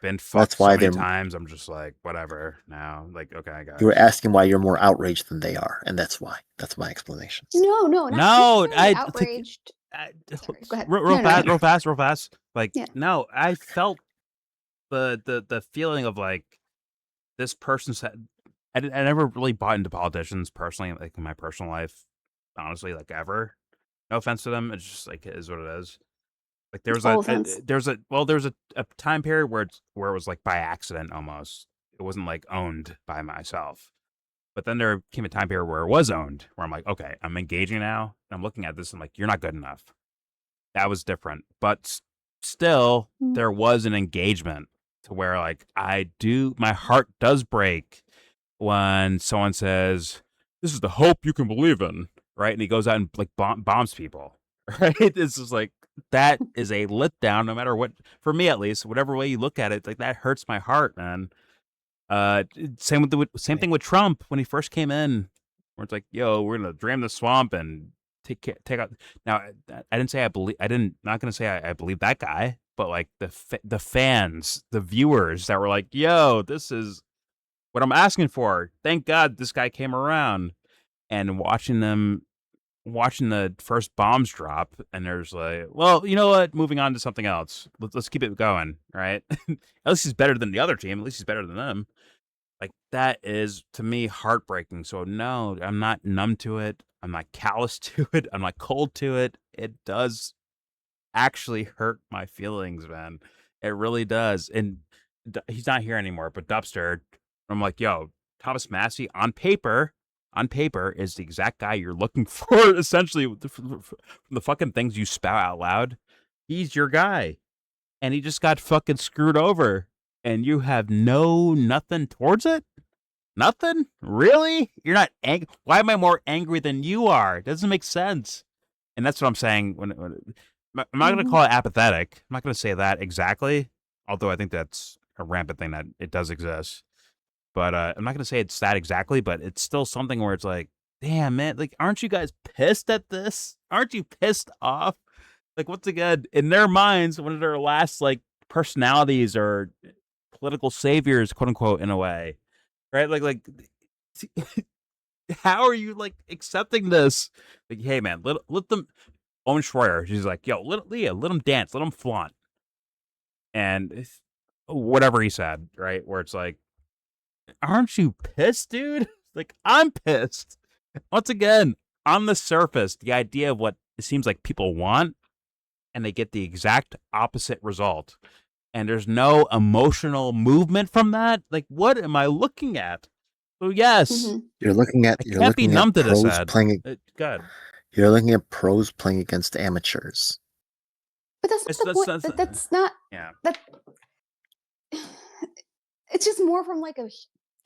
been Well, that's fucked so why many they're. times. I'm just like, whatever now. Like, okay, guys. You were asking why you're more outraged than they are, and that's why. That's my explanation. No, not No, necessarily I outraged. Sorry, go ahead. real No, no, fast, real fast. Like, Yeah. no, I felt the feeling of like this person's. I never really bought into politicians personally, like in my personal life, honestly, like ever. No offense to them, it's just like it is what it is. Like there was Full a offense. there's a time period where it was like by accident almost. It wasn't like owned by myself. But then there came a time period where it was owned, where I'm like, okay, I'm engaging now. And I'm looking at this and I'm like, you're not good enough. That was different. But still, there was an engagement to where like my heart does break when someone says, this is the hope you can believe in, right? And he goes out and like bombs people, right? It's just like, that is a letdown, no matter what, for me at least, whatever way you look at it, like that hurts my heart, man. Same thing with Trump when he first came in, where it's like, yo, we're gonna drain the swamp and take out. Now, I didn't say I believe. Not gonna say I believe that guy, but like the fans, the viewers that were like, yo, this is what I'm asking for. Thank God this guy came around, and watching the first bombs drop, and there's like, well, you know what? Moving on to something else. Let's keep it going, right? At least he's better than the other team. At least he's better than them. Like, that is, to me, heartbreaking. So, no, I'm not numb to it. I'm not callous to it. I'm not cold to it. It does actually hurt my feelings, man. It really does. And he's not here anymore, but Dubster, I'm like, yo, Thomas Massie, on paper, is the exact guy you're looking for, essentially, from the fucking things you spout out loud. He's your guy. And he just got fucking screwed over. And you have nothing towards it? Nothing? Really? You're not angry? Why am I more angry than you are? It doesn't make sense. And that's what I'm saying. When I'm not going to call it apathetic. I'm not going to say that exactly. Although I think that's a rampant thing that it does exist. But I'm not going to say it's that exactly, but it's still something where it's like, damn, man, like, aren't you guys pissed at this? Aren't you pissed off? Like, once again, in their minds, one of their last, like, personalities or political saviors, quote unquote, in a way, right? Like, how are you like accepting this? Like, hey, man, let them. Owen Schroyer, she's like, yo, let them dance, let them flaunt, and whatever he said, right? Where it's like, aren't you pissed, dude? Like, I'm pissed. Once again, on the surface, the idea of what it seems like people want, and they get the exact opposite result. And there's no emotional movement from that. Like, what am I looking at? So yes, you're looking at pros playing. God, you're looking at pros playing against amateurs. But that's not the point. That's not. Yeah. That. It's just more from like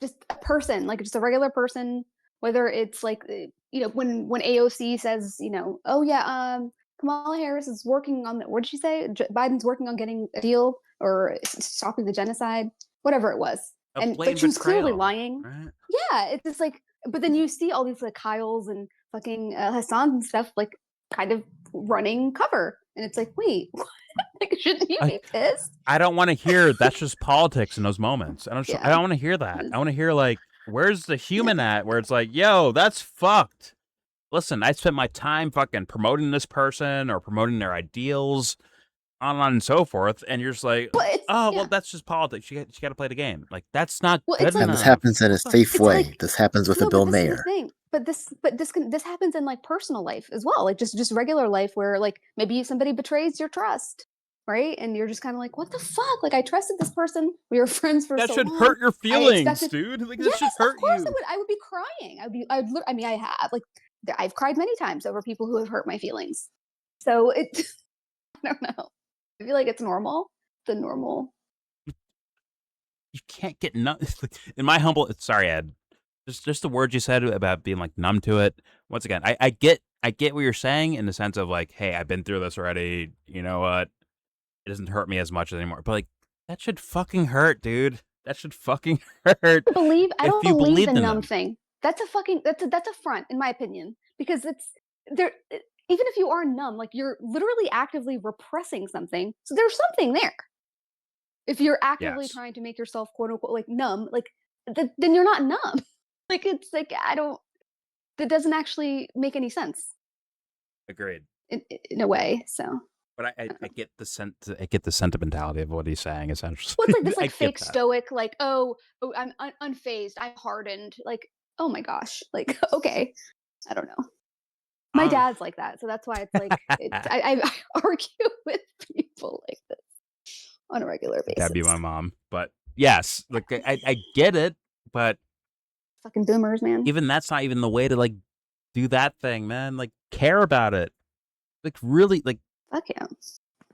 just a person, like just a regular person. Whether it's like, you know, when AOC says, you know, oh yeah, Kamala Harris is working on what did she say? Biden's working on getting a deal or stopping the genocide, whatever it was. But she was clearly lying. Right? Yeah, it's just like, but then you see all these like Kyles and fucking Hassan and stuff like kind of running cover, and it's like, wait, like, shouldn't you be pissed? I don't want to hear that's just politics in those moments. I don't want to hear that. I want to hear like, where's the human at? Where it's like, yo, that's fucked. Listen, I spent my time fucking promoting this person or promoting their ideals, on and so forth, and you're just like, well, that's just politics. You got to play the game. Like, that's not good enough. And this happens in a safe way. Like, this happens with a Bill Mayer. But this happens in like personal life as well, like just regular life where like maybe somebody betrays your trust, right? And you're just kind of like, what the fuck? Like, I trusted this person. We were friends for so long. That should hurt your feelings, dude. Like, that should hurt you. Of course, I would be crying. I mean, I have I've cried many times over people who have hurt my feelings. So I don't know. I feel like it's normal. It's a normal. You can't get numb. In my humble, sorry, Ed. Just the words you said about being like numb to it. Once again, I get what you're saying in the sense of like, hey, I've been through this already. You know what? It doesn't hurt me as much anymore. But like, That should fucking hurt, dude. That should fucking hurt. I don't believe the numb them. thing. That's a front, in my opinion, because it's there. Even if you are numb, like you're literally actively repressing something, so there's something there. If you're actively trying to make yourself quote unquote like numb, like then you're not numb. Like it's like that doesn't actually make any sense. Agreed. In a way, so. But I get the sentimentality of what he's saying essentially. Well, it's like this like fake stoic, like oh I'm unfazed, I'm hardened. Like oh my gosh, like okay, I don't know. My dad's like that, so that's why it's like I argue with people like this on a regular basis. That'd be my mom, but yes, like I get it, but fucking boomers, man. Even that's not even the way to like do that thing, man. Like care about it, like really, like. Fuck yeah.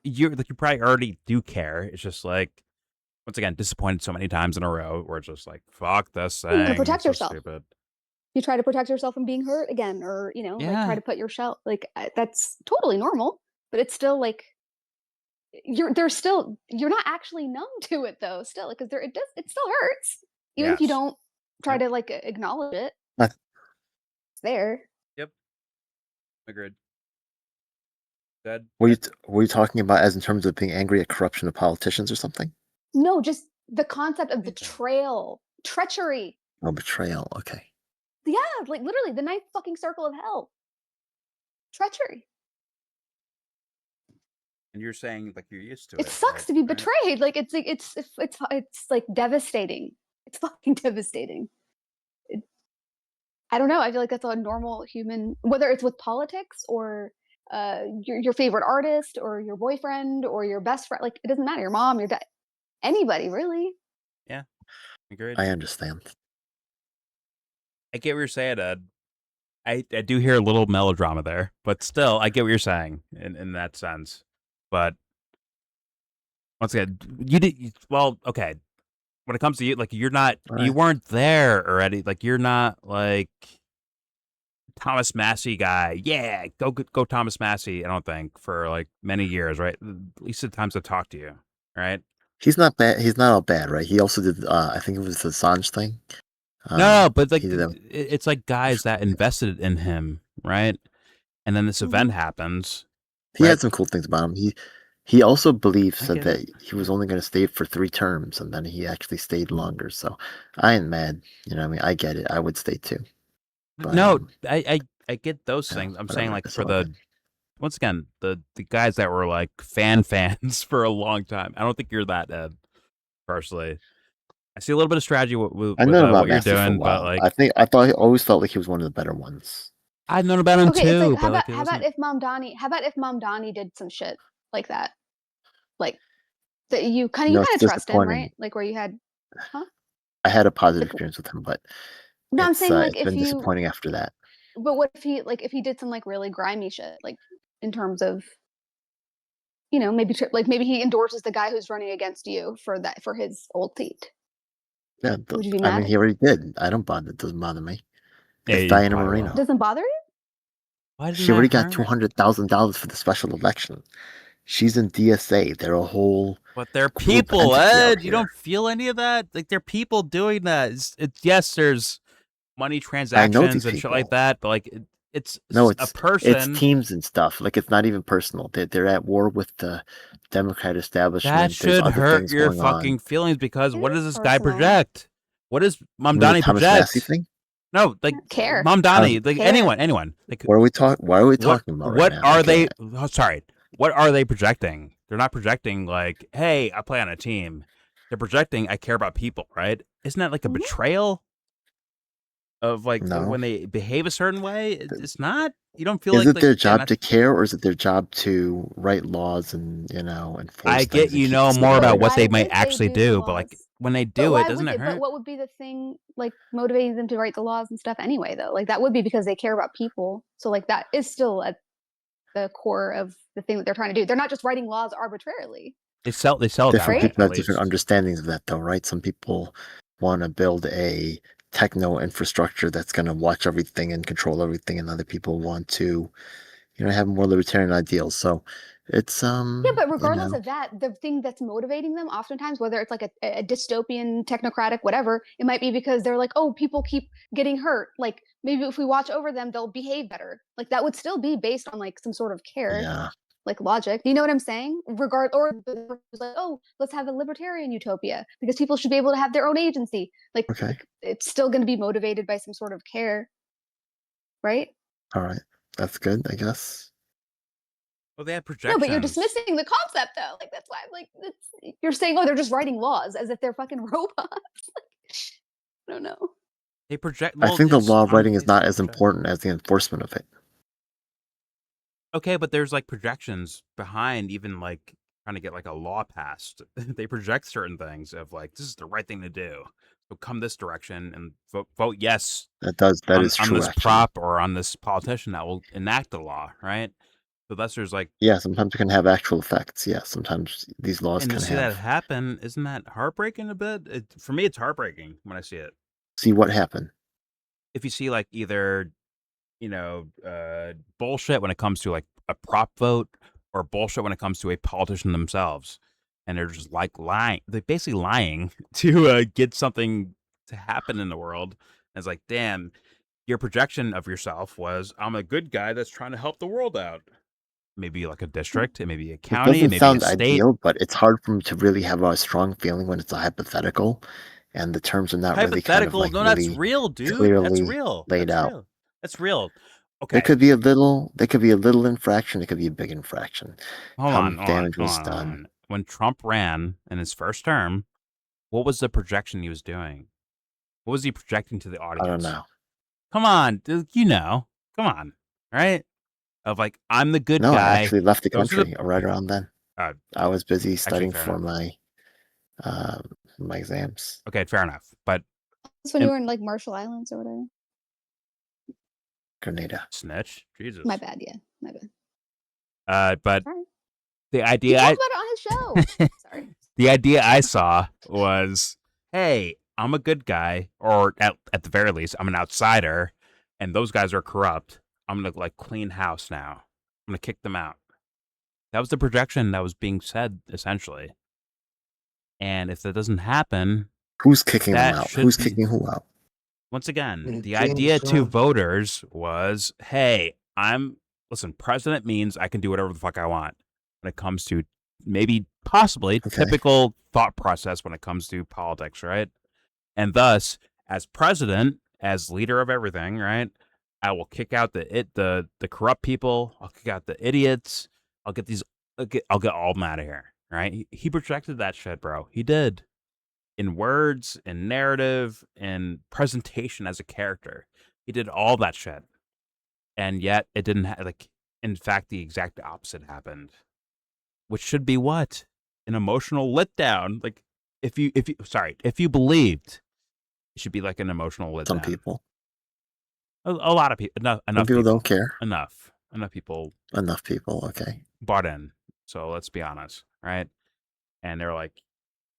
You probably already do care. It's just like, once again, disappointed so many times in a row where it's just like, fuck this thing. You gotta protect yourself. Stupid. You try to protect yourself from being hurt again, or like try to put yourself like that's totally normal. But it's still like you're not actually numb to it though. Still, because it still hurts even if you don't try to like acknowledge it. It's there. Yep. Agreed. Were you talking about as in terms of being angry at corruption of politicians or something? No, just the concept of betrayal, treachery. Oh, betrayal. Okay. Yeah, like literally the ninth fucking circle of hell. Treachery. And you're saying like you're used to it. It sucks to be betrayed. Like it's like devastating. It's fucking devastating. I don't know. I feel like that's a normal human, whether it's with politics or your favorite artist or your boyfriend or your best friend, like it doesn't matter, your mom, your dad, anybody really. Yeah, agreed. I understand. I get what you're saying, Ed. I do hear a little melodrama there, but still I get what you're saying in that sense. But once again, okay, when it comes to you, like you weren't there already, like you're not like Thomas Massie guy. Yeah, go Thomas Massie, I don't think, for like many years, right? At least the times I've talked to you, right? He's not bad. He's not all bad, right? He also did, I think it was the Assange thing. No, but like it's like guys that invested in him, right? And then this event happens. He had some cool things about him. He also said that he was only going to stay for 3 terms, and then he actually stayed longer. So I ain't mad. You know what I mean? I get it. I would stay too. But, no, I get those things. I'm saying like for once again, the guys that were like fans for a long time. I don't think you're that, Ed, personally. I see a little bit of strategy with what you're doing, but like I always felt like he was one of the better ones. I've known about him too. Like, how about if Mom Donnie did some shit like that? Like that you kind of trust him, right? Like where you had I had a positive experience with him, but no, I'm saying like it's been disappointing after that. But what if he did some like really grimy shit, like in terms of maybe he endorses the guy who's running against you for his old seat. Yeah, would you be mad? I mean, he already did. I don't bother. It doesn't bother me. Yeah, it's Diana Moreno. It doesn't bother you? Why did she already got $200,000 for the special election. She's in DSA. They're a whole. But they're people, Ed. You don't feel any of that? Like they're people doing that. Yes, there's money transactions and shit like that, but like it's a person. It's teams and stuff. Like it's not even personal. They're at war with the Democrat establishment. That should hurt your fucking feelings because what does this guy project? What does Mom Donnie project? No, like care. Mom Donnie, like care. anyone. Like what are we talking? Why are we talking about? What are they? Oh, sorry. What are they projecting? They're not projecting like, hey, I play on a team. They're projecting I care about people, right? Isn't that like a betrayal? Of like when they behave a certain way, it's not. You don't feel is it their job to care, or is it their job to write laws and enforce? I get more about what they might actually do, but like when they do it, doesn't it hurt? But what would be the thing like motivating them to write the laws and stuff anyway? Though, like that would be because they care about people. So like that is still at the core of the thing that they're trying to do. They're not just writing laws arbitrarily. They sell different people have different understandings of that, though, right? Some people want to build a techno infrastructure that's going to watch everything and control everything, and other people want to have more libertarian ideals. So It's Yeah, but you regardless know, of that, the thing that's motivating them oftentimes, whether it's like a dystopian, technocratic, whatever, it might be because they're like, oh, people keep getting hurt. Like maybe if we watch over them, they'll behave better. Like that would still be based on like some sort of care, yeah. like logic. Do you know what I'm saying? Or like, oh, let's have a libertarian utopia because people should be able to have their own agency. Okay. Like it's still going to be motivated by some sort of care, right? All right. That's good, I guess. Well, they had No, projections. but you're dismissing the concept though. Like that's why I'm like, you're saying, oh, they're just writing laws as if they're fucking robots. I don't know. They project. I Well, think the it's law of on writing is face not of as project. important as the enforcement of it. Okay, but there's like projections behind even like trying to get like a law passed. They project certain things of like this is the right thing to do. So come this direction and vote yes That is on true, this actually. prop or on this politician that will enact the law, right? So that's there's like Yeah, sometimes it can have actual effects. Yeah, sometimes these laws and to can see that have. happen, isn't that heartbreaking a bit? For me, it's heartbreaking when I see it. See what happened. If you see like either bullshit when it comes to like a prop vote or bullshit when it comes to a politician themselves. And they're just like lying. They're basically lying to get something to happen in the world. And it's like, damn, your projection of yourself was, I'm a good guy that's trying to help the world out. Maybe like a district, it may be a It county, doesn't maybe a sound state. ideal, but it's hard for me to really have a strong feeling when it's a hypothetical, and the terms are not really kind of Hypothetical? like No, that's really real, dude. That's clearly real. laid That's out. real. That's real. There Okay. could be a little infraction. It could be a big infraction. Hold How on, much damage was done? hold on. When Trump ran in his first term, what was the projection he was doing? What was he projecting to the I don't audience? know. Come on, dude, come on, right? Of like, I'm the good No, I guy. actually left the Those are country right around then. uh, I was busy actually, studying fair for enough. my exams. Okay, fair enough. But That's when you were in like Marshall Islands or whatever. Grenada. snitch, Jesus. My bad, yeah, my bad. But Sorry. the He idea talked about it on his show. Sorry. the idea I saw was, hey, I'm a good guy, or at the very least, I'm an outsider, and those guys are corrupt. I'm gonna like clean house now. I'm gonna kick them out. That was the projection that was being said essentially. And if that doesn't happen, Who's kicking them that out? should Who's be kicking who out? once again, the James idea to Brown. voters was, hey, listen, president means I can do whatever the fuck I want when it comes to maybe possibly Okay. typical thought process when it comes to politics, right? And thus, as president, as leader of everything, right? I will kick out the corrupt people. I'll kick out the idiots. I'll get all of them out of here, right? He projected that shit, bro. He did. In words, in narrative, in presentation as a character. He did all that shit. And yet it didn't in fact the exact opposite happened. Which should be what? An emotional letdown. Like if you believed, it should be like an emotional letdown. Some people. A lot of people. Enough Some people don't care. Enough people Enough people, okay. bought in. So let's be honest, right? And they're like,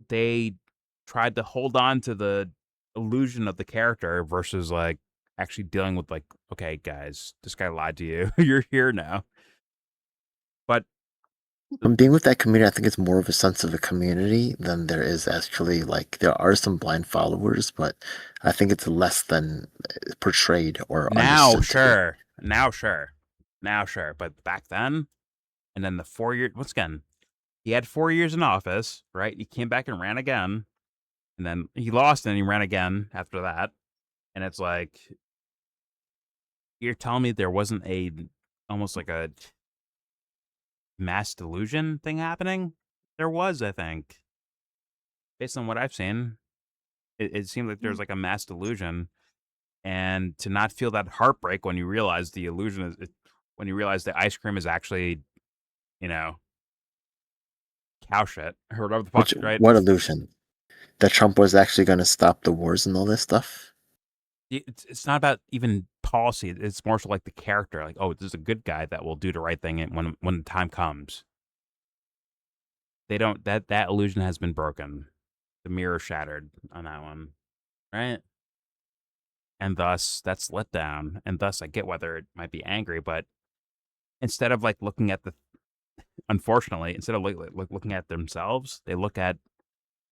they tried to hold on to the illusion of the character versus like actually dealing with like, okay, guys, this guy lied to you. You're here now. But from being with that community, I think it's more of a sense of a community than there is actually like there are some blind followers, but I think it's less than portrayed or now, understood. sure. But back then, and then the 4 year, once again, he had 4 years in office, right? He came back and ran again, and then he lost and he ran again after that. And it's like, you're telling me there wasn't almost like a mass delusion thing happening? There was, I think. Based on what I've seen, it seemed like there's like a mass delusion. And to not feel that heartbreak when you realize the illusion when you realize the ice cream is actually, cow shit or whatever the fuck, right? What illusion? That Trump was actually going to stop the wars and all this stuff? It's not about even policy. It's more so like the character. Like, oh, this is a good guy that will do the right thing when the time comes. They don't. That illusion has been broken. The mirror shattered on that one, right? And thus, that's let down. And thus, I get whether it might be angry, but instead of like looking at unfortunately, instead of looking at themselves, they look at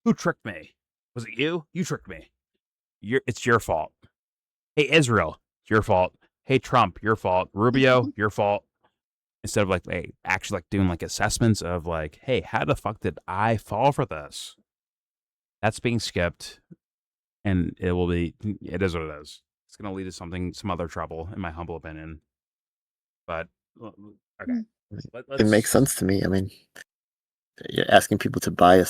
who tricked me. Was it you? You tricked me. It's your fault. Hey, Israel, it's your fault. Hey, Trump, your fault. Rubio, your fault. Instead of actually doing assessments of hey, how the fuck did I fall for this? That's being skipped, and it is what it is. It's going to lead to some other trouble, in my humble opinion. But okay, it makes sense to me. I mean, you're asking people to buy a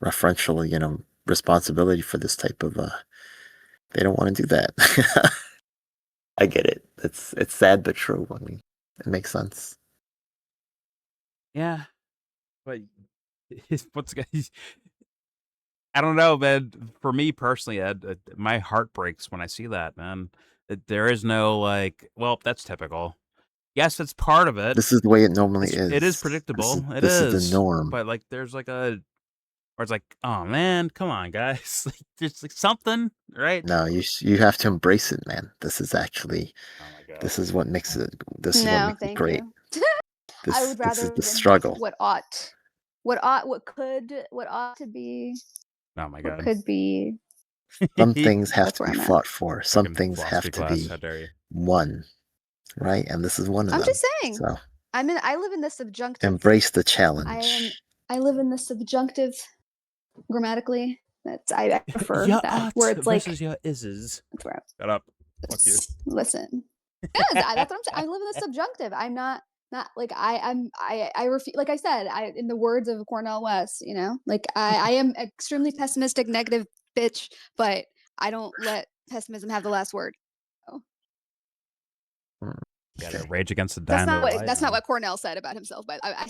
referential, responsibility for this type of. They don't want to do that. I get it. It's sad but true. I mean, it makes sense. Yeah, but I don't know, man. For me personally, Ed, my heart breaks when I see that, man. There is no well, that's typical. Yes, it's part of it. This is the way it normally is. It is predictable. This is the norm. But there's where it's oh man, come on, guys. There's something, right? No, you have to embrace it, man. This is actually, oh my God. This is what makes it. This is what makes it great. I would rather this is the struggle. What ought to be. Oh my God. What could be. Some things have to be fought for. Some things have to be How dare you. won, right? And this is one of them. I'm just saying. So I live in the subjunctive. embrace the challenge. I live in the subjunctive grammatically. I prefer that. Where it's this is your ises. Shut up. Fuck you. Listen. Yeah, that's what I'm saying. I live in the subjunctive. I'm not I refuse. Like I said, in the words of Cornel West, I am extremely pessimistic, negative bitch, but I don't let pessimism have the last word. So. Gotta rage against the dynamo. That's not what Cornell said about himself, but I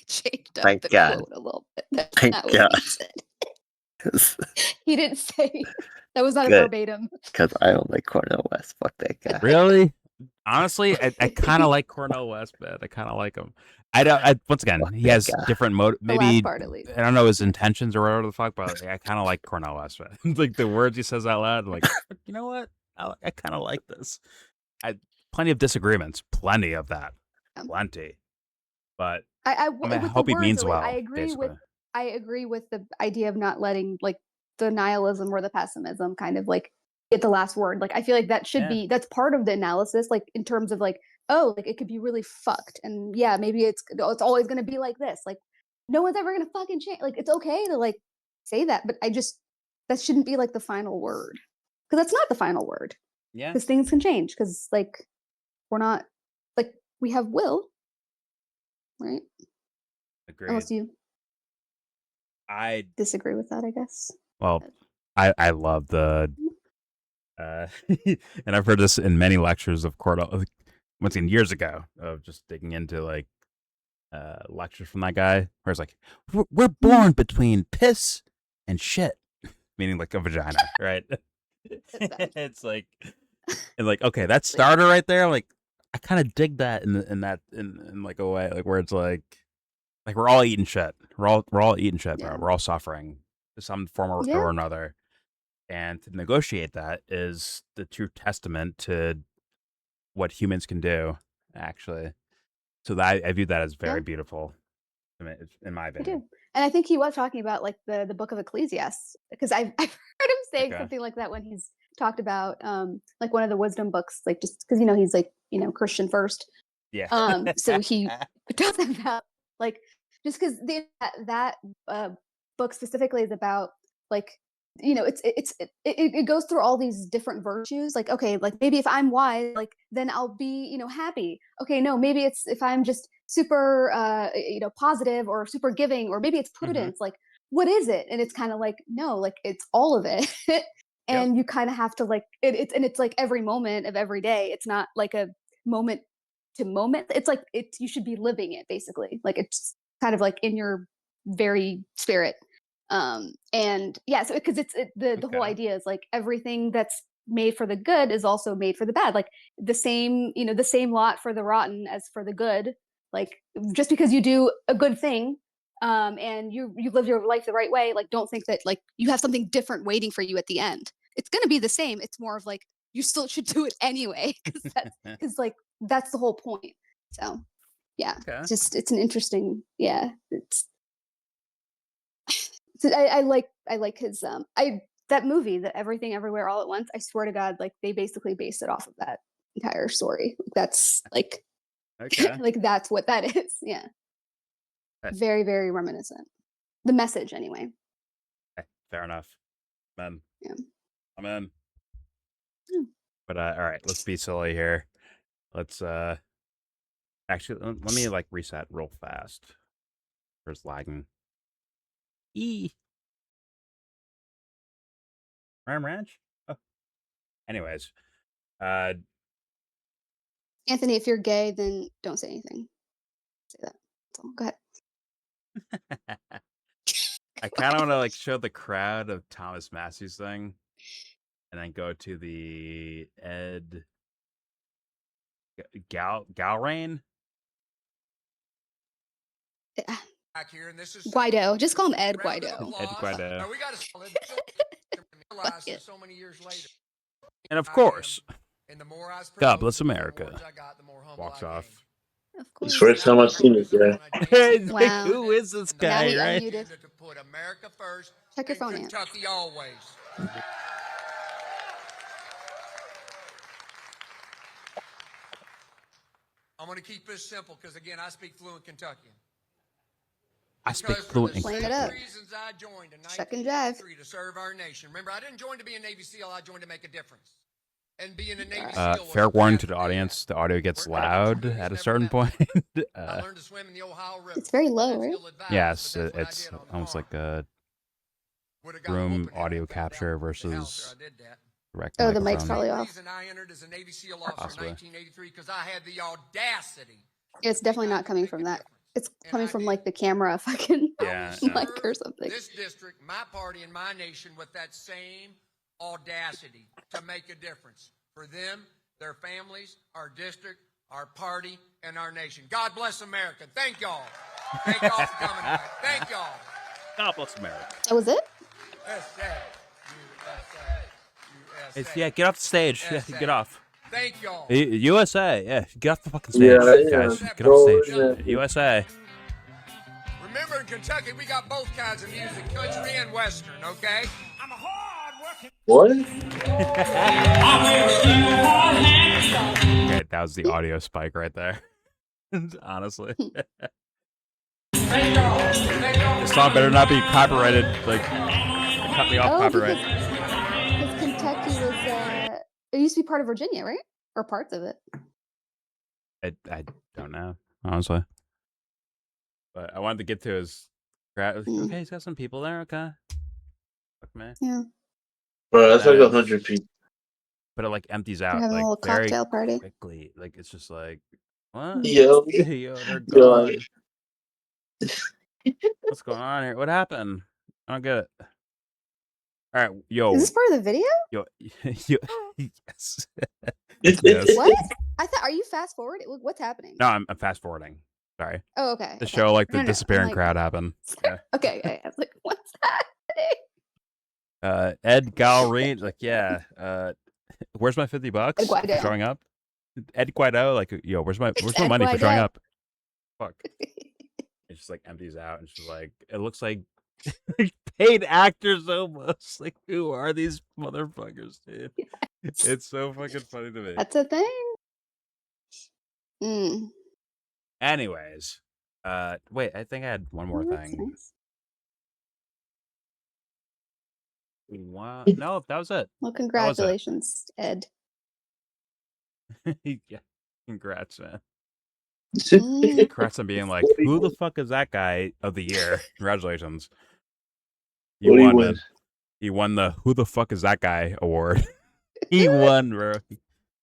changed up Thank the God. quote a little bit. That's Thank not God. what he said. He didn't say that was not Good. a verbatim. Because I don't like Cornel West. Fuck that guy. Really? Honestly, I kind of like Cornel West, man. I kind of like him. Once again, he has different maybe the last part, at least. I don't know his intentions or whatever the fuck, but I kind of like Cornel West, man. The words he says out loud, I'm you know what? I kind of like this. Plenty of disagreements, plenty of that, plenty. But I hope he means well. I agree with the idea of not letting the nihilism or the pessimism kind of get the last word. I feel like that should be, that's part of the analysis, in terms of it could be really fucked. And yeah, maybe it's always going to be like this. No one's ever going to fucking change. It's okay to say that, but that shouldn't be the final word. Because that's not the final word. Yeah. Because things can change. Because we're not, we have will. Right? Agreed. Unless you I disagree with that, I guess. Well, I love the and I've heard this in many lectures of Cordell, once again years ago, of just digging into lectures from that guy where it's we're born between piss and shit, meaning a vagina, right? It's okay, that starter right there, I kind of dig that in a way where it's we're all eating shit. We're all eating shit, bro. We're all suffering to some form or another. And to negotiate that is the true testament to what humans can do, actually. So I view that as very beautiful, in my opinion. I do. And I think he was talking about the book of Ecclesiastes, because I've heard him saying something like that when he's talked about one of the wisdom books, just because he's Christian first. Yeah. So he talks about just because that book specifically is about it goes through all these different virtues. Okay, maybe if I'm wise, then I'll be happy. Okay, no, maybe it's if I'm just super positive or super giving, or maybe it's prudence. Mm-hmm. What is it? And it's kind of no, it's all of it. And you kind of have to it's every moment of every day. It's not a moment to moment. It's you should be living it, basically. It's kind of in your very spirit. And yeah, so because the whole idea is everything that's made for the good is also made for the bad. The same lot for the rotten as for the good. Just because you do a good thing, and you live your life the right way, don't think that you have something different waiting for you at the end. It's gonna be the same. It's more of you still should do it anyway, because that's the whole point. So Yeah, Okay. it's an interesting. Yeah, I like his that movie, the Everything Everywhere All at Once. I swear to God, like they basically based it off of that entire story. That's like, Okay. like that's what that is. Yeah, very very reminiscent. The message, anyway. Okay, fair enough. Man, Yeah. I'm in. Yeah. But all right, let's be silly here. Let's actually let me like reset real fast. There's lagging. Ram Ranch? Oh. Anyways. Anthony, if you're gay, then don't say anything. Say that. So, go ahead. I kind of want to like show the crowd of Thomas Massie's thing, and then go to the Ed Gallrein. Back here, and this is Guaido. Just call him Ed Guaido. Ed Guaido. Now we got to realize that so many years later. And of course, And the more I God bless America. got, Walks off. Of It's course. the first time I've seen it, yeah. Like, Wow. who is this guy, Now he right? unmuted. To put America first. Check your phone, Aunt. Kentucky always. I'm going to keep this simple because, again, I speak fluent Kentuckian. I speak fluent in Playing it up. Reasons I joined in Check and jive. 1983 to serve our nation. Remember, I didn't join to be a Navy SEAL. I joined to make a difference. And being a Navy SEAL was Fair a warning path to the do audience: that. the audio gets We're not loud Jews, at a never certain met point. I learned to swim in the Ohio River. It's very low, That's right? ill-advised, Yes, but that's what I it's did on the almost farm. like a Would've got room whooping if I audio found out capture what the hell, versus sir, I did that. direct Oh, the mic's microphone. probably Main off. reason I entered as a Navy SEAL officer Possibly. in 1983 because I had the audacity. It's definitely not coming from that. It's coming from like the camera fucking Yeah, mic or something. This district, my party, and my nation with that same audacity to make a difference for them, their families, our district, our party, and our nation. God bless America. Thank y'all. Thank y'all for coming tonight. Thank y'all. God bless America. That was it? USA. Yeah, get off the stage. Yeah, get off. Thank y'all. USA. Yeah, get off the fucking stage, Yeah, guys. yeah. Get off the stage. Yeah. USA. Remember, in Kentucky, we got both kinds of music, country and western, okay? I'm a hard-working... What? Okay, that was the audio spike right there. Honestly. This song better not be copyrighted. Like, cut me off copyright. Because Kentucky was, it used to be part of Virginia, right? Or parts of it. I don't know, honestly. But I wanted to get to his crowd. Okay, he's got some people there. Okay. Fuck me. Yeah. Bro, that's like 100 people. But it like empties They're out having a like little very cocktail party. quickly. Like it's just like what? Yo. Yo, they're gone. What's going on here? What happened? I don't get it. All right, yo. Is this part of the video? Yo, yes. Yes. What? I thought. Are you fast forward? What's happening? No, I'm fast forwarding. Sorry. Oh, okay. To okay. show like the No, no, disappearing like, crowd happen. Yeah. Okay. I was like, what's happening? Ed Gallrein, like yeah. Where's my $50 Ed Guaido. for showing up? Ed Guaido, like yo, where's my Ed money for showing Guaido. up? Fuck. It just like empties out, and she's like, it looks like paid actors almost. Like, who are these motherfuckers, dude? Yes. It's so fucking funny to me. That's a thing. Mm. Anyways, wait, I think I had one more Oh, that's thing. nice. Wow. No, that was it. Well, congratulations, Ed. Yeah, congrats, man. Mm. Congrats on being like, who the fuck is that guy of the year? Congratulations. You What do you won, win? man. He won the who the fuck is that guy award. He won, bro.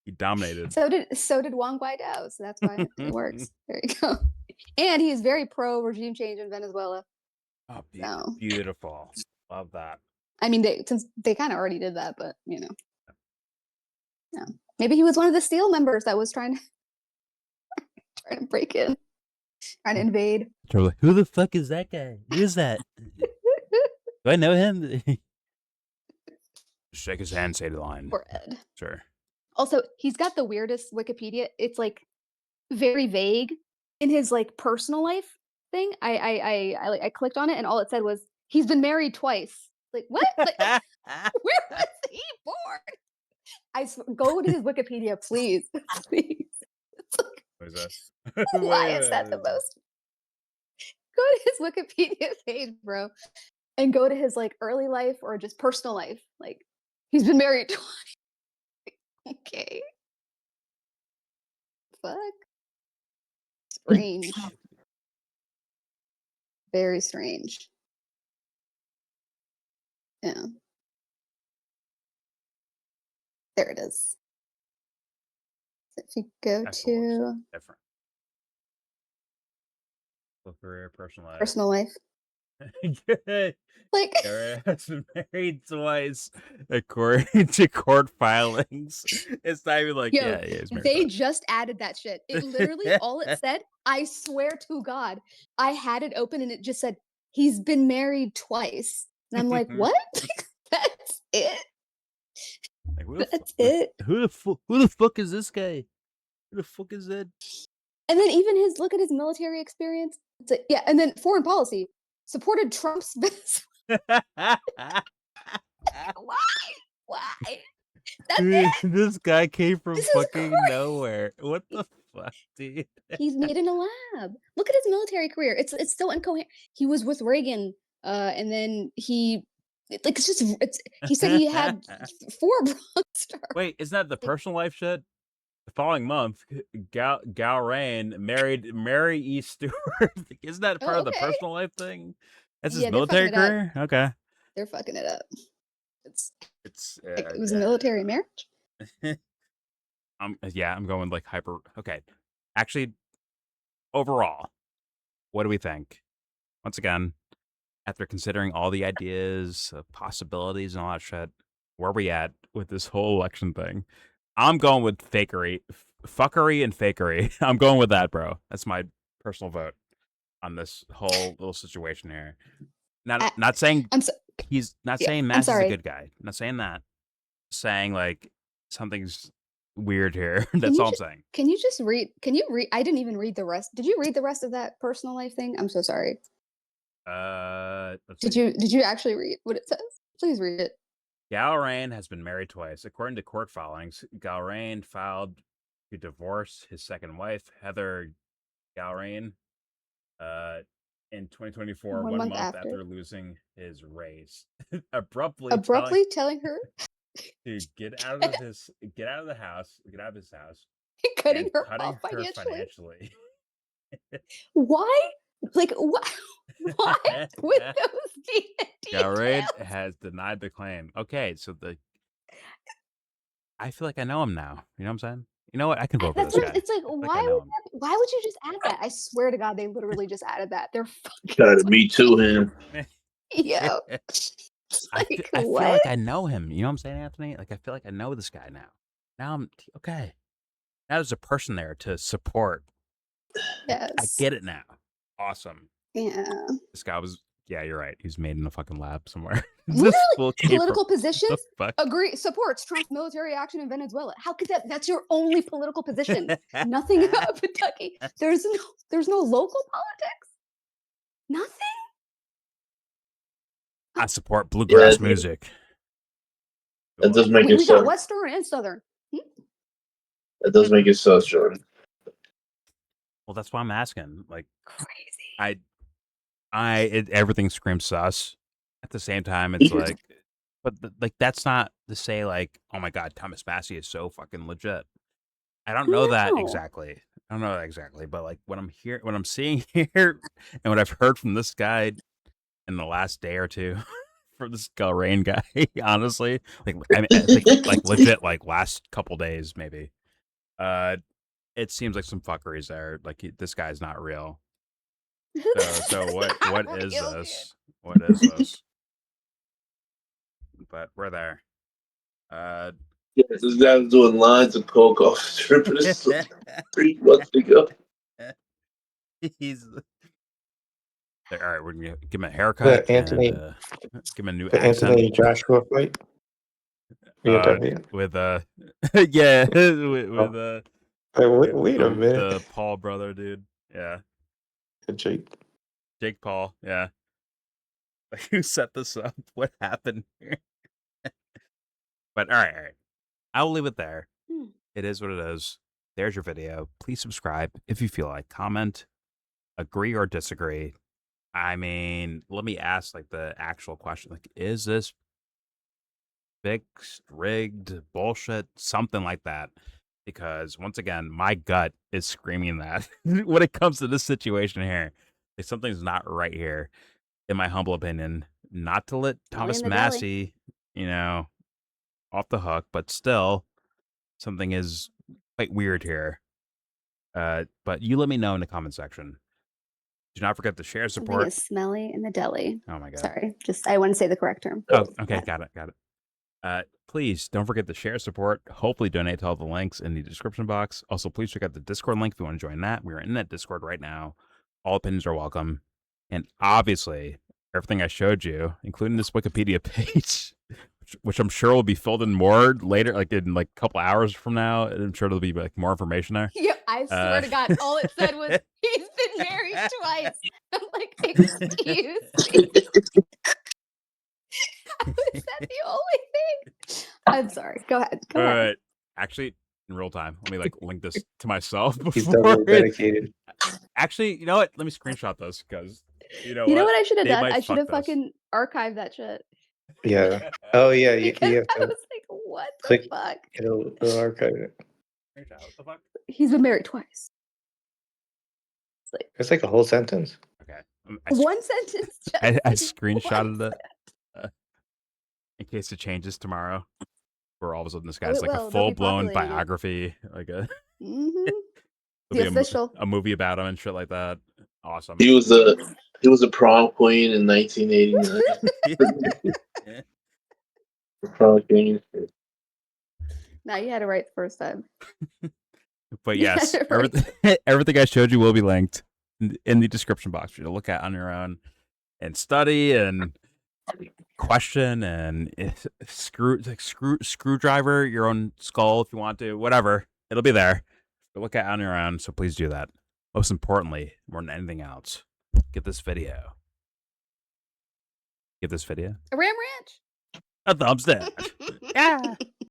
He dominated. So did Juan Guaido. So that's why it works. There you go. And he's very pro regime change in Venezuela. Oh, So. beautiful. Love that. I mean, since they kind of already did that, but you know, yeah. Maybe he was one of the SEAL members that was trying to break in, trying to invade. Like, who the fuck is that guy? Who is that? Do I know him? Shake his hand, say the line. Poor Ed. Sure. Also, he's got the weirdest Wikipedia. It's like very vague. in his like personal life thing, I clicked on it, and all it said was he's been married twice. Like what? Like where was he born? Go to his Wikipedia, please, please. What is that? Why is that the most? Go to his Wikipedia page, bro, and go to his like early life or just personal life. Like he's been married twice. Okay. Fuck. Strange. Very strange. Yeah. There it is. If you go to different. Career, personal life. Personal life. Like has been married twice, according to court filings. It's not even like they just added that shit. It literally all it said. I swear to God, I had it open and it just said he's been married twice, and I'm like, what? That's it. Like, that's it. Who the fuck is this guy? Who the fuck is that? And then even look at his military experience. Yeah, and then foreign policy supported Trump's business. Why? That's it. This guy came from fucking nowhere. What the fuck, dude? He's made in a lab. Look at his military career. It's still incoherent. He was with Reagan, and then he said he had 4 Bronx stars. Wait, isn't that the personal life shit? The following month, Gallrein married Mary E. Stewart. Isn't that part of the personal life thing? That's his military career? Okay. They're fucking it up. It was a military marriage? I'm going like hyper. Okay. Actually, overall, what do we think? Once again, after considering all the ideas, possibilities, and all that shit, where are we at with this whole election thing? I'm going with fuckery and fakery. I'm going with that, bro. That's my personal vote on this whole little situation here. Not saying he's not saying Massie's a good guy. I'm not saying that. Saying like something's weird here. That's all I'm saying. Can you just read? Can you read? I didn't even read the rest. Did you read the rest of that personal life thing? I'm so sorry. Did you actually read what it says? Please read it. Gallrein has been married twice. According to court filings, Gallrein filed to divorce his second wife, Heather Gallrein, in 2024, 1 month after losing his race. abruptly telling her to get out of his house, cutting her off financially. Why? Like what? Why with those details? Gallrein has denied the claim. Okay, so I feel like I know him now. You know what I'm saying? You know what? I can vote for this guy. It's like why would you just add that? I swear to God, they literally just added that. They're fucking. Gotta me too him. Yeah. I feel like I know him. You know what I'm saying, Anthony? Like I feel like I know this guy now. Now I'm okay. Now there's a person there to support. Yes. I get it now. Awesome. Yeah. This guy was. Yeah, you're right. He's made in a fucking lab somewhere. Literally, political positions supports Trump's military action in Venezuela. How could that's your only political position? Nothing about Kentucky. There's no local politics. Nothing. I support bluegrass music. That does make it we so. got Western and Southern. That does make it so, Jordan. Well, that's why I'm asking. Like crazy. Everything screams sus. At the same time, it's like, but like that's not to say like, oh my God, Thomas Massie is so fucking legit. I don't know that exactly. But like what I'm seeing here, and what I've heard from this guy in the last day or two, from this Gallrein guy, honestly, like I mean, I think like legit, like last couple days maybe. It seems like some fuckeries there. Like this guy's not real. So what is this? What is this? But we're there. This guy's doing lines of coke off strippers 3 months ago. He's all right. We're gonna give him a haircut. Anthony, and, give him a new accent. Anthony Joshua fight. With yeah, with wait a minute. the Paul brother, dude. Yeah. Jake. Jake Paul. Yeah. Like, who set this up? What happened here? But all right. I will leave it there. It is what it is. There's your video. Please subscribe if you feel like. Comment, agree or disagree. I mean, let me ask like the actual question. Like, is this fixed, rigged, bullshit, something like that? Because once again, my gut is screaming that when it comes to this situation here. If something's not right here, in my humble opinion. Not to let Thomas Massie, off the hook, but still, something is quite weird here. But you let me know in the comment section. Do not forget to share support. Something is smelly in the deli. Oh my god. Sorry, I want to say the correct term. Oh, okay, got it. Please don't forget to share support. Hopefully donate to all the links in the description box. Also, please check out the Discord link if you want to join that. We're in that Discord right now. All opinions are welcome. And obviously, everything I showed you, including this Wikipedia page, which I'm sure will be filled in more later, like in like a couple hours from now. I'm sure there'll be like more information there. Yeah, I swear to God, all it said was he's been married twice. I'm like, excuse me. How is that the only thing? I'm sorry. Go ahead. Go ahead. Actually, in real time, let me like link this to myself before. He's double dedicated. Actually, you know what? Let me screenshot this because you know what I should have done? I should have this. fucking archived that shit. Yeah. Oh yeah. Because You have I to was like, what the click. fuck? It'll archive it. What the fuck? He's been married twice. It's like a whole sentence. Okay. One sentence. I screenshotted it in case it changes tomorrow. Where all of a sudden this guy's like a full-blown biography, like a the official a movie about him and shit like that. Awesome. He was a prom queen in 1989. Prom queen. No, you had it right the first time. But yes, everything I showed you will be linked in the description box for you to look at on your own and study and question and screwdriver your own skull if you want to, whatever. It'll be there. Look at on your own, so please do that. Most importantly, more than anything else, give this video a Ram Ranch. a thumbs down. Yeah.